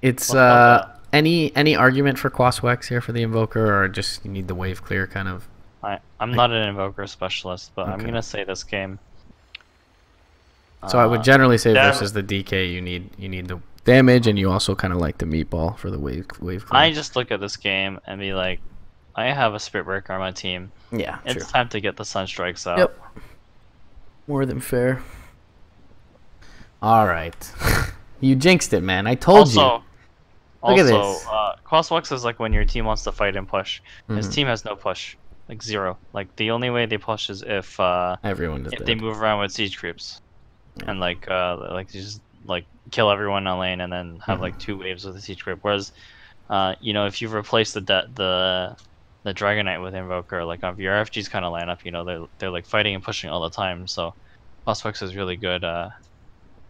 It's any argument for Quaswex here for the Invoker, or just you need the wave clear kind of I'm not an invoker specialist, but I'm Okay. gonna say this game. So I would generally say Dev- versus the DK, you need the damage, and you also kind of like the meatball for the wave clear. I just look at this game and be like, I have a Spirit Breaker on my team. Yeah, It's true. time to get the Sunstrikes out. Yep. More than fair. All right. You jinxed it, man. I told you. Look at this. Crosswalks is like when your team wants to fight and push. His Mhm. team has no push, like zero. Like the only way they push is if Everyone is if dead. they move around with siege creeps, Yeah. and like just like kill everyone on lane and then have like 2 waves with a siege creep. Whereas, you know, if you replace the Dragon Knight with Invoker, like on VRFG's kind of lineup, you know, they're like fighting and pushing all the time. So Crosswalks is really good.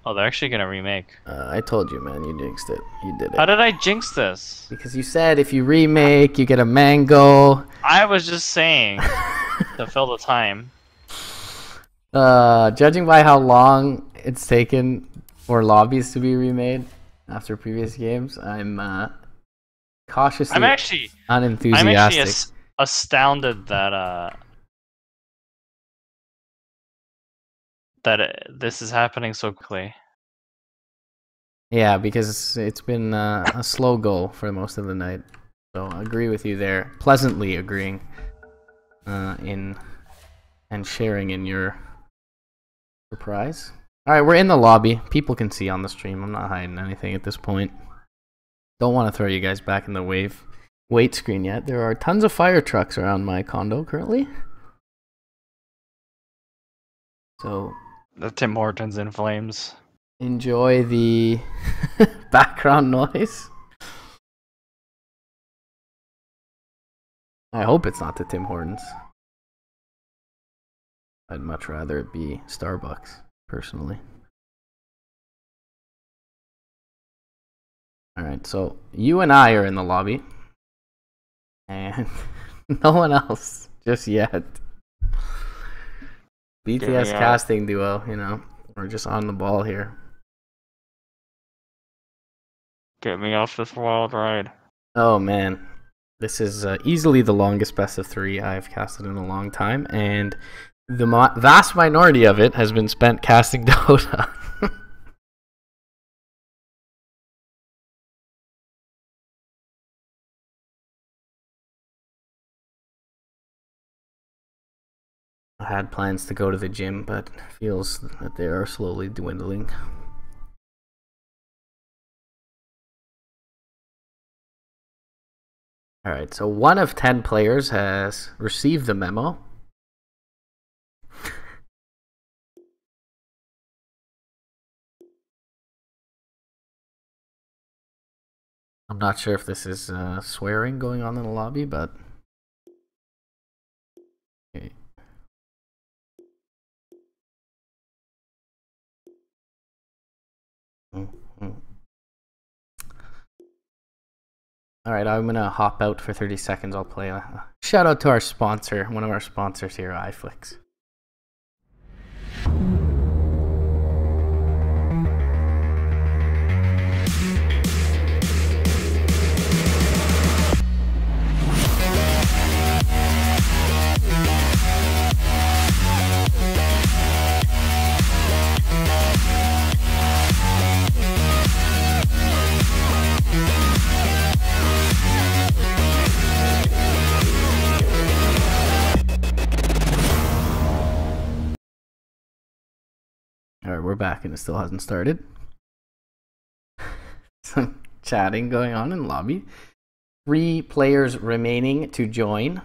Oh, they're actually gonna remake. I told you, man. You jinxed it. You did it. How did I jinx this? Because you said if you remake, you get a mango. I was just saying to fill the time. Judging by how long it's taken for lobbies to be remade after previous games, I'm cautiously I'm actually unenthusiastic. Astounded that this is happening so quickly. Yeah, because it's been a slow go for most of the night. So I agree with you there. Pleasantly agreeing in and sharing in your surprise. All right, we're in the lobby. People can see on the stream. I'm not hiding anything at this point. Don't want to throw you guys back in the wait screen yet. There are tons of fire trucks around my condo currently. So The Tim Hortons in flames. enjoy the background noise. I hope it's not the Tim Hortons. I'd much rather it be Starbucks, personally. Alright, so you and I are in the lobby. And no one else just yet. BTS casting duo, you know. We're just on the ball here. Get me off this wild ride. Oh man. This is easily the longest best of 3 I've casted in a long time. And the vast minority of it has been spent casting Dota. I had plans to go to the gym, but feels that they are slowly dwindling. Alright, so 1 of 10 players has received the memo. I'm not sure if this is swearing going on in the lobby, but... Okay. Alright, I'm gonna hop out for 30 seconds. I'll play a shout out to our sponsor, one of our sponsors here, iFlix. Alright, we're back and it still hasn't started. Some chatting going on in the lobby. 3 players remaining to join.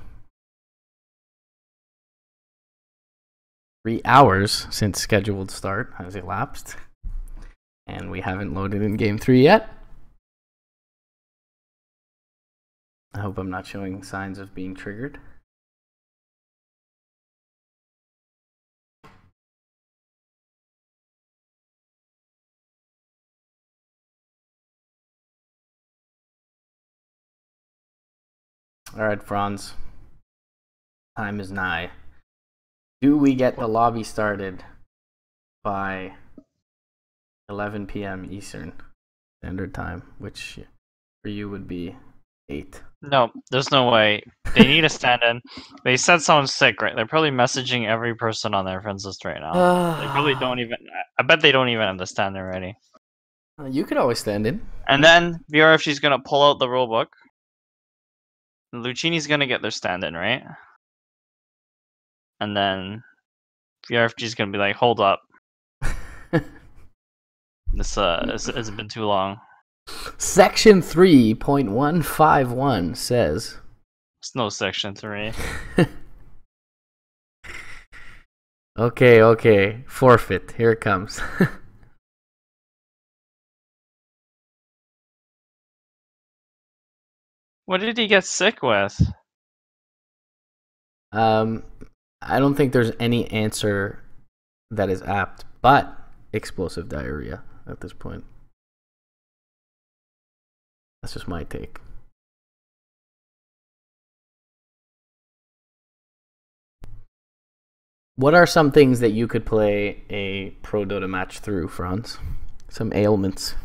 3 hours since scheduled start has elapsed. And we haven't loaded in game 3 yet. I hope I'm not showing signs of being triggered. Alright, Franz. Time is nigh. Do we get the lobby started by 11 p.m. Eastern Standard Time, which for you would be 8. No, there's no way. They need a stand-in. They said someone's sick, right? They're probably messaging every person on their friends list right now. They probably don't even. I bet they don't even have the stand-in ready. You could always stand in. And then VRFG's gonna pull out the rulebook. Luccini's gonna get their stand-in, right? And then VRFG's gonna be like, "Hold up, this it's been too long." Section 3.151 says. It's no section 3. Okay. Forfeit. Here it comes. What did he get sick with? I don't think there's any answer that is apt, but explosive diarrhea at this point. That's just my take. What are some things that you could play a pro Dota match through, Franz? Some ailments.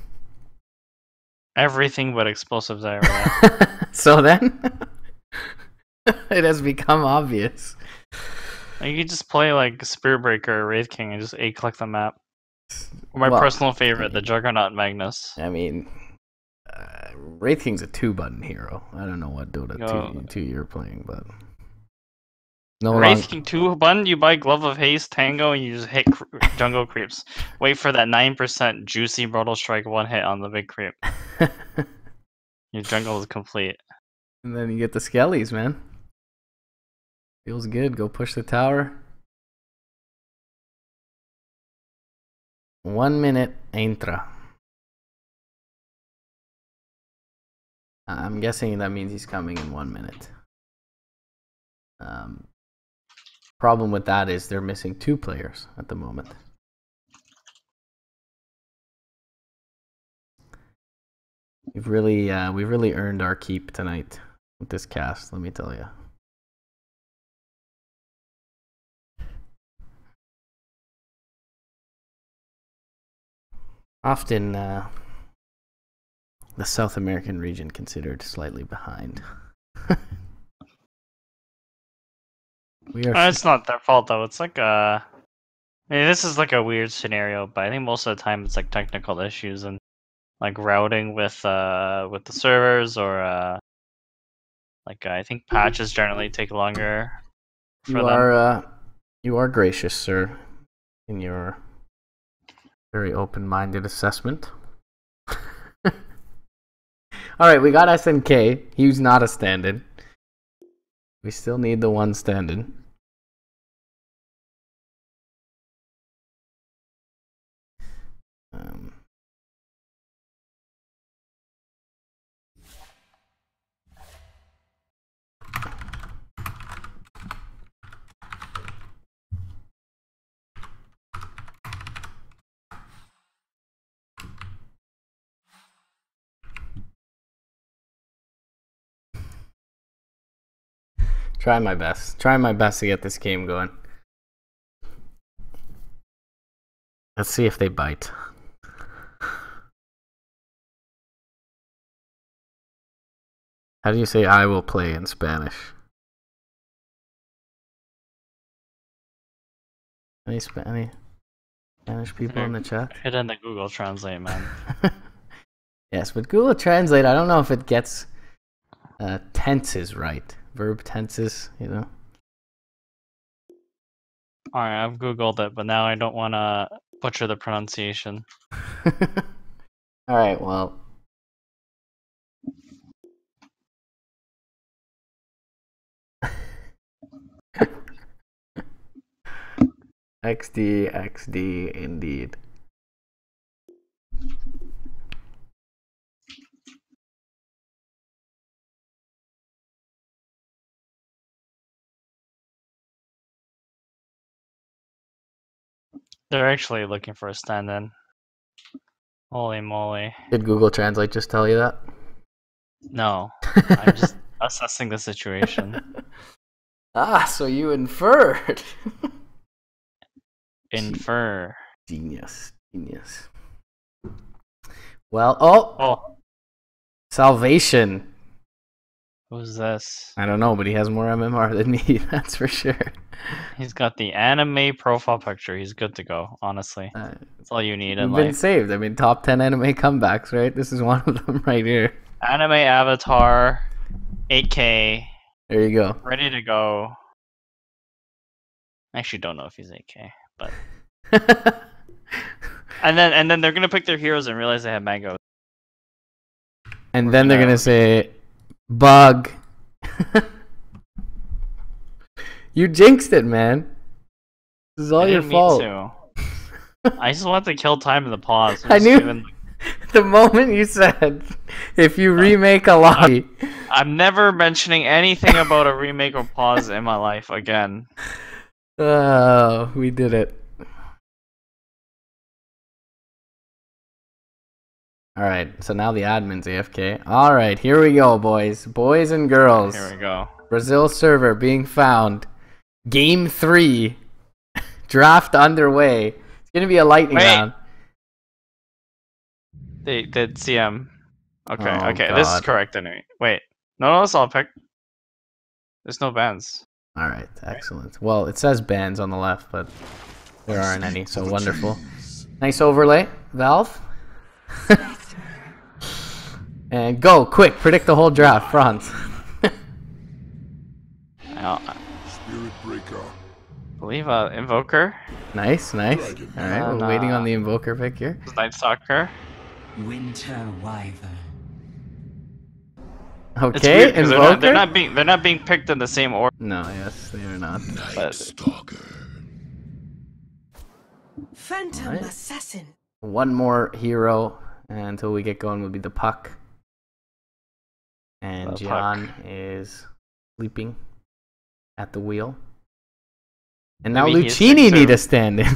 Everything but explosive diarrhea. So then, it has become obvious. You could just play like Spirit Breaker or Wraith King and just A-click the map. Or my Well, personal favorite, the Juggernaut Magnus. I mean, Wraith King's a 2-button hero. I don't know what Dota 2 you're playing, but... Wraith King 2-button, you buy Glove of Haste, Tango, and you just hit jungle creeps. Wait for that 9% juicy Brutal Strike 1 hit on the big creep. Your jungle is complete. And then you get the skellies, man. Feels good. Go push the tower. 1 minute, entra. I'm guessing that means he's coming in 1 minute. Problem with that is they're missing 2 players at the moment. We've really earned our keep tonight with this cast, let me tell you. Often, the South American region considered slightly behind. It's not their fault though. It's like I mean, this is like a weird scenario, but I think most of the time it's like technical issues and like routing with the servers or like I think patches generally take longer. For you are gracious, sir, in your very open-minded assessment. All right, we got SNK. He's not a stand-in. We still need the one stand-in. Try my best. Try my best to get this game going. Let's see if they bite. How do you say "I will play" in Spanish? Any Spanish people in the chat? Hit in the Google Translate, man. Yes, but Google Translate, I don't know if it gets tenses right. Verb tenses, you know. Alright, I've Googled it, but now I don't want to butcher the pronunciation. Alright, well. XD, indeed. They're actually looking for a stand-in. Holy moly. Did Google Translate just tell you that? No. I'm just assessing the situation. Ah, so you inferred. Infer. Genius. Well, oh! Salvation. Who's this? I don't know, but he has more MMR than me. That's for sure. He's got the anime profile picture. He's good to go. Honestly, that's all you need in We've been life. saved. I mean, top 10 anime comebacks, right? This is one of them right here. Anime avatar, 8K, There you go. ready to go. I actually don't know if he's 8K, but and then they're gonna pick their heroes and realize they have mango. And then they're gonna say, "Bug." You jinxed it, man. This is all your Didn't mean fault. to. I just want to kill time in the pause. I knew the moment you said, "If you remake a lobby." I'm never mentioning anything about a remake or pause in my life again. Oh, we did it. Alright, so now the admin's AFK. Alright, here we go, boys. Boys and girls. Here we go. Brazil server being found. Game 3. Draft underway. It's going to be a lightning round. They did CM. Okay, Oh, okay, this is God. correct anyway. Wait. No, it's all picked. There's no bans. Alright, excellent. Well, it says bans on the left, but there aren't any, so wonderful. Nice overlay, Valve. And go, quick, predict the whole draft, Franz. I Spirit breaker. believe Invoker. Nice, nice. Alright, we're waiting on the Invoker pick here. Night Stalker. Winter Wyvern. It's Okay, weird 'cause Invoker? they're not being picked in the same order. No, yes, they are not. Night Stalker. Phantom Alright. Assassin. One more hero until we get going will be the Puck. And The Gian is sleeping at the wheel. And now Maybe he's Luccini sick need too. a stand-in.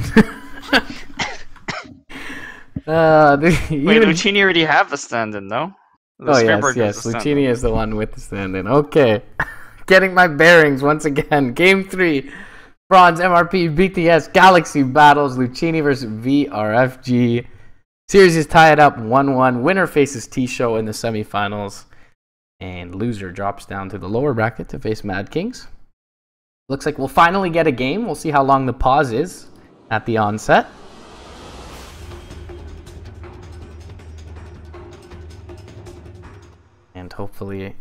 Wait, even... Luccini already have the stand-in, no? The Oh Spirit yes, Breaker yes. is the stand-in. Luccini is the one with the stand-in. Okay, getting my bearings once again. Game 3, Bronze, MRP, BTS, Galaxy battles. Luccini versus VRFG. Series is tied up 1-1. Winner faces T-Show in the semifinals, and loser drops down to the lower bracket to face Mad Kings. Looks like we'll finally get a game. We'll see how long the pause is at the onset. And hopefully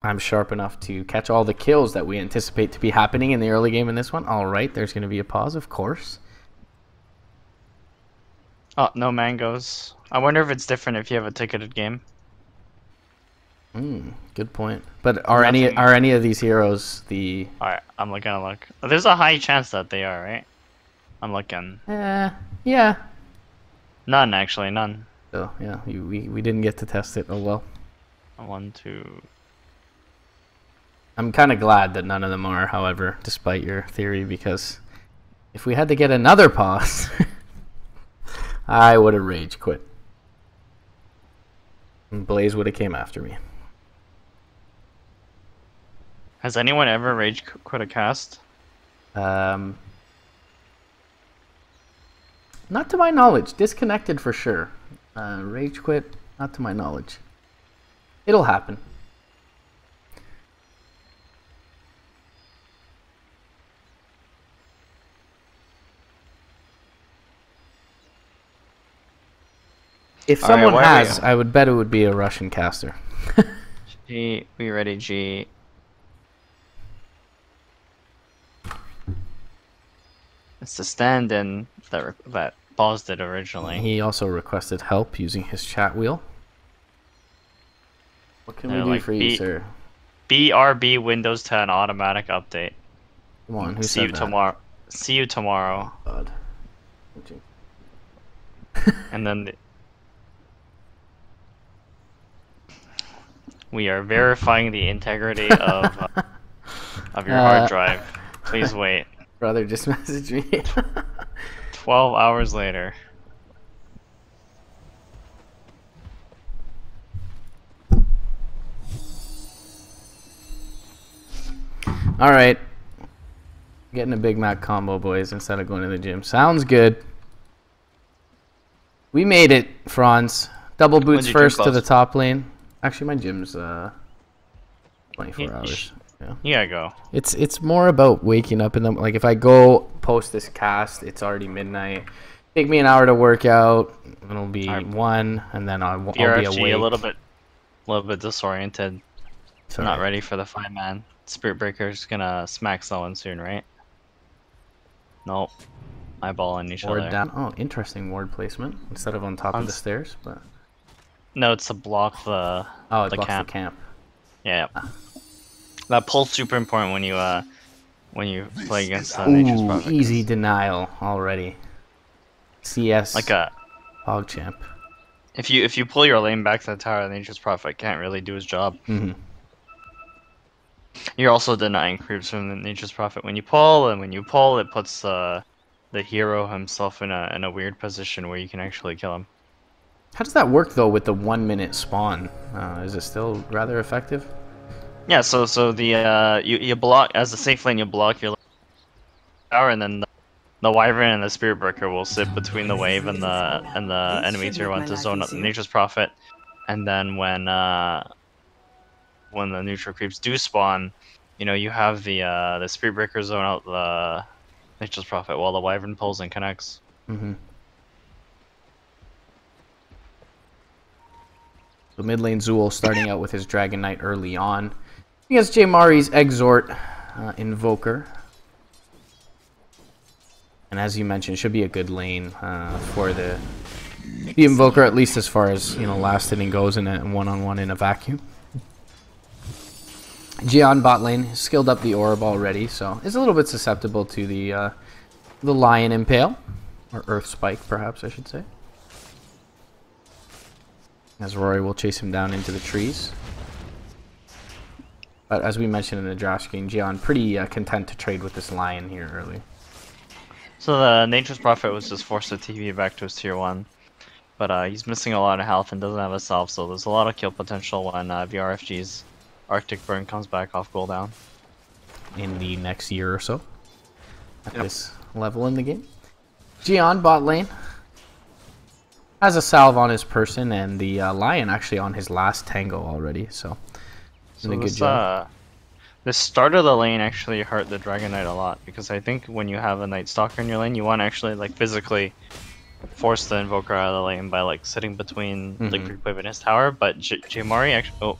I'm sharp enough to catch all the kills that we anticipate to be happening in the early game in this one. Alright, there's going to be a pause, of course. Oh, no mangoes. I wonder if it's different if you have a ticketed game. Good point. But are any of these heroes the... Alright, I'm gonna look. There's a high chance that they are, right? I'm looking. Yeah. None, actually, none. So, yeah, we didn't get to test it. Oh, well. 1, 2... I'm kind of glad that none of them are, however, despite your theory, because if we had to get another pause, I would have rage quit. And Blaze would have came after me. Has anyone ever rage quit a cast? Not to my knowledge. Disconnected for sure. Rage quit, not to my knowledge. It'll happen. If All right, someone why are we- has, I would bet it would be a Russian caster. G, we ready, G. It's the stand-in that paused it originally. He also requested help using his chat wheel. What can we do like for you, sir? BRB Windows 10 automatic update. Come on, who See said you that? tomorrow. See you tomorrow. God. And then we are verifying the integrity of your hard drive. Please wait. Brother just messaged me. 12 hours later. Alright. Getting a Big Mac combo, boys, instead of going to the gym. Sounds good. We made it, Franz. Double boots When'd you drink first to the last? top lane. Actually, my gym's 24 hours. Yeah. You gotta go. It's more about waking up in the like if I go post this cast, it's already midnight. Take me an hour to work out. It'll be 1, and then I'll be VRFG awake. a little bit disoriented. Sorry. Not ready for the 5-man. Spirit Breaker's gonna smack someone soon, right? Nope. Eyeballing each Ward other. down. Oh, interesting ward placement instead of on top of the stairs, but No, it's to block the it the blocks camp. the camp. Yeah. That pull's super important when you play against Nature's Ooh, Prophet. easy denial already. CS Like a PogChamp. if you pull your lane back to the tower, the Nature's Prophet can't really do his job. Mm-hmm. You're also denying creeps from the Nature's Prophet when you pull, and when you pull, it puts the hero himself in a weird position where you can actually kill him. How does that work though with the 1-minute spawn? Is it still rather effective? Yeah, so the you block as a safe lane, you block your tower, and then the Wyvern and the Spirit Breaker will sit between the wave and the enemy tier 1 to zone up the Nature's Prophet, and then when the neutral creeps do spawn, you have the Spirit Breaker zone out the Nature's Prophet while the Wyvern pulls and connects. Mm-hmm. So mid lane Zool starting out with his Dragon Knight early on. He has Jaymari's Exhort Invoker. And as you mentioned, should be a good lane for the Invoker, at least as far as last inning goes in a one-on-one in a vacuum. Gian bot lane skilled up the orb already, so is a little bit susceptible to the Lion Impale, or Earth Spike, perhaps I should say. As Rory will chase him down into the trees. But as we mentioned in the draft screen, Gian pretty content to trade with this Lion here early. So the Nature's Prophet was just forced to TP back to his tier 1. But he's missing a lot of health and doesn't have a self, so there's a lot of kill potential when VRFG's Arctic Burn comes back off cooldown. In the next year or so. At this level in the game. Gian bot lane. Has a salve on his person and the Lion actually on his last tango already, so doing a good job. The start of the lane actually hurt the Dragon Knight a lot, because I think when you have a Night Stalker in your lane, you want to actually physically force the Invoker out of the lane by sitting between the creep wave and his tower, but Jaymari actually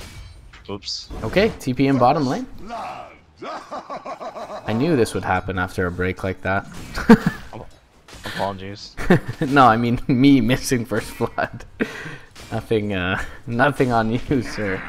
oops. Okay, TP in bottom lane. I knew this would happen after a break like that. Apologies. No, I mean me missing first blood. Nothing on you, sir.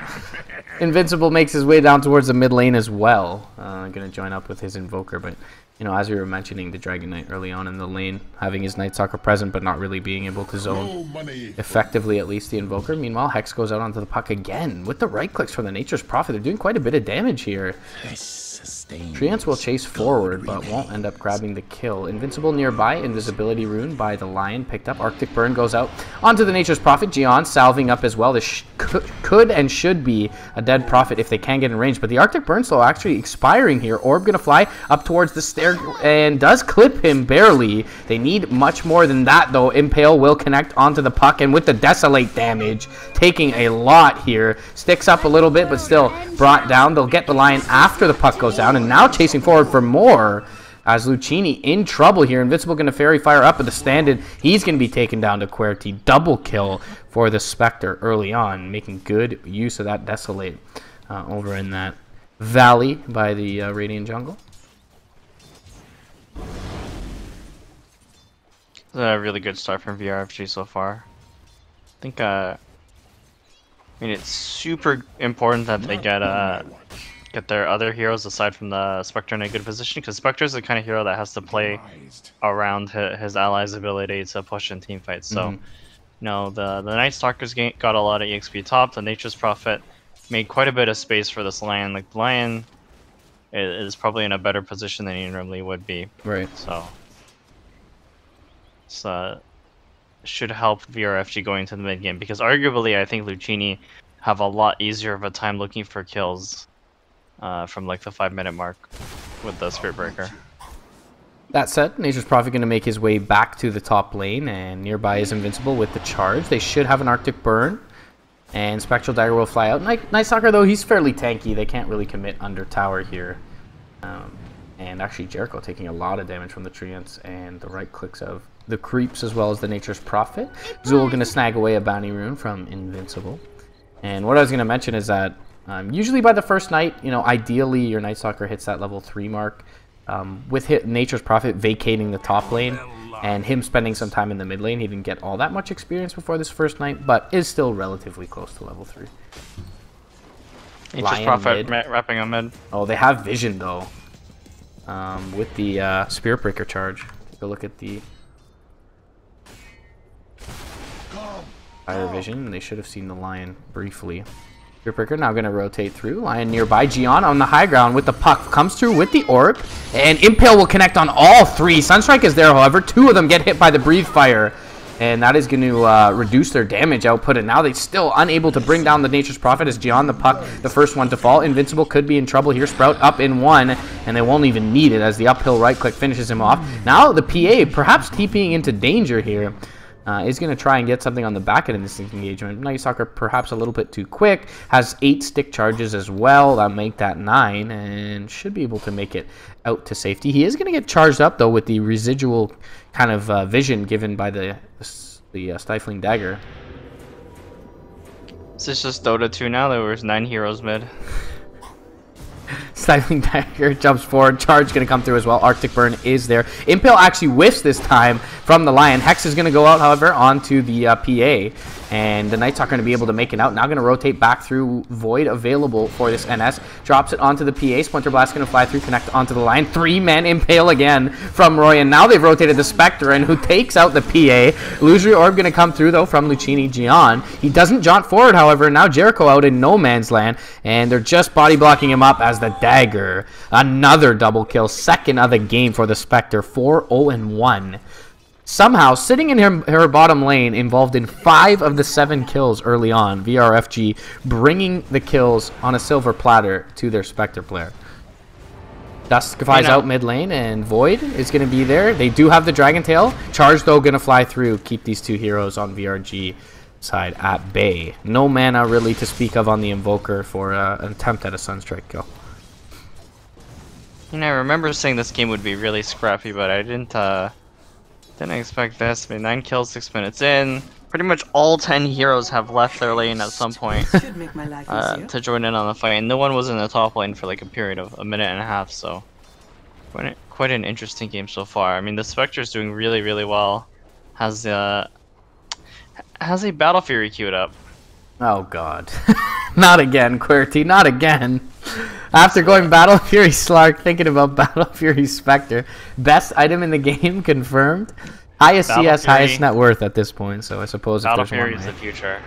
Invincible makes his way down towards the mid lane as well. Gonna join up with his Invoker, but as we were mentioning, the Dragon Knight early on in the lane, having his Night Stalker present, but not really being able to zone effectively, at least the Invoker. Meanwhile, Hex goes out onto the puck again with the right clicks from the Nature's Prophet. They're doing quite a bit of damage here. Treants will chase forward, but won't end up grabbing the kill. Invincible nearby, Invisibility Rune by the Lion picked up. Arctic Burn goes out onto the Nature's Prophet. Gian salving up as well. This could and should be a dead Prophet if they can get in range, but the Arctic Burn slow actually expiring here. Orb gonna fly up towards the stair and does clip him barely. They need much more than that though. Impale will connect onto the puck, and with the Desolate damage, taking a lot here. Sticks up a little bit, but still brought down. They'll get the Lion after the puck goes down, and now chasing forward for more as Luccini in trouble here. Invincible going to Fairy Fire up at the stand-in. He's going to be taken down to QWERTY. Double kill for the Spectre early on, making good use of that Desolate over in that valley by the Radiant Jungle. A really good start from VRFG so far. I think it's super important that they get their other heroes aside from the Spectre in a good position, because Spectre is the kind of hero that has to play around his allies' ability to push in team fights. So, the Night Stalkers got a lot of EXP top. The Nature's Prophet made quite a bit of space for this Lion. The Lion is probably in a better position than he normally would be. Right. So, should help VRFG going into the mid game, because arguably I think Luccini have a lot easier of a time looking for kills from the 5-minute mark with the Spirit Breaker. That said, Nature's Prophet going to make his way back to the top lane, and nearby is Invincible with the charge. They should have an Arctic Burn And Spectral Dagger will fly out. Night Stalker, though, he's fairly tanky. They can't really commit under tower here. And actually, Jericho taking a lot of damage from the Treants and the right clicks of the creeps as well as the Nature's Prophet. Zool going to snag away a bounty rune from Invincible. And what I was going to mention is that usually by the first night, you know, ideally your Night Stalker hits that level 3 mark. With Nature's Prophet vacating the top lane and him spending some time in the mid lane, he didn't get all that much experience before this first night, but is still relatively close to level 3. Nature's Prophet wrapping on mid. Oh, they have vision though. With the Spirit Breaker charge. Take a look at the fire vision. They should have seen the Lion briefly. Spirit Breaker now going to rotate through. Lion nearby. Gian on the high ground with the puck. Comes through with the orb. And Impale will connect on all 3. Sunstrike is there, however. 2 of them get hit by the Breathe Fire. And that is going to reduce their damage output. And now they're still unable to bring down the Nature's Prophet as Gian the puck, the first one to fall. Invincible could be in trouble here. Sprout up in 1. And they won't even need it as the uphill right click finishes him off. Now the PA, perhaps TPing into danger here. Is going to try and get something on the back end of this engagement. Night Stalker perhaps a little bit too quick. Has 8 stick charges as well. That'll make that 9. And should be able to make it out to safety. He is going to get charged up, though, with the residual kind of vision given by the Stifling Dagger. Is this just Dota 2 now? There was 9 heroes mid. Stifling Dagger jumps forward. Charge going to come through as well. Arctic Burn is there. Impale actually whiffs this time from the Lion. Hex is going to go out, however, onto the PA. And the Night Stalker going to be able to make it out. Now going to rotate back through. Void available for this NS. Drops it onto the PA. Splinter Blast going to fly through, connect onto the Lion. 3-man Impale again from Roy. And now they've rotated the Spectre, and who takes out the PA. Illusory Orb going to come through, though, from Luccini Gian. He doesn't jaunt forward, however. Now Jericho out in no man's land. And they're just body blocking him up as the Dagger. Another double kill. Second of the game for the Spectre. 4-0-1. Somehow, sitting in her bottom lane, involved in 5 of the 7 kills early on. VRFG bringing the kills on a silver platter to their Spectre player. Dusk flies out mid lane, and Void is going to be there. They do have the Dragon Tail. Charge, though, going to fly through. Keep these 2 heroes on VRG side at bay. No mana really to speak of on the Invoker for an attempt at a Sunstrike kill. You know, I remember saying this game would be really scrappy, but I didn't expect this. I mean, 9 kills, 6 minutes in. Pretty much all 10 heroes have left their lane at some point to join in on the fight. And no one was in the top lane for like a period of a minute and a half, so quite an interesting game so far. I mean, the Spectre's doing really, really well. Has a Battle Fury queued up. Oh god. Not again, QWERTY, not again. After going Battle Fury Slark, thinking about Battle Fury Spectre. Best item in the game confirmed. Highest Battle CS, Fury. highest net worth at this point, so I suppose Battle if there's Fury one is the future.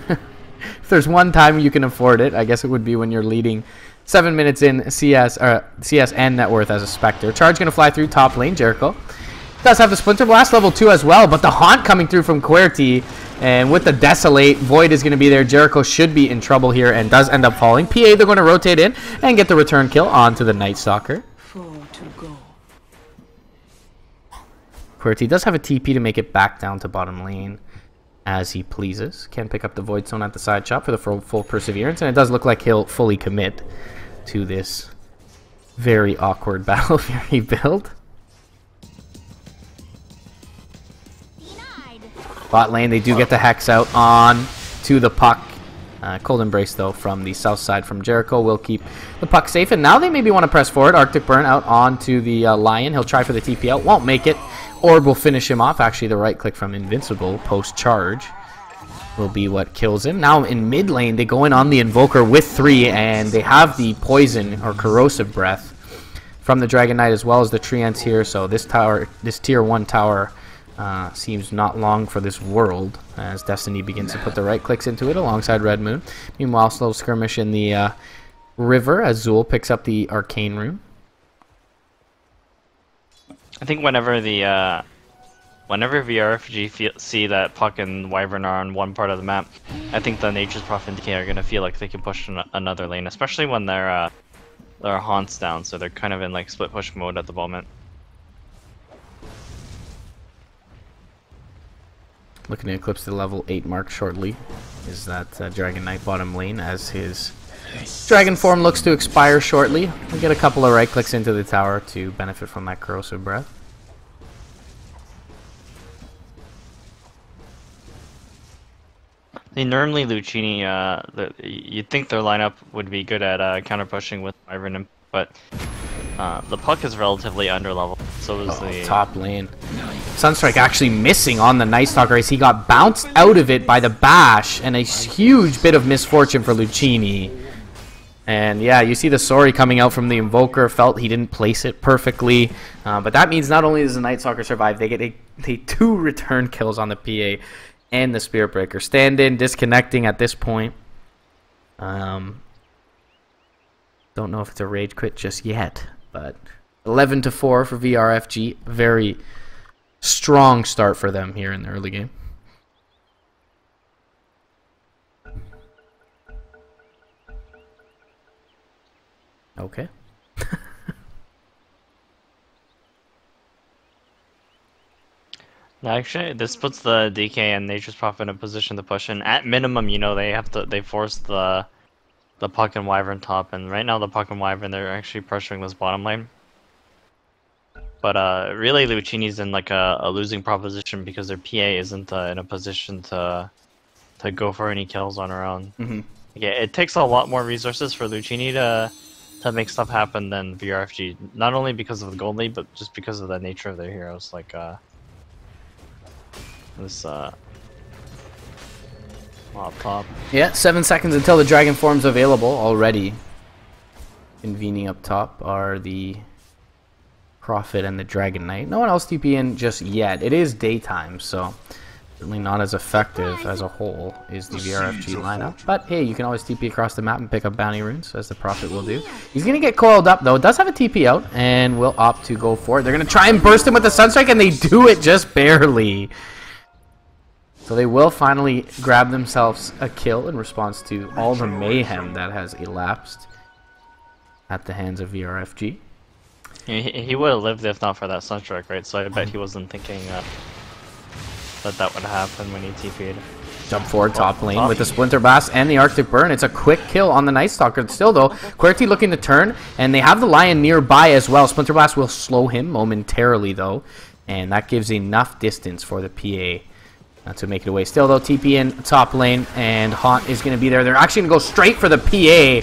if there's one time you can afford it, I guess it would be when you're leading 7 minutes in CS and net worth as a Spectre. Charge gonna fly through top lane, Jericho. Does have the Splinter Blast level 2 as well, but the Haunt coming through from QWERTY, and with the Desolate, Void is going to be there. Jericho should be in trouble here and does end up falling. PA, they're going to rotate in and get the return kill onto the Night Stalker. 4 to go. QWERTY does have a TP to make it back down to bottom lane as he pleases. Can pick up the Void Zone at the side shot for the full Perseverance, and it does look like he'll fully commit to this very awkward Battle Fury build. Bot lane, they do get the Hex out on to the puck. Cold Embrace, though, from the south side from Jericho will keep the puck safe. And now they maybe want to press forward. Arctic Burn out onto the Lion. He'll try for the TP out. Won't make it. Orb will finish him off. Actually, the right click from Invincible post-charge will be what kills him. Now in mid lane, they go in on the Invoker with 3. And they have the Poison or Corrosive Breath from the Dragon Knight as well as the Treants here. So this tower, this tier 1 tower... seems not long for this world as Destiny begins to put the right clicks into it alongside Red Moon. Meanwhile, slow skirmish in the river as Zool picks up the Arcane Rune. I think whenever VRFG see that Puck and Wyvern are on one part of the map, I think the Nature's Prophet and Decay are going to feel like they can push another lane, especially when their Haunt's down, so they're kind of in like split push mode at the moment. Looking to eclipse the level 8 mark shortly. is that Dragon Knight bottom lane as his Dragon form looks to expire shortly. We'll get a couple of right clicks into the tower to benefit from that corrosive breath. Normally Luccini, you'd think their lineup would be good at counter pushing with Wyvern, but the puck is relatively underleveled. So is the top lane. Sunstrike actually missing on the Night Stalker as he got bounced out of it by the bash, and a huge bit of misfortune for Luccini. And yeah, you see the Sori coming out from the Invoker, felt he didn't place it perfectly. But that means not only does the Night Stalker survive, they get a 2 return kills on the PA and the Spirit Breaker. Stand in, disconnecting at this point. Don't know if it's a rage quit just yet, but 11-4 for VRFG. Very strong start for them here in the early game. Okay. Actually, this puts the DK and Nature's Prophet in a position to push in. At minimum, you know, they force the Puck and Wyvern top, and right now the Puck and Wyvern, they're actually pressuring this bottom lane. But really, Luccini's in like a losing proposition because their PA isn't in a position to go for any kills on her own. Yeah, it takes a lot more resources for Luccini to make stuff happen than VRFG. Not only because of the gold lead, but just because of the nature of their heroes. Like this off top. Yeah, 7 seconds until the Dragon form's available already. Convening up top are the Prophet and the Dragon Knight. No one else TP in just yet. It is daytime, so certainly not as effective as a whole is the VRFG lineup. But hey, you can always TP across the map and pick up bounty runes, as the Prophet will do. He's going to get coiled up, though. Does have a TP out, and will opt to go for it. They're going to try and burst him with the Sunstrike, and they do it just barely. So they will finally grab themselves a kill in response to all the mayhem that has elapsed at the hands of VRFG. He would have lived if not for that Sunstrike, right? So I bet he wasn't thinking that would happen when he TP'd. Jump forward top lane with the Splinter Blast and the Arctic Burn. It's a quick kill on the Night Stalker. Still, though, QWERTY looking to turn, and they have the Lion nearby as well. Splinter Blast will slow him momentarily, though, and that gives enough distance for the PA to make it away. Still, though, TP in top lane, and Haunt is going to be there. They're actually going to go straight for the PA.